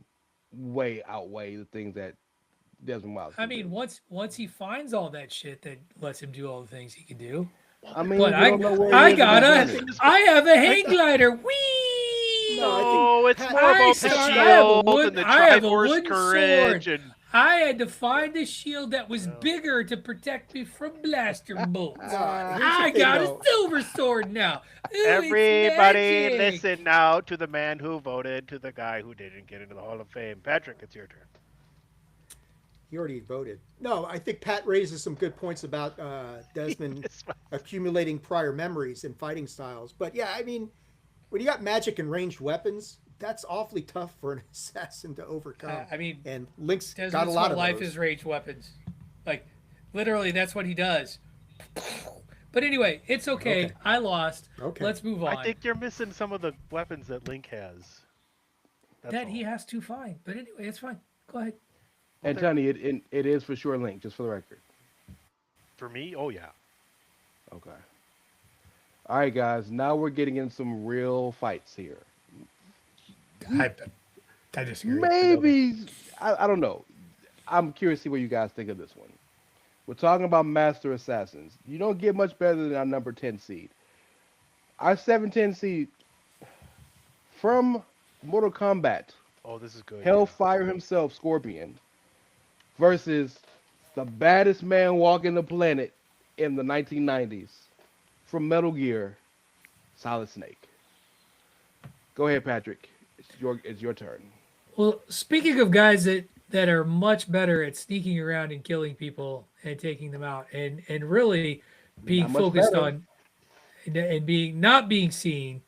way outweigh the things that Desmond Miles
I
can
mean,
do.
once he finds all that shit that lets him do all the things he can do.
well,
I
But
mean, we
I
don't know where he
I
is in
got
that
a
journey.
I have a
I,
hang glider. Whee!
No, I think
no, it's
Pat
more about the
I have a
shield and the
I have a
Triforce
wooden sword.
courage and
I had to find a shield that was
uh,
bigger to protect me from blaster bolts.
no. Here's the
I
thing,
got a
though.
silver sword now. Ooh, it's
everybody
magic.
listen now to the man who voted to the guy who didn't get into the Hall of Fame. Patrick, it's your turn.
He already voted. No, I think Pat raises some good points about Desmond accumulating prior memories and fighting styles. But yeah, I mean, when you got magic and ranged weapons, that's awfully tough for an assassin to overcome.
I mean,
And Link's got a
Desmond's
lot
whole
of
life
those.
is ranged weapons. Like, literally, that's what he does. But anyway, it's okay.
Okay.
I lost.
Okay.
Let's move
I
on.
think you're missing some of the weapons that Link has. That's
That
all.
he has to find. But anyway, it's fine. Go ahead.
And Tony, it is for sure Link, just for the record.
For me, oh yeah.
Okay. All right, guys. Now we're getting in some real fights here.
I disagree.
Maybe I don't know. I'm curious to see what you guys think of this one. We're talking about Master Assassins. You don't get much better than our number 10 seed. Our 710 seed from Mortal Kombat,
Oh, this is good.
Hellfire himself, Scorpion, versus the baddest man walking the planet in the 1990s from Metal Gear, Solid Snake. Go ahead, Patrick. It's your turn.
Well, speaking of guys that are much better at sneaking around and killing people and taking them out, and really being
Not much
focused
better.
on and being not being seen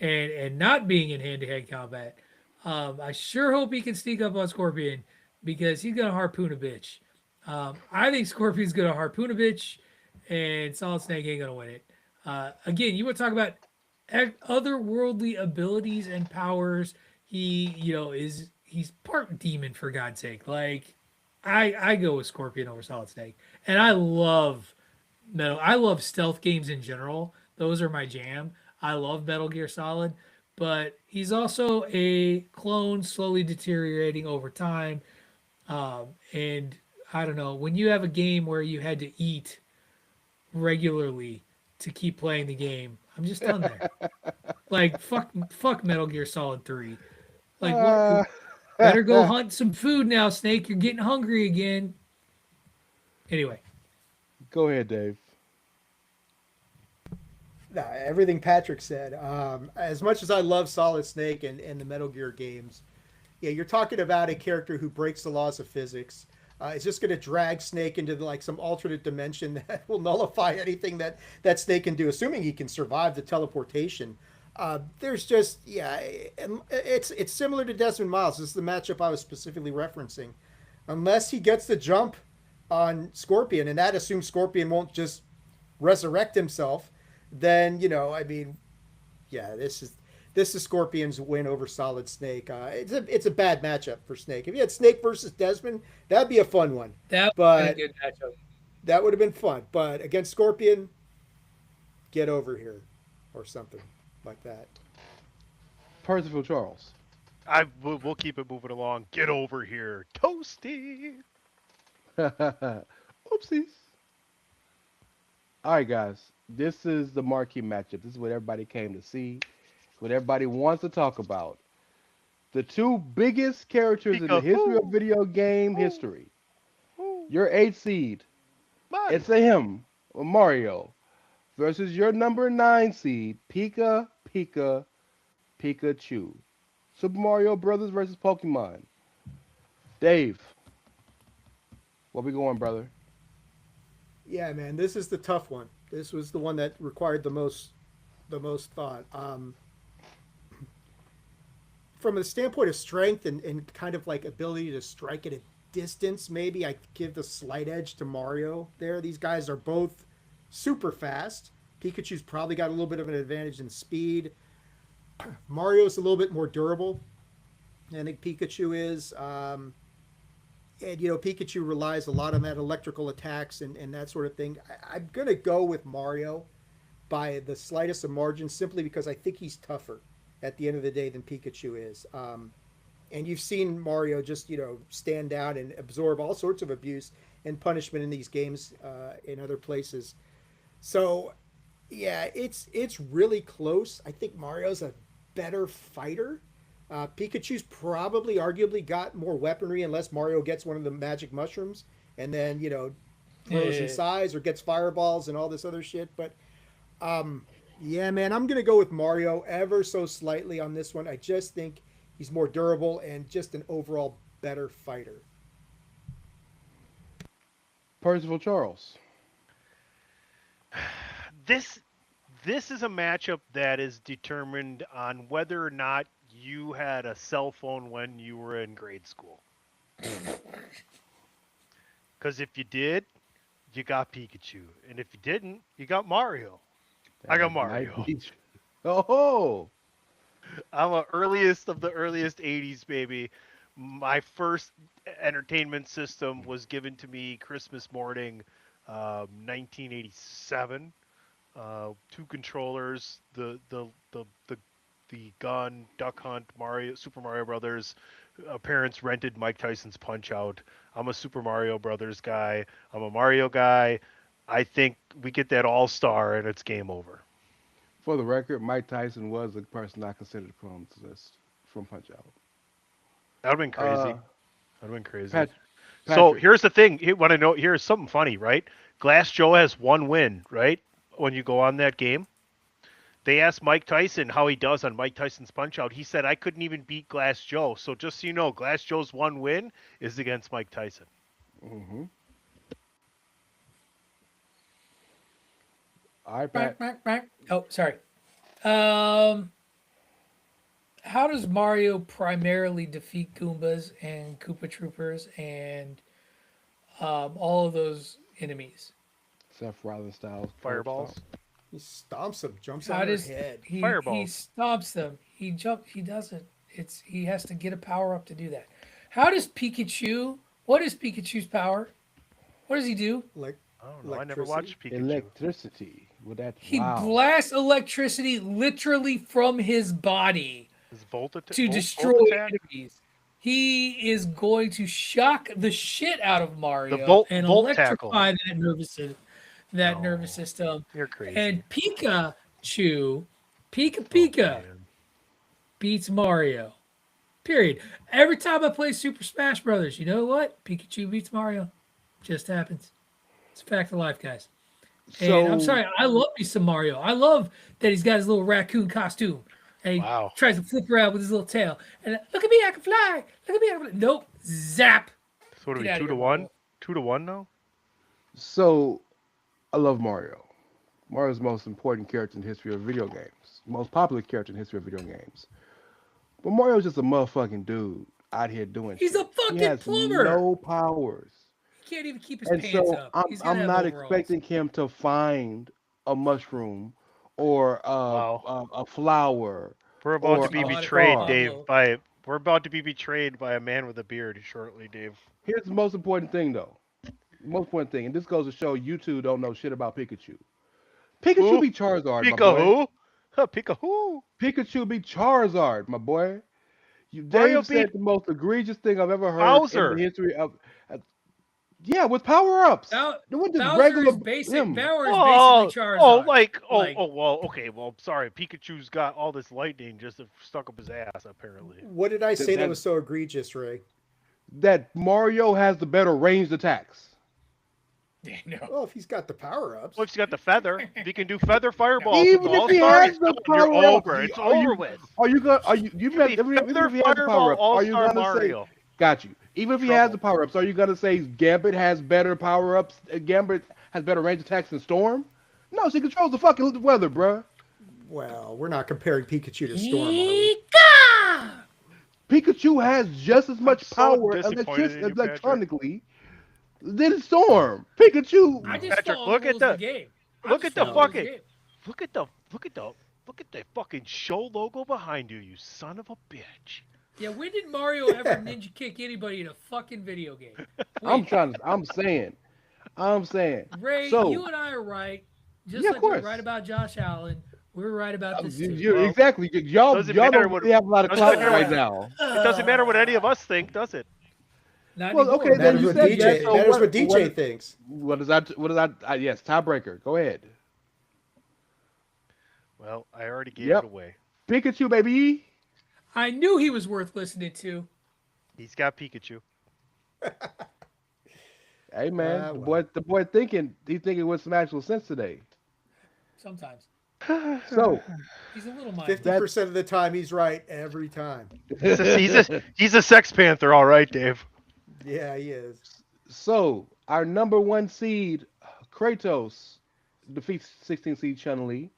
and not being in hand-to-hand combat. I sure hope he can sneak up on Scorpion because he's gonna harpoon a bitch. I think Scorpion's gonna harpoon a bitch, and Solid Snake ain't gonna win it. Again, you want to talk about otherworldly abilities and powers. He, he's part demon for God's sake. Like, I go with Scorpion over Solid Snake, and I love Metal. I love stealth games in general. Those are my jam. I love Metal Gear Solid, but he's also a clone slowly deteriorating over time. And I don't know, when you have a game where you had to eat regularly to keep playing the game, I'm just done there. Like fuck Metal Gear Solid 3. Like what? Better go hunt some food now, Snake. You're getting hungry again. Anyway,
Go ahead, Dave.
No, everything Patrick said. As much as I love Solid Snake and the Metal Gear games, yeah, you're talking about a character who breaks the laws of physics. It's just going to drag Snake into like some alternate dimension that will nullify anything that Snake can do, assuming he can survive the teleportation. There's just and it's similar to Desmond Miles. This is the matchup I was specifically referencing. Unless he gets the jump on Scorpion, and that assumes Scorpion won't just resurrect himself, then this is Scorpion's win over Solid Snake. It's a bad matchup for Snake. If you had Snake versus Desmond, that'd be a fun one.
that would
But
have been a good matchup.
that would have been fun. But against Scorpion, get over here, or something like that.
Percival Charles.
We'll keep it moving along. Get over here, Toasty.
Oopsies. All right, guys. This is the marquee matchup. This is what everybody came to see. What everybody wants to talk about. The two biggest characters in the history of video game history. Your 8 seed, it's a him, Mario, versus your number 9 seed, Pikachu. Super Mario Brothers versus Pokemon. Dave, where we going, brother?
Yeah, man, this is the tough one. This was the one that required the most thought. From a standpoint of strength and kind of like ability to strike at a distance, maybe I give the slight edge to Mario there. These guys are both super fast. Pikachu's probably got a little bit of an advantage in speed. Mario's a little bit more durable. I think Pikachu is. and Pikachu relies a lot on that electrical attacks and that sort of thing. I'm gonna go with Mario by the slightest of margins, simply because I think he's tougher at the end of the day than Pikachu is. And you've seen Mario just stand down and absorb all sorts of abuse and punishment in these games in other places. So yeah, it's really close. I think Mario's a better fighter. Pikachu's probably arguably got more weaponry unless Mario gets one of the magic mushrooms and then grows in size or gets fireballs and all this other shit. But yeah, man, I'm gonna go with Mario ever so slightly on this one. I just think he's more durable and just an overall better fighter.
Percival Charles.
This is a matchup that is determined on whether or not you had a cell phone when you were in grade school. Because if you did, you got Pikachu, and if you didn't, you got Mario. I got Mario.
Oh,
I'm a earliest of the earliest 80s, baby. My first entertainment system was given to me Christmas morning, 1987. Two controllers, the gun, Duck Hunt, Super Mario Brothers. Parents rented Mike Tyson's Punch Out. I'm a Super Mario Brothers guy. I'm a Mario guy. I think we get that all-star and it's game over.
for the record, Mike Tyson was the person I considered from the list from Punch Out.
That would have been crazy. That would have been crazy. So
Patrick.
here's the thing. Here's something funny, right? Glass Joe has one win, right? When you go on that game. They asked Mike Tyson how he does on Mike Tyson's Punch Out. He said, I couldn't even beat Glass Joe. So just so you know, Glass Joe's one win is against Mike Tyson.
Mm-hmm. All right, Pat.
Oh, sorry. How does Mario primarily defeat Goombas and Koopa Troopers and all of those enemies?
Seth Rollins style.
Fireballs.
He stomps them, jumps
How
on their
does
head.
he
Fireballs.
stomps them? He doesn't. He has to get a power up to do that. How does Pikachu? What is Pikachu's power? What does he do?
Like
I don't know. I never watched Pikachu.
Electricity. Well, that's
He
wow.
blasts electricity literally from his body
His Volt
to destroy
attack?
enemies. He is going to shock the shit out of Mario and
Volt
electrify
tackle.
that nervous system.
You're crazy.
And Pikachu, Pika
Man.
beats Mario. Period. Every time I play Super Smash Brothers, you know what? Pikachu beats Mario. Just happens. It's a fact of life, guys. And I'm sorry, I love me some Mario. I love that he's got his little raccoon costume. And he
Wow.
tries to flip around with his little tail. And look at me, I can fly. Look at me, I can fly. Nope. Zap.
So what are we,
Get outta
2 to
here,
1?
Mario.
2 to 1 now?
So, I love Mario. Mario's the most important character in the history of video games. Most popular character in the history of video games. But Mario's just a motherfucking dude out here doing
He's
shit.
a fucking
He has
plumber.
no powers.
He can't even keep his
And
pants
so
up. He's gotta
I'm
have
not
overalls.
expecting him to find a mushroom or
Wow.
a flower.
We're about
Or
to be
a
betrayed,
star.
Dave. We're about to be betrayed by a man with a beard shortly, Dave.
Here's the most important thing, though. The most important thing, and this goes to show you two don't know shit about Pikachu. Pikachu
Who?
be Charizard, my
Pika
boy.
who? Huh, Pika who?
Pikachu be Charizard, my boy.
Mario
Dave said
beat
the most egregious thing I've ever heard
Bowser.
in the history of. Yeah, with power-ups.
Bow-
It wasn't just
Bowser
regular
is basic.
him.
Bowser is
Oh,
basically Charizard.
well, okay, well, sorry. Pikachu's got all this lightning just stuck up his ass, apparently.
What did I say that
that-
was so egregious, Ray?
That Mario has the better ranged attacks.
No.
Well, if he's got the power ups.
Well, if he's got the feather, if he can do feather fireballs,
Even
with
if he
All-Star,
has the
you're
power-ups,
over. It's
are you-
over with.
Are you gonna? Are you? You
Give
met,
me
even
feather
if he has the
fireball,
power-ups, are you
All-Star
gonna
Mario.
say? Got you. Even if he has the power-ups, are you gonna say Gambit has better power-ups? Gambit has better range attacks than Storm? No, she controls the fucking weather, bruh.
Well, we're not comparing Pikachu to Storm, are we?
Pika!
Pikachu has just as much
so
power
disappointed in you, Patrick.
electronically than Storm. Pikachu.
I just
Patrick,
follow
look
the
at
rules
the-
of the game. I
look
just
at the
follow rules of
fucking-
game.
Look at the fucking show logo behind you, you son of a bitch.
Yeah, when did Mario ever ninja kick anybody in a fucking video game?
I'm
When?
trying to. I'm saying.
Ray,
So
you and I are right. Just
yeah, of
like we were
course.
right about Josh Allen, we were right about this too.
Well,
Exactly. Y'all
doesn't matter
don't
what
really have a lot of
doesn't
clout
matter
right
what
now.
it doesn't matter what any of us think, does it?
Not
Well,
anymore.
okay, then
Matters
you
what
said that.
DJ.
So
Matters what DJ
what?
thinks.
What is that? What is that? Yes, tiebreaker. Go ahead.
Well, I already gave it
Yep.
away.
Pikachu, baby.
I knew he was worth listening to.
He's got Pikachu.
Hey man,
Well.
the boy thinking. He's thinking with some actual sense today.
Sometimes
So
he's a little minded.
50% of the time, he's right every time.
He's a Sex Panther, all right, Dave.
Yeah, he is.
So our number one seed, Kratos, defeats 16 seed Chun-Li.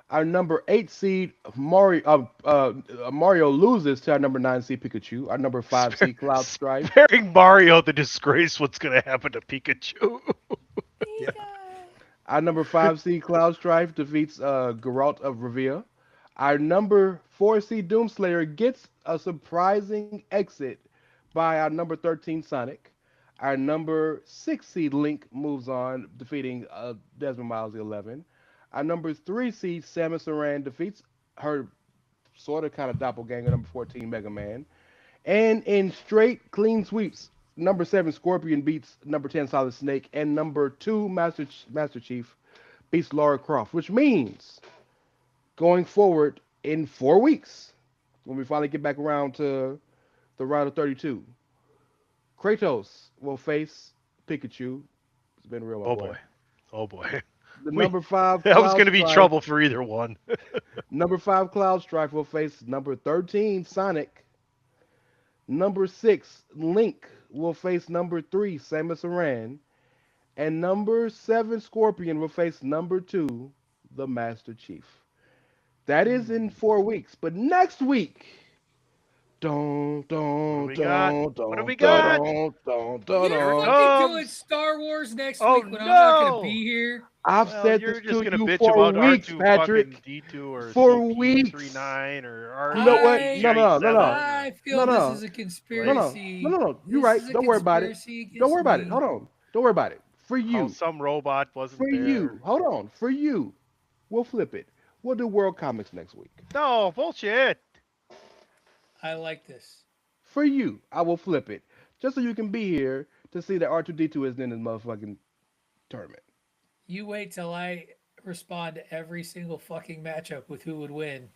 Our number 8 seed, Mario loses to our number 9 seed Pikachu. Our number 5 seed Cloud Strife.
Sparing Mario the disgrace. What's going to happen to Pikachu?
Yeah.
Our number 5 seed Cloud Strife defeats Geralt of Rivia. Our number 4 seed Doomslayer gets a surprising exit by our number 13 Sonic. Our number 6 seed Link moves on, defeating Desmond Miles the 11. Our number 3 seed Samus Aran defeats her sort of kind of doppelganger, number 14 Mega Man. And in straight clean sweeps, number 7 Scorpion beats number 10 Solid Snake, and number 2 Master Chief beats Lara Croft, which means going forward in 4 weeks, when we finally get back around to the round of 32, Kratos will face Pikachu. It's been real, my
Oh
boy.
boy. Oh boy.
The number 5
That was
Cloud
going to be
Strife-
trouble for either one.
Number 5 Cloud Strife will face number 13 Sonic. Number 6 Link will face number 3 Samus Aran. And number 7 Scorpion will face number 2 the Master Chief. That is in 4 weeks. But next week,
What do we got?
You're fucking doing Star Wars next
Oh,
week when I'm not
no!
gonna be here.
I've
Well,
said
you're
this
just
to
gonna
you
bitch
for
about
weeks,
R2
Patrick.
fucking D2 or
For
CP39 or R2.
You know what?
I-
No.
I feel
No.
this is a conspiracy.
No. You're
This
right.
is a
Don't worry about it.
conspiracy against
Don't worry about it.
me.
Hold on. Don't worry about it. For
How
you.
some robot wasn't
For
there.
you. Hold on. For you. We'll flip it. We'll do World Comics next week.
No, bullshit.
I like this.
For you, I will flip it. Just so you can be here to see that R2D2 isn't in this motherfucking tournament.
You wait till I respond to every single fucking matchup with who would win.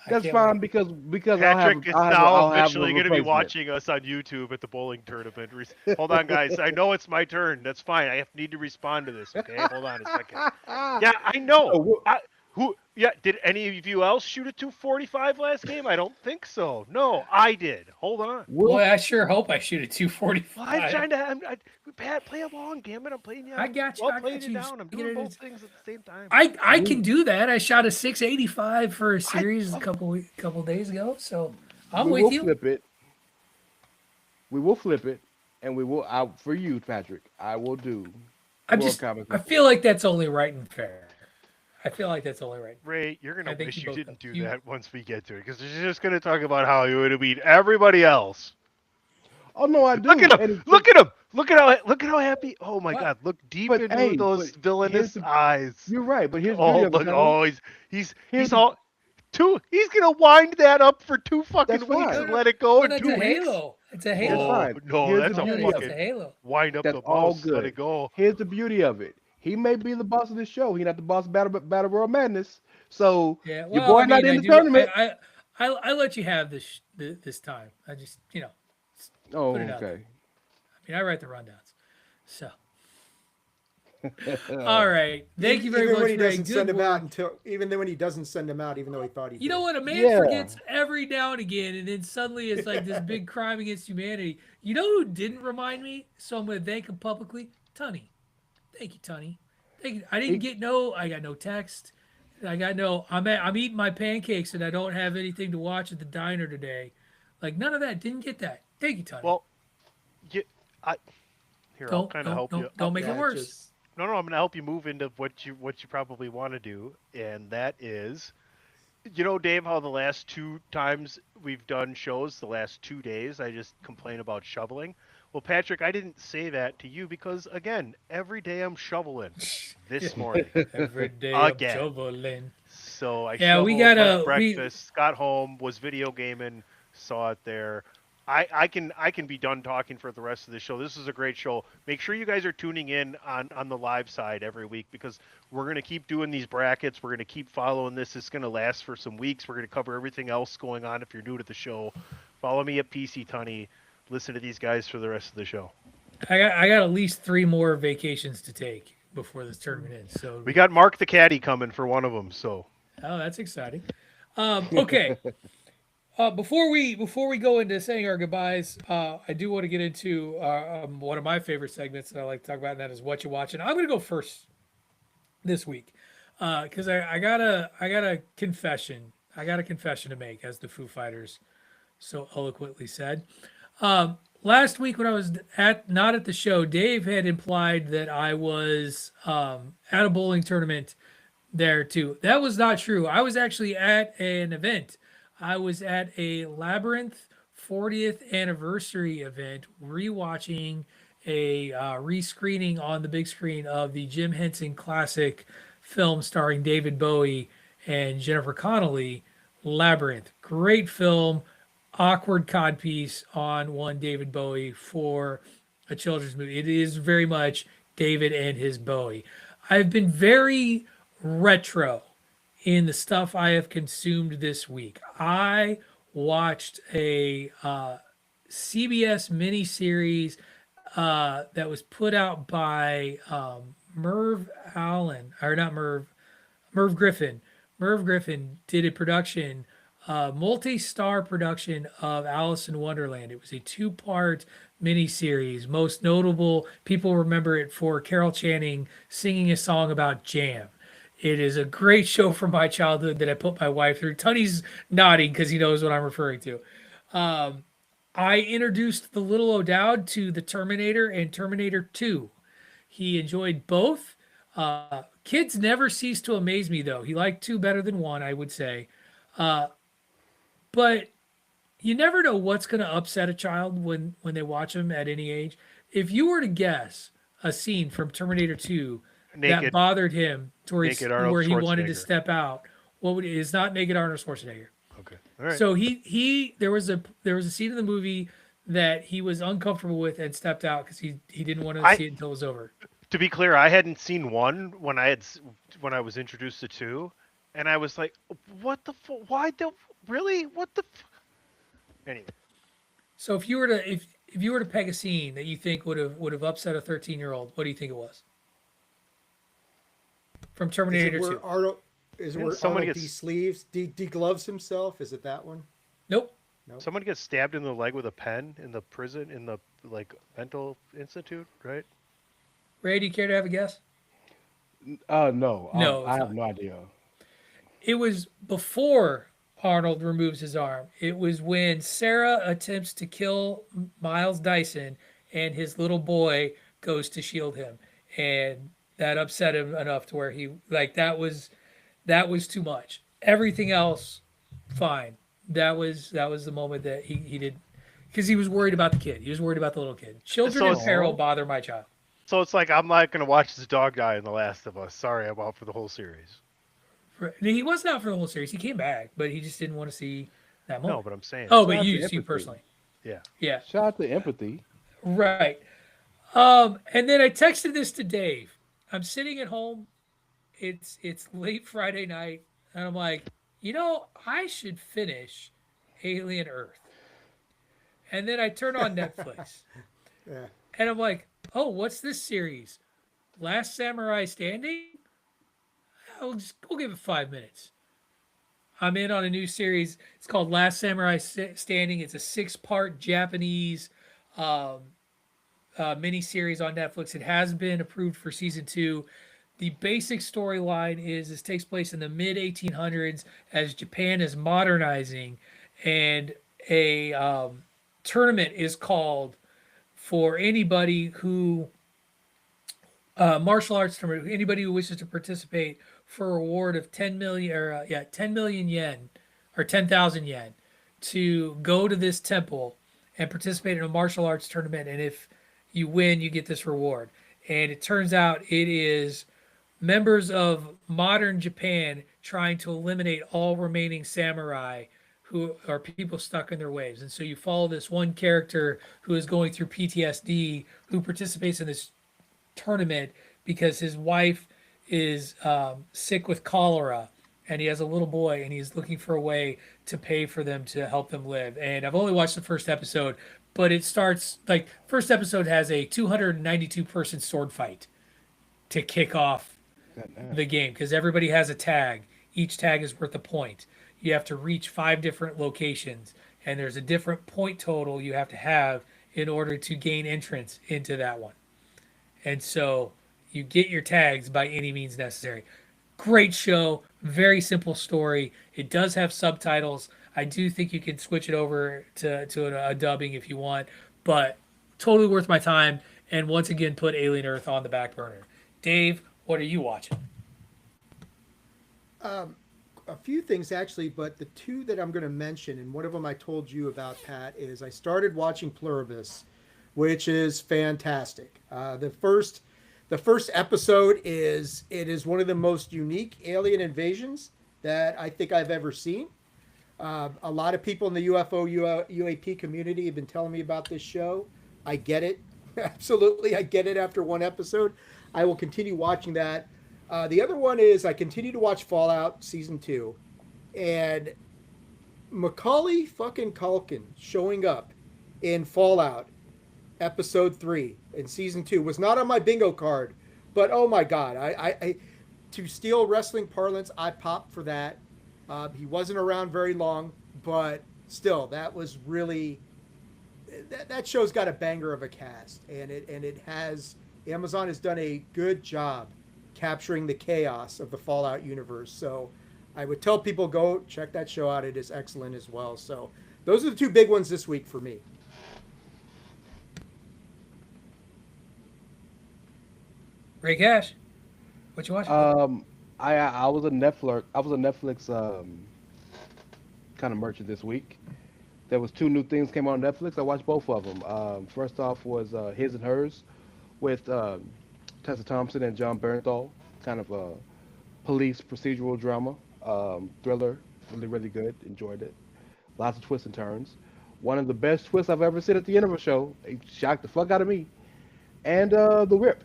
I
That's
can't
fine
wait.
because
Patrick is now
I'll have
officially
a
going to be
replacement.
watching us on YouTube at the bowling tournament. Hold on, guys. I know it's my turn. That's fine. I need to respond to this. Okay, hold on a second. Yeah, I know. Did any of you else shoot a 245 last game? I don't think so. No, I did. Hold on.
Boy, I sure hope I shoot a 245.
Well, I'm trying to. Pat, play along, damn it! I'm playing you.
I got you.
Well,
I
playing
got
you
you.
down. I'm
Get
doing
it.
both things at the same time.
I can do that. I shot a 685 for a series a couple days ago, so I'm with you.
We will flip it, and we will out for you, Patrick. I will do.
I feel like that's only right and fair. I feel like that's only right.
Ray, you're gonna
I think
wish
you
you
both
didn't
know.
do that once we get to it, because you're just gonna talk about how you would have beat everybody else.
Oh no, I do.
Look at him! Look at him! Look at how happy! Oh my
What?
God! Look deep
But,
into
hey,
those
but
villainous eyes.
You're right, but here's the
Oh
beauty of it,
look!
Tony.
Oh, he's all two. He's gonna wind that up for 2 fucking
That's
weeks
fine.
and let it go in
That's
2
a
weeks.
Halo. It's a
That's
Halo.
fine.
No,
Here's
that's
the
a
beauty of
It's a
fucking
Halo.
wind up
That's
the
all
mouse. Let
good.
it go.
Here's the beauty of it. He may be the boss of the show. He's not the boss of Battle Royal Madness. So
Yeah,
your
well,
boy
I
not
mean,
in the tournament.
I let you have this time. I just
Oh,
put it out
okay.
I mean, I write the rundowns. So, all right. Thank you very
even
much,
when he
Ray.
doesn't
Good
send him out
work.
even then when he doesn't send him out, even though he thought he did.
You know what? A man
Yeah.
forgets every now and again, and then suddenly it's like this big crime against humanity. You know who didn't remind me? So I'm going to thank him publicly. Tunny. Thank you, Tunny. Thank you. I got no text. I'm eating my pancakes and I don't have anything to watch at the diner today. Like none of that. Didn't get that. Thank you, Tunny.
Well, I'll kind of help you.
Don't make it
Yeah,
worse.
just-
No, I'm going to help you move into what you probably want to do, and that is You know, Dave, how the last 2 times we've done shows, the last 2 days, I just complain about shoveling. Well, Patrick, I didn't say that to you because, again, every day I'm shoveling. This morning,
Every day I'm
again.
shoveling.
So I
Yeah, we
shoveled, had
gotta we
breakfast, got home, was video gaming, saw it there. I can be done talking for the rest of the show. This is a great show. Make sure you guys are tuning in on the live side every week because we're gonna keep doing these brackets. We're gonna keep following this. It's gonna last for some weeks. We're gonna cover everything else going on. If you're new to the show, follow me at PC Tunney. Listen to these guys for the rest of the show.
I got at least 3 more vacations to take before this tournament ends. So
We got Mark the Caddy coming for one of them. So
oh, that's exciting. Okay. Before we go into saying our goodbyes, I do want to get into one of my favorite segments that I like to talk about, and that is what you watching. I'm going to go first this week because I got a confession. I got a confession to make, as the Foo Fighters so eloquently said. Last week when I was not at the show, Dave had implied that I was at a bowling tournament there too. That was not true. I was actually at an event. I was at a Labyrinth 40th anniversary event, rewatching a rescreening on the big screen of the Jim Henson classic film starring David Bowie and Jennifer Connelly, Labyrinth. Great film, awkward codpiece on one David Bowie for a children's movie. It is very much David and his Bowie. I've been very retro in the stuff I have consumed this week. I watched a CBS miniseries that was put out by Merv Allen, or not Merv, Merv Griffin. Merv Griffin did a production, multi-star production of Alice in Wonderland. It was a 2-part miniseries. Most notable, people remember it for Carol Channing singing a song about jam. It is a great show from my childhood that I put my wife through. Tony's nodding because he knows what I'm referring to. I introduced the little O'Dowd to the Terminator and Terminator 2. He enjoyed both. Kids never cease to amaze me, though. He liked 2 better than 1, I would say. But you never know what's going to upset a child when they watch them at any age. If you were to guess a scene from Terminator 2 that
naked,
bothered him to where,
naked Arnold
where he wanted to
Schwarzenegger.
step out, what would it's not naked Arnold Schwarzenegger.
Okay, all right.
So there was a scene in the movie that he was uncomfortable with and stepped out because he didn't want to see it until it was over.
To be clear, I hadn't seen 1 when I was introduced to 2, and I was like, "What the? Why the? Really? What the?" Anyway,
So if you were to peg a scene that you think would have upset a 13-year-old, what do you think it was? From Terminator 2.
Is it where
somebody
Arnold
gets-
de-gloves himself? Is it that one?
Nope.
someone gets stabbed in the leg with a pen in the prison in the mental institute, right?
Ray, do you care to have a guess?
No.
No,
I
it's
have
not.
no idea.
It was before Arnold removes his arm. It was when Sarah attempts to kill Miles Dyson and his little boy goes to shield him. And that upset him enough to where he that was too much. Everything else, fine. That was the moment that he did because he was worried about the kid. He was worried about the little kid. Children
So
in
it's-
peril bother my child.
So it's like I'm not gonna watch this dog die in The Last of Us. Sorry, I'm out for the whole series.
He wasn't out for the whole series. He came back, but he just didn't want to see that moment.
No, but I'm saying.
Oh,
Shout
but
out to
you
empathy.
personally.
Yeah.
Yeah.
Shout out to empathy.
Right. And then I texted this to Dave. I'm sitting at home. It's late Friday night, and I'm like, I should finish Alien Earth. And then I turn on Netflix,
Yeah.
and I'm like, oh, what's this series? Last Samurai Standing? We'll give it 5 minutes. I'm in on a new series. It's called Last Samurai Standing. It's a 6-part Japanese mini series on Netflix. It has been approved for season 2. The basic storyline is this takes place in the mid 1800s as Japan is modernizing, and a tournament is called for anybody who martial arts tournament, anybody who wishes to participate for a reward of 10 million or 10 million yen or 10,000 yen to go to this temple and participate in a martial arts tournament. And if you win, you get this reward. And it turns out it is members of modern Japan trying to eliminate all remaining samurai who are people stuck in their ways. And so you follow this one character who is going through PTSD, who participates in this tournament because his wife is sick with cholera and he has a little boy and he's looking for a way to pay for them to help them live. And I've only watched the first episode, but it starts like first episode has a 292 person sword fight to kick off the game because everybody has a tag. Each tag is worth a point. You have to reach 5 different locations and there's a different point total you have to have in order to gain entrance into that one. And so you get your tags by any means necessary. Great show, very simple story. It does have subtitles. I do think you can switch it over to a dubbing if you want, but totally worth my time. And once again, put Alien Earth on the back burner. Dave, what are you watching?
A few things actually, but the two that I'm going to mention, and one of them I told you about, Pat, is I started watching Pluribus, which is fantastic. The first episode is one of the most unique alien invasions that I think I've ever seen. A lot of people in the UAP community have been telling me about this show. I get it. Absolutely. I get it after one episode. I will continue watching that. The other one is I continue to watch Fallout Season 2. And Macaulay fucking Culkin showing up in Fallout Episode 3 in Season 2 was not on my bingo card. But oh my God, I to steal wrestling parlance, I popped for that. He wasn't around very long, but still, that was really... That show's got a banger of a cast. And it has... Amazon has done a good job capturing the chaos of the Fallout universe. So I would tell people, go check that show out. It is excellent as well. So those are the two big ones this week for me.
Ray Cash, what you watching?
I was a Netflix kind of merchant this week. There was 2 new things came on Netflix. I watched both of them. First off was His and Hers with Tessa Thompson and John Bernthal, kind of a police procedural drama, thriller, really, really good, enjoyed it. Lots of twists and turns. One of the best twists I've ever seen at the end of a show. It shocked the fuck out of me. And The Rip.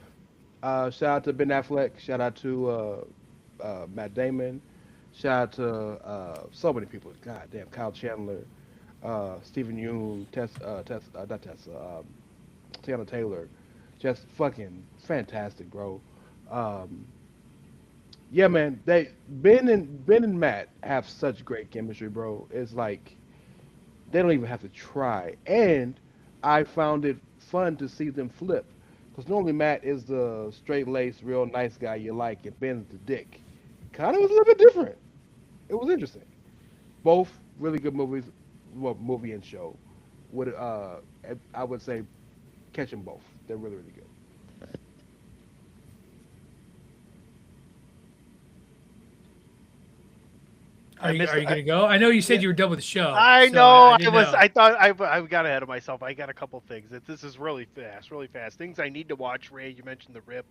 Shout out to Ben Affleck, shout out to Matt Damon, shout out to so many people, god damn, Kyle Chandler, Stephen Yeun, Tiana Taylor. Just fucking fantastic, bro. Yeah, man. Ben and Matt have such great chemistry, bro. It's like they don't even have to try. And I found it fun to see them flip, because normally Matt is the straight-laced, real nice guy you like, and Ben's the dick. Kind of was a little bit different. It was interesting. Both really good movies, well, movie and show. I would say catch them both. They're really, really good.
Are you going to go? I know you said you were done with the show.
I
so
know.
didn't know.
I thought I got ahead of myself. I got a couple things. This is really fast, really fast. Things I need to watch. Ray, you mentioned The Rip.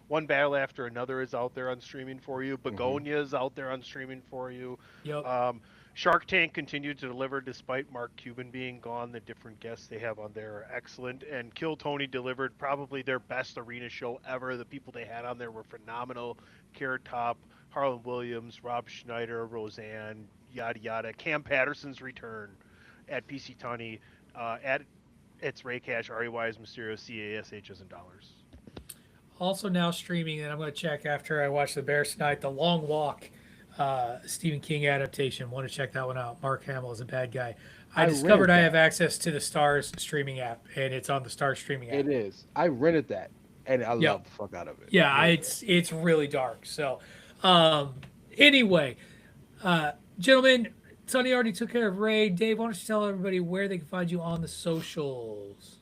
One Battle After Another is out there on streaming for you. Begonia is out there on streaming for you.
Yep.
Shark Tank continued to deliver despite Mark Cuban being gone. The different guests they have on there are excellent. And Kill Tony delivered probably their best arena show ever. The people they had on there were phenomenal. Carrot Top, Harlan Williams, Rob Schneider, Roseanne, yada yada. Cam Patterson's return at PC Tunney, at it's Ray Cash, REY's Mysterio, CASHs in dollars.
Also now streaming, and I'm going to check after I watch The Bears tonight, The Long Walk, Stephen King adaptation. Want to check that one out. Mark Hamill is a bad guy. I discovered I have access to the Starz streaming app, and it's on the Starz streaming app.
It is. I rented that, and I love the fuck out of it.
Yeah, it's really dark. So, anyway, gentlemen, Sonny already took care of Ray. Dave, why don't you tell everybody where they can find you on the socials?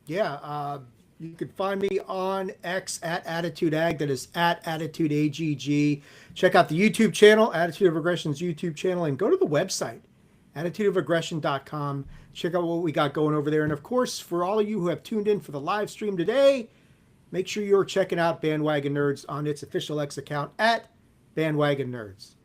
Yeah, You can find me on X at Attitude Ag. That is at Attitude AGG. Check out the YouTube channel, Attitude of Aggression's YouTube channel, and go to the website, attitudeofaggression.com. Check out what we got going over there. And of course, for all of you who have tuned in for the live stream today, make sure you're checking out Bandwagon Nerds on its official X account at Bandwagon Nerds.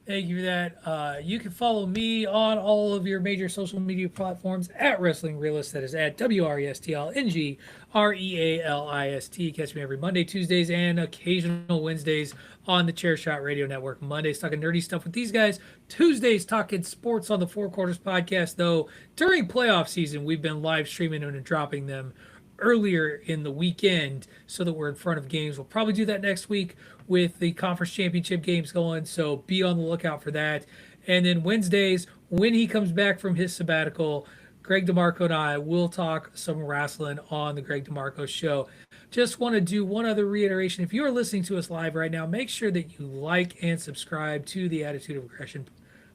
Thank you for that. You can follow me on all of your major social media platforms at Wrestling Realist. That is at WRESTLNGREALIST. Catch me every Monday, Tuesdays, and occasional Wednesdays on the Chairshot Radio Network. Mondays talking nerdy stuff with these guys. Tuesdays talking sports on the Four Quarters podcast. Though during playoff season, we've been live streaming and dropping them earlier in the weekend so that we're in front of games. We'll probably do that next week with the conference championship games going, so be on the lookout for that. And then Wednesdays, when he comes back from his sabbatical, Greg DeMarco and I will talk some wrestling on the Greg DeMarco Show. Just want to do one other reiteration. If you're listening to us live right now, make sure that you like and subscribe to the Attitude of Aggression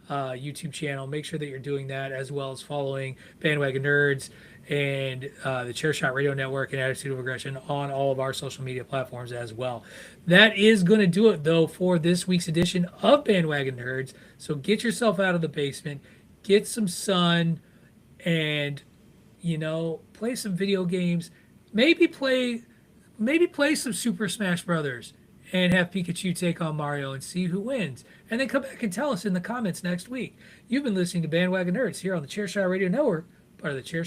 YouTube channel. Make sure that you're doing that, as well as following Bandwagon Nerds and the Chairshot Radio Network and Attitude of Aggression on all of our social media platforms as well. That is going to do it, though, for this week's edition of Bandwagon Nerds. So get yourself out of the basement, get some sun, and, play some video games. Maybe play some Super Smash Brothers and have Pikachu take on Mario and see who wins. And then come back and tell us in the comments next week. You've been listening to Bandwagon Nerds here on the Chairshot Radio Network, part of the Chairshot